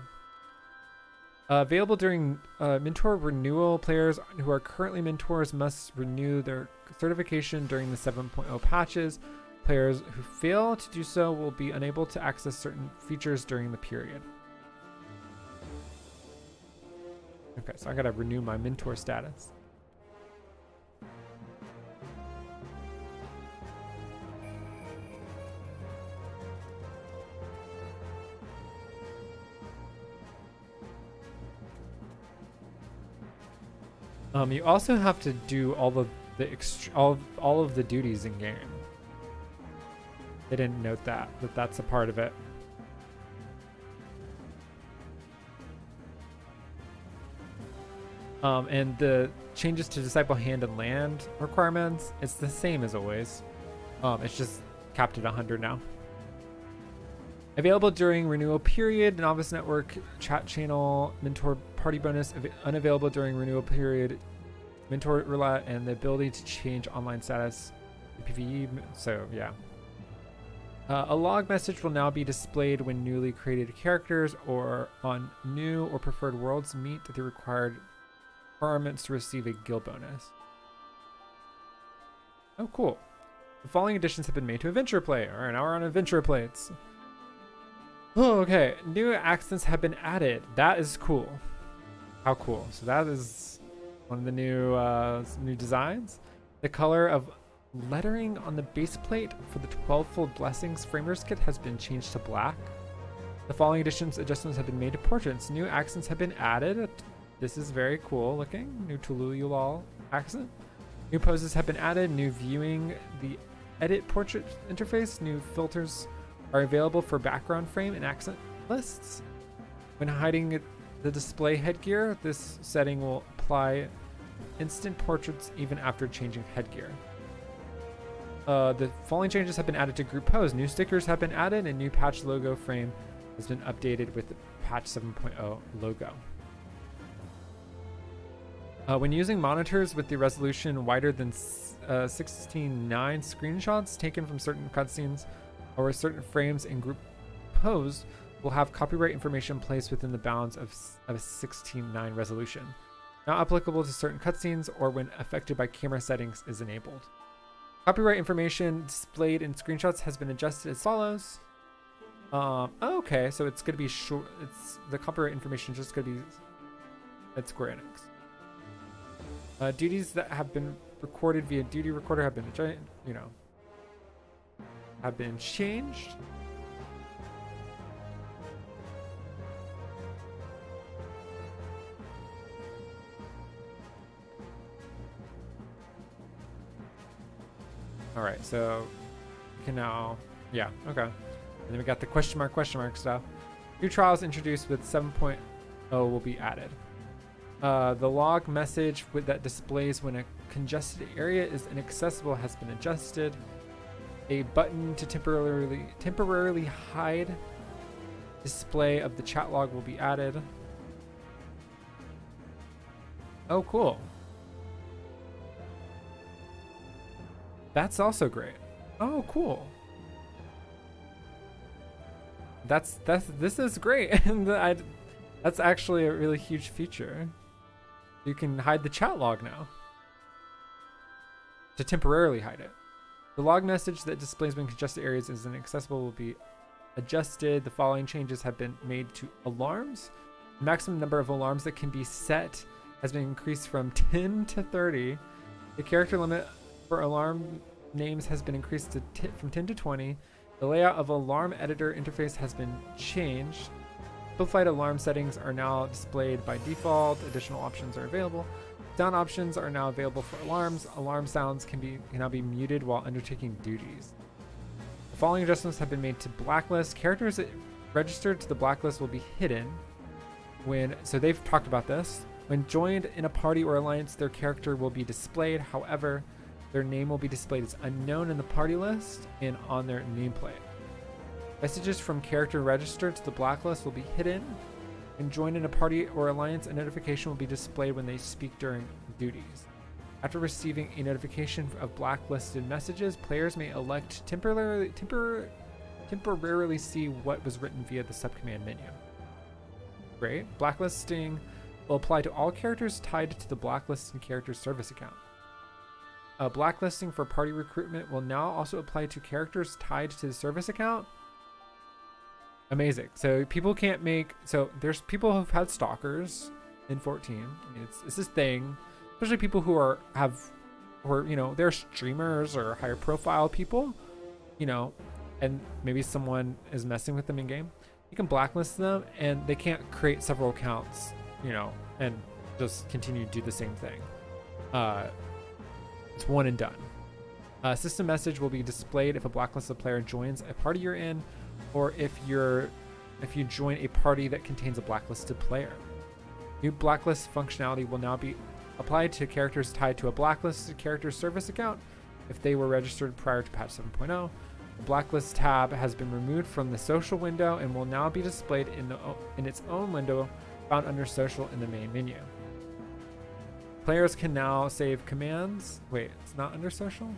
Available during mentor renewal. Players who are currently mentors must renew their certification during the 7.0 patches. Players who fail to do so will be unable to access certain features during the period. Okay, so I gotta renew my mentor status. You also have to do all of the duties in game. They didn't note that that's a part of it. And the changes to Disciple Hand and Land requirements, it's the same as always. It's just capped at 100 now. Available during renewal period, Novice Network chat channel, mentor party bonus, unavailable during renewal period, mentor roulette, and the ability to change online status, PvE. So yeah. A log message will now be displayed when newly created characters or on new or preferred worlds meet the required requirements to receive a guild bonus. Oh, cool. The following additions have been made to Adventure Play. All right, now we're on Adventure Plates. Oh, okay. New accents have been added. That is cool. How cool. So that is one of the new designs. The color of lettering on the base plate for the 12-fold Blessings Framers Kit has been changed to black. The following adjustments have been made to portraits. New accents have been added. This is very cool looking. New Tulululal accent. New poses have been added. New viewing the edit portrait interface. New filters are available for background frame and accent lists. When hiding the display headgear, this setting will apply instant portraits even after changing headgear. The following changes have been added to group pose. New stickers have been added, and new patch logo frame has been updated with the patch 7.0 logo. When using monitors with the resolution wider than 16:9, screenshots taken from certain cutscenes or certain frames in group pose will have copyright information placed within the bounds of a 16:9 resolution. Not applicable to certain cutscenes or when affected by camera settings is enabled. Copyright information displayed in screenshots has been adjusted as follows. Okay, so it's gonna be short. It's the copyright information is just gonna be at Square Enix. Duties that have been recorded via duty recorder have been, have been changed. All right, so we can now, yeah, okay. And then we got the question mark stuff. New trials introduced with 7.0 will be added. The log message that displays when a congested area is inaccessible has been adjusted. A button to temporarily hide display of the chat log will be added. Oh, cool. That's also great. Oh, cool. This is great. And that's actually a really huge feature. You can hide the chat log now. To temporarily hide it. The log message that displays when congested areas is inaccessible will be adjusted. The following changes have been made to alarms. The maximum number of alarms that can be set has been increased from 10 to 30. The character limit for alarm names has been increased from 10 to 20. The layout of alarm editor interface has been changed. Simplified alarm settings are now displayed by default. Additional options are available. Sound options are now available for alarms. Alarm sounds can now be muted while undertaking duties. The following adjustments have been made to blacklist. Characters registered to the blacklist will be hidden so they've talked about this. When joined in a party or alliance, their character will be displayed. However, their name will be displayed as unknown in the party list and on their nameplate. Messages from character registered to the blacklist will be hidden. When joined in a party or alliance, a notification will be displayed when they speak during duties. After receiving a notification of blacklisted messages, players may elect temporarily see what was written via the subcommand menu. Great. Blacklisting will apply to all characters tied to the blacklisted character's service account. Blacklisting for party recruitment will now also apply to characters tied to the service account. Amazing. So people can't make... So there's people who've had stalkers in 14. I mean, it's this thing. Especially people who are, you know, they're streamers or higher profile people, you know, and maybe someone is messing with them in game. You can blacklist them and they can't create several accounts, you know, and just continue to do the same thing. It's one and done. System message will be displayed if a blacklisted player joins a party you're in, or if you join a party that contains a blacklisted player. New blacklist functionality will now be applied to characters tied to a blacklisted character service account if they were registered prior to patch 7.0. The blacklist tab has been removed from the social window and will now be displayed in its own window found under social in the main menu. Players can now save commands. Wait, it's not under social?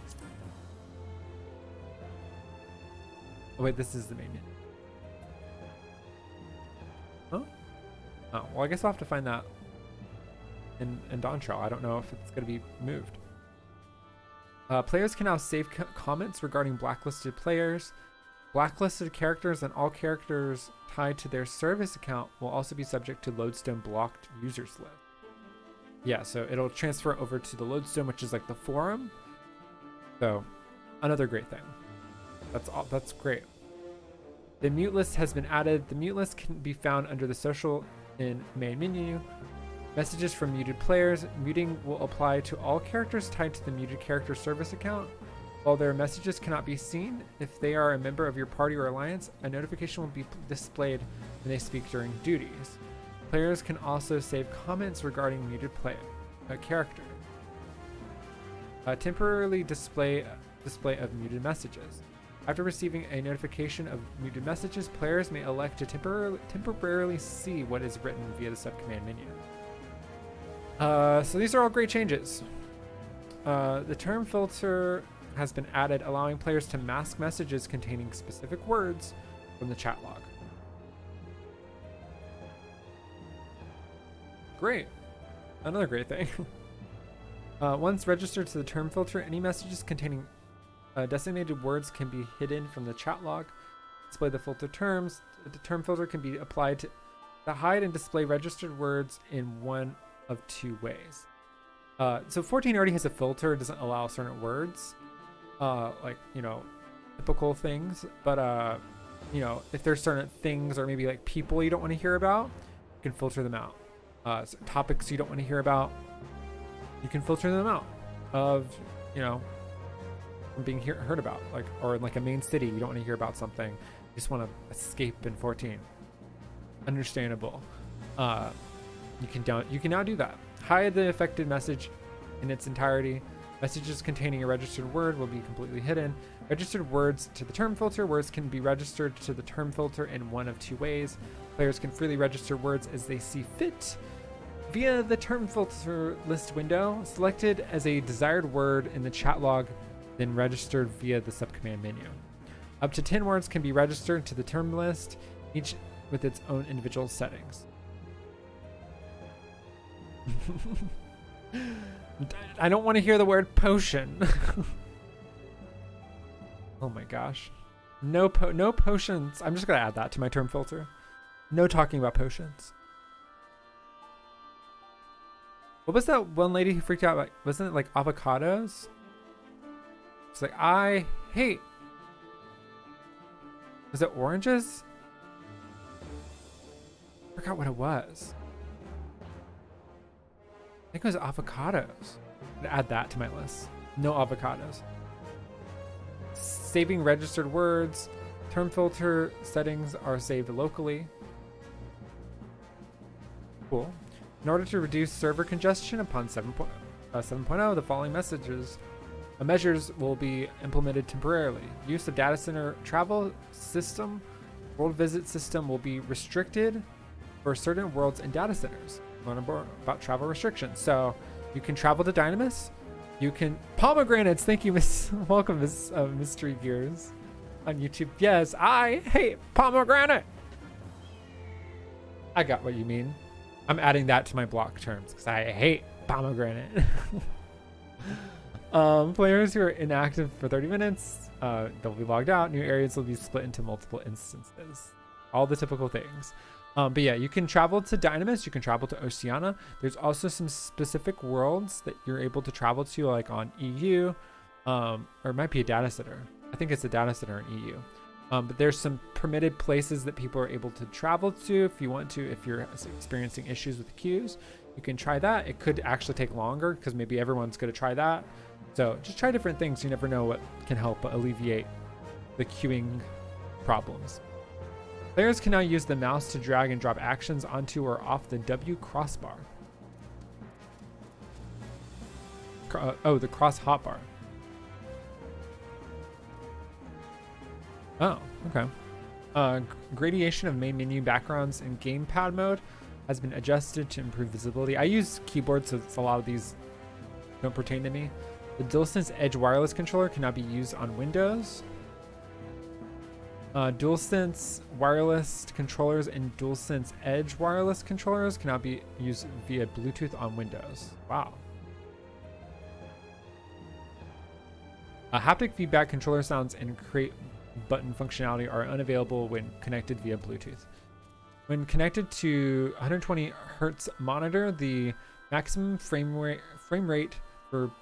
Oh wait, this is the main menu. Huh? Oh, well I guess I'll have to find that in Dawntrail. I don't know if it's going to be moved. Players can now save comments regarding blacklisted players. Blacklisted characters and all characters tied to their service account will also be subject to Lodestone blocked users list. Yeah, so it'll transfer over to the Lodestone, which is like the forum. So another great thing. That's great. The mute list has been added. The mute list can be found under the social in main menu. Messages from muted players. Muting will apply to all characters tied to the muted character service account. While their messages cannot be seen, if they are a member of your party or alliance, a notification will be displayed when they speak during duties. Players can also save comments regarding muted character. Temporarily display of muted messages. After receiving a notification of muted messages, players may elect to temporarily see what is written via the subcommand menu. So these are all great changes. The term filter has been added, allowing players to mask messages containing specific words from the chat log. Great. Another great thing. Once registered to the term filter, any messages containing designated words can be hidden from the chat log. Display the filter terms. The term filter can be applied to hide and display registered words in one of two ways. So 14 already has a filter. It doesn't allow certain words, like, you know, typical things. But, you know, if there's certain things or maybe like people you don't want to hear about, you can filter them out. So topics you don't want to hear about, you can filter them out of, you know, from being heard about, like, or in like a main city, you don't want to hear about something, you just want to escape in 14. Understandable. You can now do that. Hide the affected message in its entirety. Messages containing a registered word will be completely hidden. Registered words to the term filter. Words can be registered to the term filter in one of two ways. Players can freely register words as they see fit via the term filter list window, selected as a desired word in the chat log, then registered via the subcommand menu. Up to 10 words can be registered to the term list, each with its own individual settings. I don't want to hear the word potion. Oh my gosh. No potions. I'm just going to add that to my term filter. No talking about potions. What was that one lady who freaked out? Like, wasn't it like avocados? It's like, I hate. Was it oranges? I forgot what it was. I think it was avocados. I'm gonna add that to my list. No avocados. Saving registered words. Term filter settings are saved locally. Cool. In order to reduce server congestion upon 7.0, the following measures will be implemented temporarily. Use of data center travel system, world visit system will be restricted for certain worlds and data centers. Learn about travel restrictions. So you can travel to Dynamis, You can pomegranates. Thank you, Miss. Welcome, Miss Mystery Gears on YouTube. Yes, I hate pomegranate. I got what you mean. I'm adding that to my block terms because I hate pomegranate. Players who are inactive for 30 minutes, they'll be logged out. New areas will be split into multiple instances. All the typical things. But yeah, you can travel to Dynamis, you can travel to Oceania. There's also some specific worlds that you're able to travel to, like on EU, or it might be a data center. I think it's a data center in EU. But there's some permitted places that people are able to travel to if you want to. If you're experiencing issues with queues, you can try that. It could actually take longer because maybe everyone's going to try that. So just try different things. You never know what can help alleviate the queuing problems. Players can now use the mouse to drag and drop actions onto or off the W crossbar. Oh, the cross hotbar. Oh, okay. Gradation of main menu backgrounds in gamepad mode has been adjusted to improve visibility. I use keyboard, so a lot of these don't pertain to me. The DualSense Edge wireless controller can now be used on Windows. DualSense wireless controllers and DualSense Edge wireless controllers can now be used via Bluetooth on Windows. Wow. Haptic feedback controller sounds and create button functionality are unavailable when connected via Bluetooth. When connected to 120 Hz monitor, the maximum frame rate for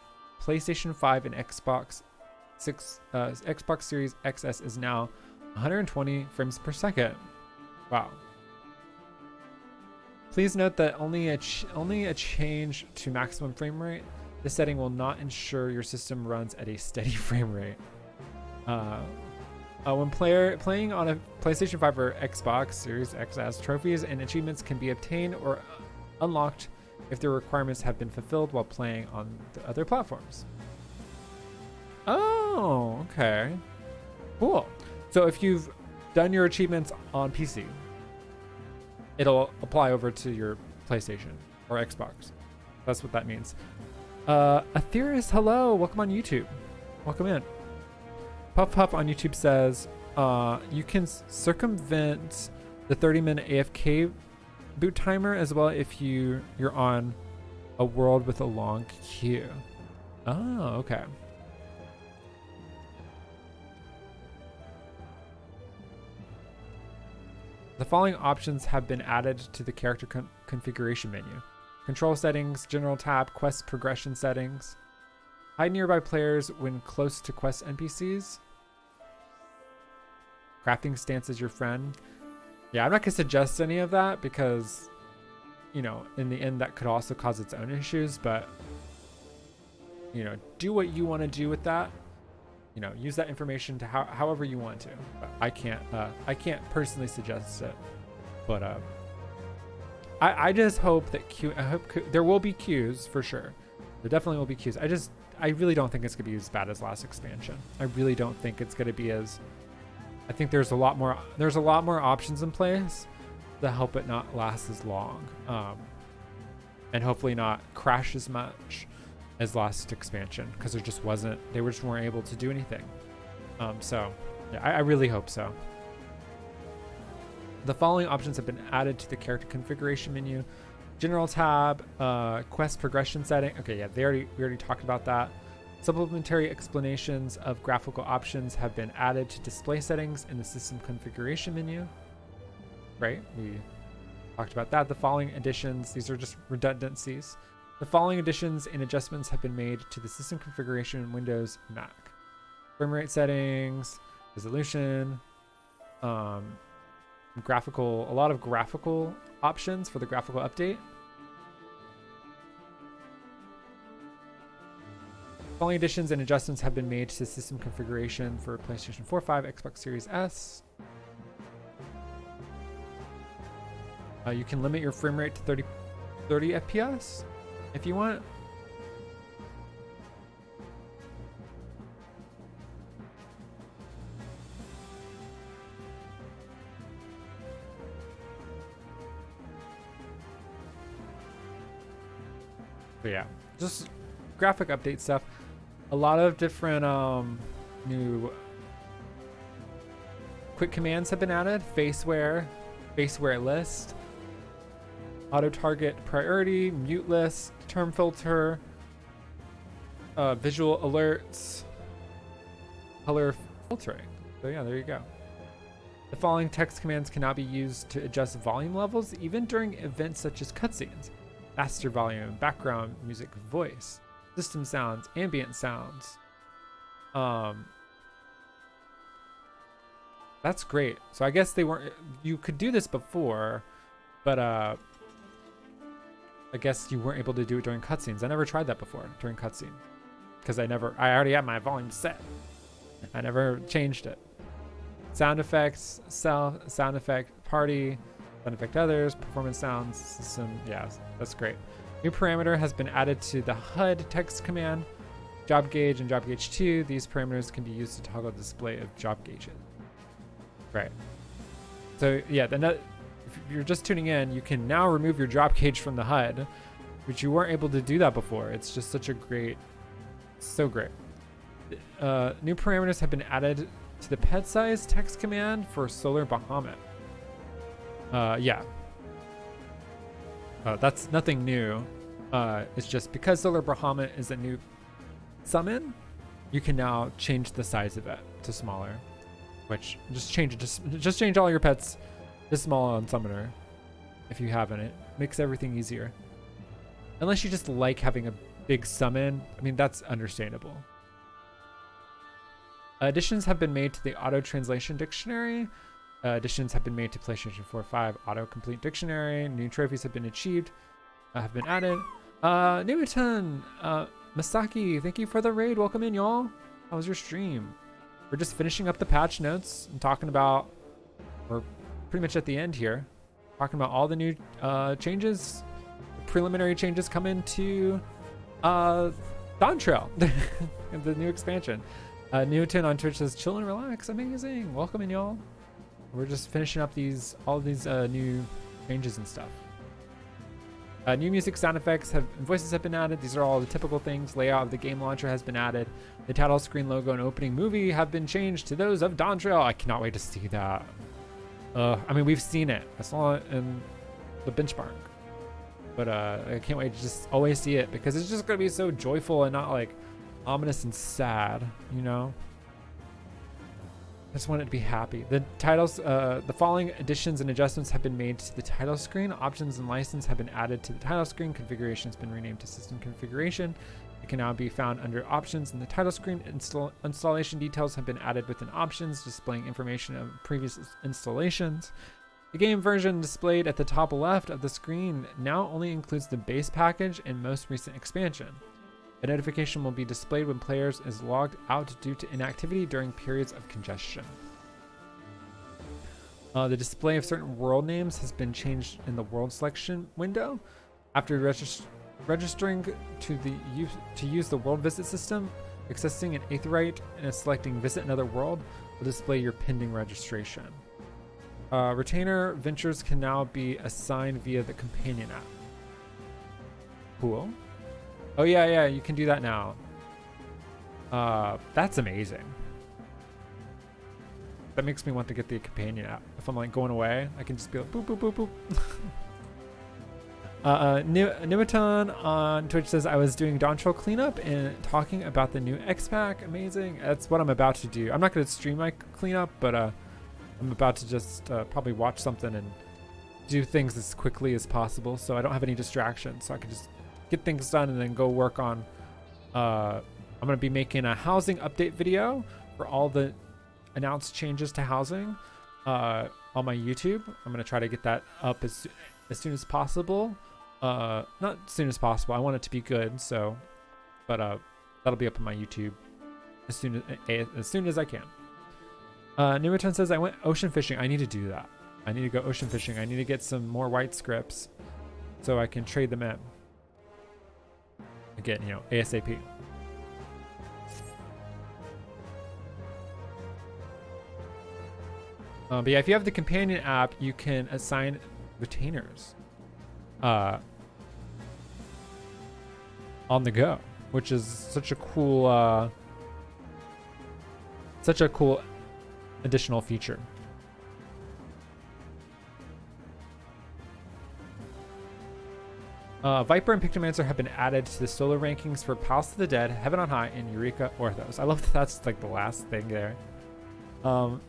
PlayStation 5 and Xbox Series XS is now 120 frames per second. Wow. Please note that only a change to maximum frame rate. This setting will not ensure your system runs at a steady frame rate. When playing on a PlayStation 5 or Xbox Series XS, trophies and achievements can be obtained or unlocked if their requirements have been fulfilled while playing on the other platforms. Oh, okay. Cool. So if you've done your achievements on PC, it'll apply over to your PlayStation or Xbox. That's what that means. Atheris, hello. Welcome on YouTube. Welcome in. Puff Puff on YouTube says, you can circumvent the 30-minute AFK boot timer as well if you're on a world with a long queue. Oh, okay. The following options have been added to the character configuration menu. Control settings, general tab, quest progression settings. Hide nearby players when close to quest NPCs. Crafting stance as your friend. Yeah, I'm not going to suggest any of that because, you know, in the end that could also cause its own issues, but, you know, do what you want to do with that. You know, use that information to however you want to. But I can't personally suggest it. But I just hope that there will be queues for sure. There definitely will be queues. I really don't think it's gonna be as bad as last expansion. I really don't think it's gonna be as. I think there's a lot more options in place to help it not last as long, and hopefully not crash as much as last expansion, because they just weren't able to do anything. So yeah, I really hope so. The following options have been added to the character configuration menu. General tab, quest progression setting. Okay, yeah, we already talked about that. Supplementary explanations of graphical options have been added to display settings in the system configuration menu. Right, we talked about that. The following additions, these are just redundancies. The following additions and adjustments have been made to the system configuration in Windows, Mac. Frame rate settings, resolution, a lot of graphical options for the graphical update. Following additions and adjustments have been made to system configuration for PlayStation 4, 5, Xbox Series S. You can limit your frame rate to 30 FPS if you want. But yeah, just graphic update stuff. A lot of different new quick commands have been added. Faceware list, auto target priority, mute list, term filter, visual alerts, color filtering. So yeah, there you go. The following text commands can now be used to adjust volume levels even during events such as cutscenes, master volume, background music, voice, system sounds, ambient sounds. That's great. So I guess you could do this before, but I guess you weren't able to do it during cutscenes. I never tried that before during cutscenes because I already had my volume set. I never changed it. Sound effects, sound effect party, sound effect others, performance sounds, system. Yeah, that's great. New parameter has been added to the HUD text command, job gauge and job gauge 2. These parameters can be used to toggle display of job gauges. Right. So yeah, if you're just tuning in, you can now remove your job gauge from the HUD, which you weren't able to do that before. It's just such a great, so great. New parameters have been added to the pet size text command for Solar Bahamut. Yeah. That's nothing new. It's just because Solar Bahamut is a new summon, you can now change the size of it to smaller. Which just change it. Just change all your pets to small on Summoner if you haven't. It makes everything easier. Unless you just like having a big summon. I mean, that's understandable. Additions have been made to the auto translation dictionary. Additions have been made to PlayStation 4 5 autocomplete dictionary. New trophies have been achieved. Have been added. Newton, Masaki, thank you for the raid. Welcome in, y'all. How was your stream? We're just finishing up the patch notes and talking about, we're pretty much at the end here, talking about all the new changes, preliminary changes coming to Dawntrail, the new expansion. Newton on Twitch says, chill and relax, amazing. Welcome in, y'all. We're just finishing up all of these new changes and stuff. New music, sound effects, voices have been added. These are all the typical things. Layout of the game launcher has been added. The title screen logo and opening movie have been changed to those of Dawntrail. I cannot wait to see that. I mean, we've seen it. I saw it in the benchmark. But I can't wait to just always see it because it's just going to be so joyful and not like ominous and sad, you know? I just want it to be happy. The titles, the following additions and adjustments have been made to the title screen. Options and license have been added to the title screen. Configuration has been renamed to system configuration. It can now be found under options in the title screen. Installation details have been added within options, displaying information of previous installations. The game version displayed at the top left of the screen now only includes the base package and most recent expansion. A notification will be displayed when players is logged out due to inactivity during periods of congestion. The display of certain world names has been changed in the world selection window. After registering to use the world visit system, accessing an Aetheryte and selecting visit another world will display your pending registration. Retainer ventures can now be assigned via the companion app. Cool. Oh yeah, you can do that now. That's amazing. That makes me want to get the companion app. If I'm like going away, I can just be like boop boop boop boop. Niwaton on Twitch says, I was doing Dawntrail cleanup and talking about the new X-Pack. Amazing. That's what I'm about to do. I'm not going to stream my cleanup, but I'm about to just probably watch something and do things as quickly as possible so I don't have any distractions, so I can just get things done and then go work on I'm going to be making a housing update video for all the announced changes to housing on my YouTube. I'm going to try to get that up as soon as possible. Not as soon as possible. I want it to be good, so but that'll be up on my YouTube as soon as I can. Newton says, I went ocean fishing. I need to do that. I need to go ocean fishing. I need to get some more white scripts so I can trade them in. Again, ASAP. But yeah, if you have the companion app, you can assign retainers on the go. which is such a cool additional feature. Viper and Pictomancer have been added to the solo rankings for Palace of the Dead, Heaven on High, and Eureka Orthos. I love that that's like the last thing there.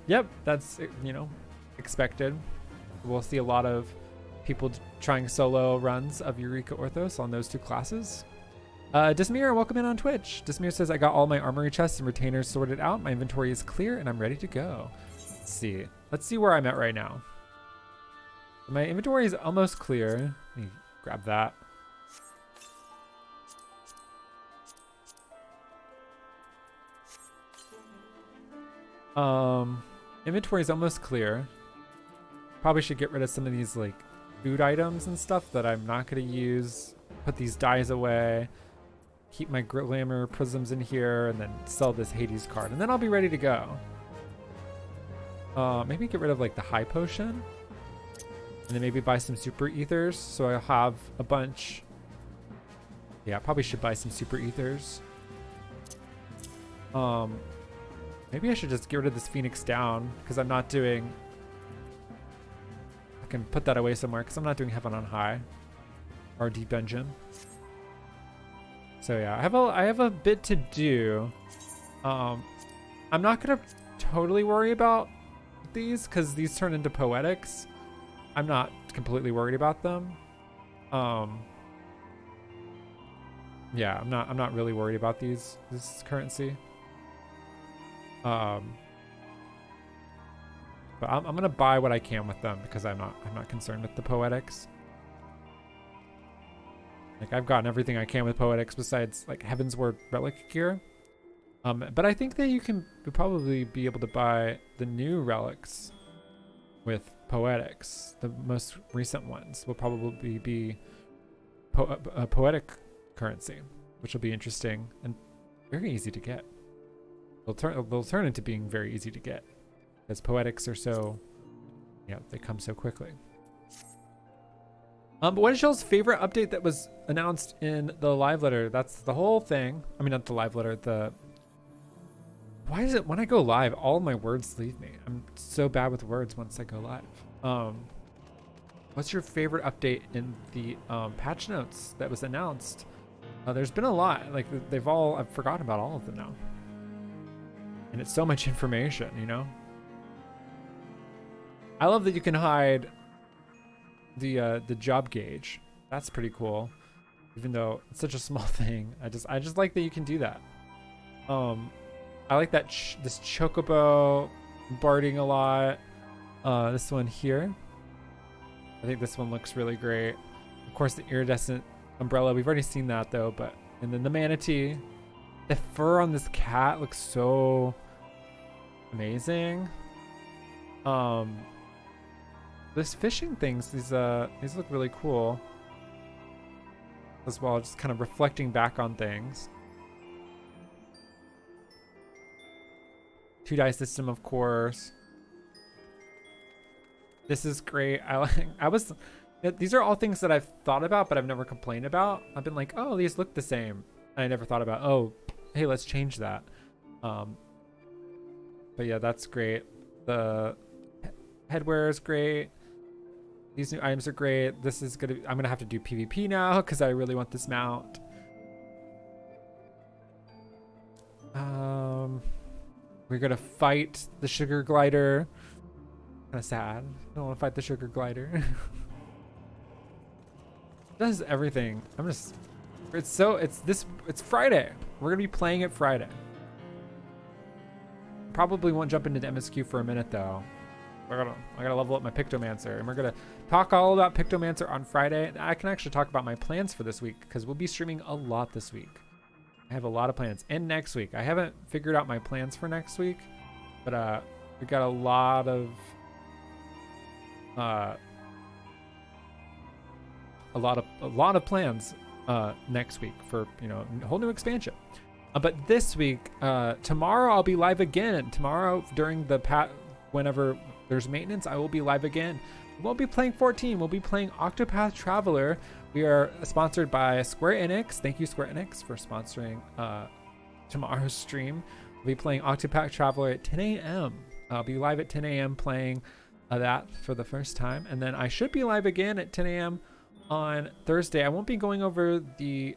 Yep, that's, you know, expected. We'll see a lot of people trying solo runs of Eureka Orthos on those two classes. Dismir, welcome in on Twitch. Dismir says, I got all my armory chests and retainers sorted out. My inventory is clear and I'm ready to go. Let's see. Let's see where I'm at right now. My inventory is almost clear. Let me grab that. Inventory is almost clear. Probably should get rid of some of these like food items and stuff that I'm not going to use. Put these dyes away. Keep my glamour prisms in here and then sell this Hades card. And then I'll be ready to go. Maybe get rid of like the high potion. And then maybe buy some super ethers. So I'll have a bunch. Yeah, I probably should buy some super ethers. Maybe I should just get rid of this Phoenix down because I'm not doing... I can put that away somewhere because I'm not doing Heaven on High or Deep Engine. So yeah, I have a bit to do. I'm not gonna totally worry about these because these turn into poetics. I'm not completely worried about them. Yeah, I'm not really worried about this currency. But I'm gonna buy what I can with them because I'm not concerned with the poetics. Like I've gotten everything I can with poetics besides like Heavensward relic gear. But I think that you'll probably be able to buy the new relics with poetics. The most recent ones will probably be poetic currency, which will be interesting and very easy to get. They'll turn into being very easy to get because poetics are so, yeah, they come so quickly. But what is y'all's favorite update that was announced in the live letter? That's the whole thing. I mean, not the live letter, why is it when I go live, all my words leave me? I'm so bad with words once I go live. What's your favorite update in the patch notes that was announced? There's been a lot. Like I've forgotten about all of them now. And it's so much information, you know? I love that you can hide the job gauge. That's pretty cool. Even though it's such a small thing. I just like that you can do that. I like that this chocobo barding a lot. This one here. I think this one looks really great. Of course, the iridescent umbrella. We've already seen that though, and then the manatee. The fur on this cat looks so amazing. This fishing things, these look really cool as well, just kind of reflecting back on things. 2-die system, of course. This is great. These are all things that I've thought about, but I've never complained about. I've been like, oh, these look the same. I never thought about, oh, hey, let's change that. But yeah, that's great. The headwear is great. These new items are great. This is I'm gonna have to do PvP now because I really want this mount. We're gonna fight the sugar glider. Kind of sad. I don't want to fight the sugar glider. It does everything. It's Friday. We're gonna be playing it Friday. Probably won't jump into the MSQ for a minute though. I gotta level up my Pictomancer, and we're gonna talk all about Pictomancer on Friday. I can actually talk about my plans for this week because we'll be streaming a lot this week. I have a lot of plans, and next week. I haven't figured out my plans for next week, but we got a lot of plans next week for a whole new expansion. But this week, tomorrow I'll be live again. Tomorrow during whenever there's maintenance, I will be live again We won't be playing 14. We'll be playing Octopath Traveler. We are sponsored by Square Enix. Thank you, Square Enix, for sponsoring tomorrow's stream. We'll be playing Octopath Traveler at 10 a.m. I'll be live at 10 a.m. playing that for the first time. And then I should be live again at 10 a.m. on Thursday. I won't be going over the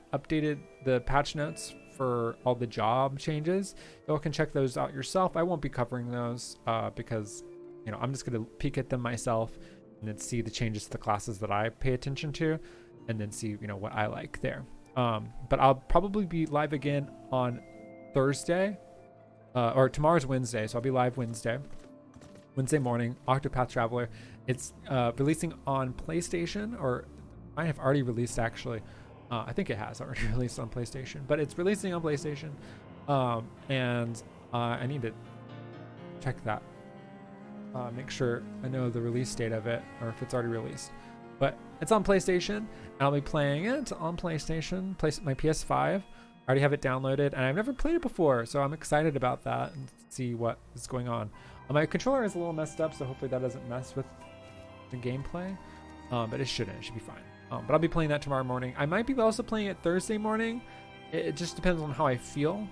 patch notes for all the job changes. You all can check those out yourself. I won't be covering those because, you know, I'm just going to peek at them myself and then see the changes to the classes that I pay attention to and then see, you know, what I like there. But I'll probably be live again on Thursday or tomorrow's Wednesday. So I'll be live Wednesday morning, Octopath Traveler. It's releasing on PlayStation, or might have already released actually. I think it has already released on PlayStation, but it's releasing on PlayStation. And I need to check that. Make sure I know the release date of it, or if it's already released. But it's on PlayStation, and I'll be playing it on PlayStation, my PS5. I already have it downloaded, and I've never played it before, so I'm excited about that and see what is going on. My controller is a little messed up, so hopefully that doesn't mess with the gameplay. But it shouldn't. It should be fine. But I'll be playing that tomorrow morning. I might be also playing it Thursday morning. It just depends on how I feel,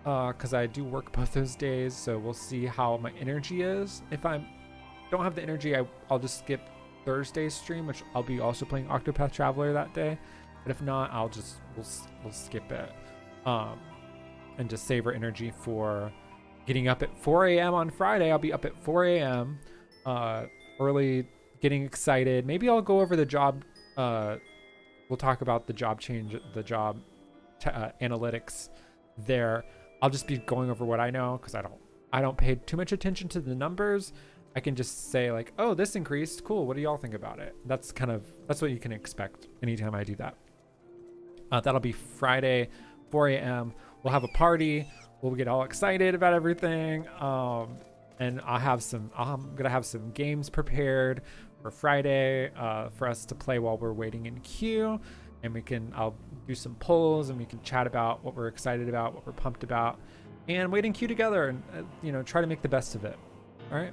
because I do work both those days, so we'll see how my energy is. If I don't have the energy, I'll just skip Thursday's stream, which I'll be also playing Octopath Traveler that day. But if not, we'll skip it and just save our energy for getting up at 4 a.m. on Friday. I'll be up at 4 a.m. Early, getting excited. Maybe I'll go over the job. We'll talk about the job change, the job analytics there. I'll just be going over what I know, because I don't pay too much attention to the numbers. I can just say like, oh, this increased. Cool. What do y'all think about it? That's what you can expect anytime I do that. That'll be Friday, 4 a.m. We'll have a party. We'll get all excited about everything. And I'm gonna have some games prepared for Friday for us to play while we're waiting in queue. And I'll do some polls, and we can chat about what we're excited about, what we're pumped about, and wait in queue together, and try to make the best of it. All right.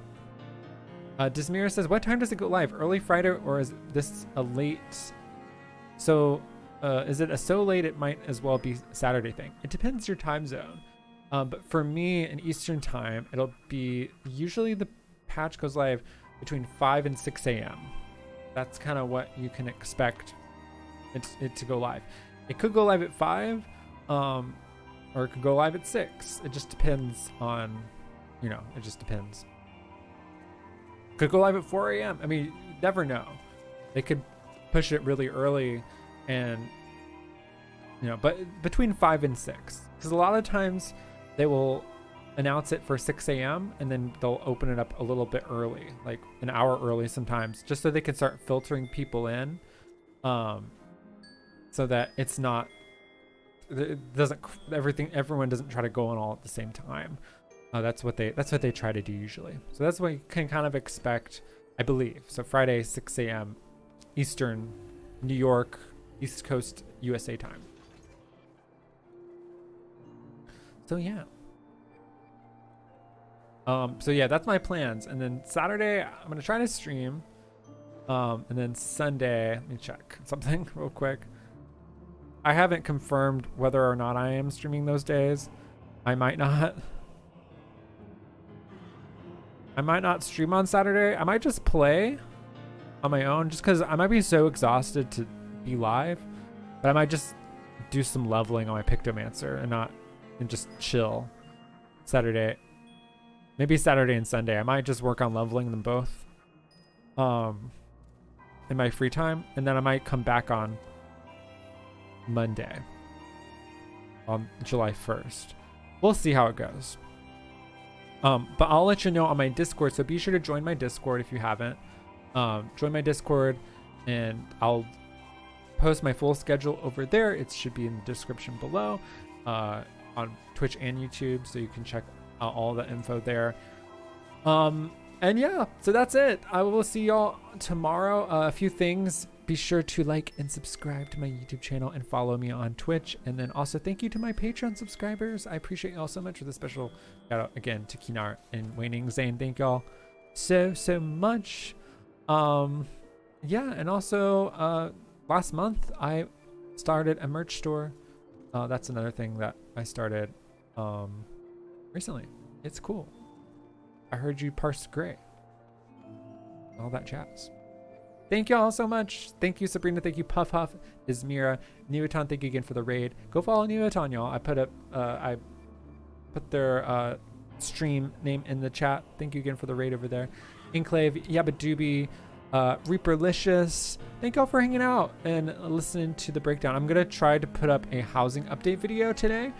Dismira says, what time does it go live? Early Friday, or is this a late? So is it a so late it might as well be Saturday thing? It depends your time zone. But for me in Eastern time, it'll be usually the patch goes live between 5 and 6 a.m. That's kind of what you can expect it to go live. It could go live at 5, or it could go live at 6. It just depends on, it just depends. Could go live at 4 a.m. I mean, you never know. They could push it really early, and but between 5 and 6, because a lot of times they will announce it for 6 a.m. and then they'll open it up a little bit early, like an hour early sometimes, just so they can start filtering people in, so that it's not, everyone doesn't try to go on all at the same time. That's what they try to do usually. So that's what you can kind of expect, I believe. So Friday, 6 a.m. Eastern, New York, East Coast, USA time. So yeah. So yeah, that's my plans. And then Saturday, I'm gonna try to stream. And then Sunday, let me check something real quick. I haven't confirmed whether or not I am streaming those days. I might not. I might not stream on Saturday. I might just play on my own, just because I might be so exhausted to be live. But I might just do some leveling on my Pictomancer and just chill Saturday. Maybe Saturday and Sunday. I might just work on leveling them both in my free time. And then I might come back on Monday, on July 1st. We'll see how it goes. But I'll let you know on my Discord, so be sure to join my Discord if you haven't. Join my Discord, and I'll post my full schedule over there. It should be in the description below on Twitch and YouTube, so you can check out all the info there. And yeah, so that's it. I will see y'all tomorrow. A few things. Be sure to like and subscribe to my YouTube channel and follow me on Twitch. And then also thank you to my Patreon subscribers. I appreciate y'all so much. With a special shout out again to Kinar and Waning Zane. Thank y'all so much. Yeah, and also last month I started a merch store. That's another thing that I started recently. It's cool. I heard you parse gray. All that jazz. Thank you all so much. Thank you, Sabrina. Thank you, Puff Huff, Izmira, Newaton. Thank you again for the raid. Go follow Newaton, y'all. I put their stream name in the chat. Thank you again for the raid over there. Enclave, Yabadoobie, Reaperlicious. Thank y'all for hanging out and listening to the breakdown. I'm gonna try to put up a housing update video today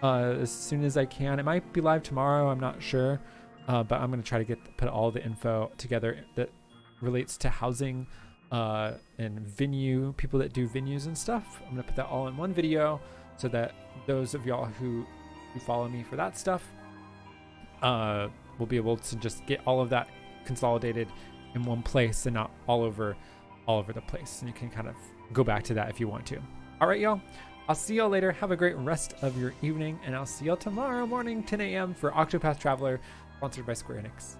as soon as I can. It might be live tomorrow. I'm not sure, but I'm gonna try to put all the info together that relates to housing and venue, people that do venues and stuff. I'm gonna put that all in one video so that those of y'all who follow me for that stuff will be able to just get all of that consolidated in one place and not all over the place. And you can kind of go back to that if you want to. All right, y'all. I'll see y'all later. Have a great rest of your evening, and I'll see y'all tomorrow morning, 10 a.m. for Octopath Traveler, sponsored by Square Enix.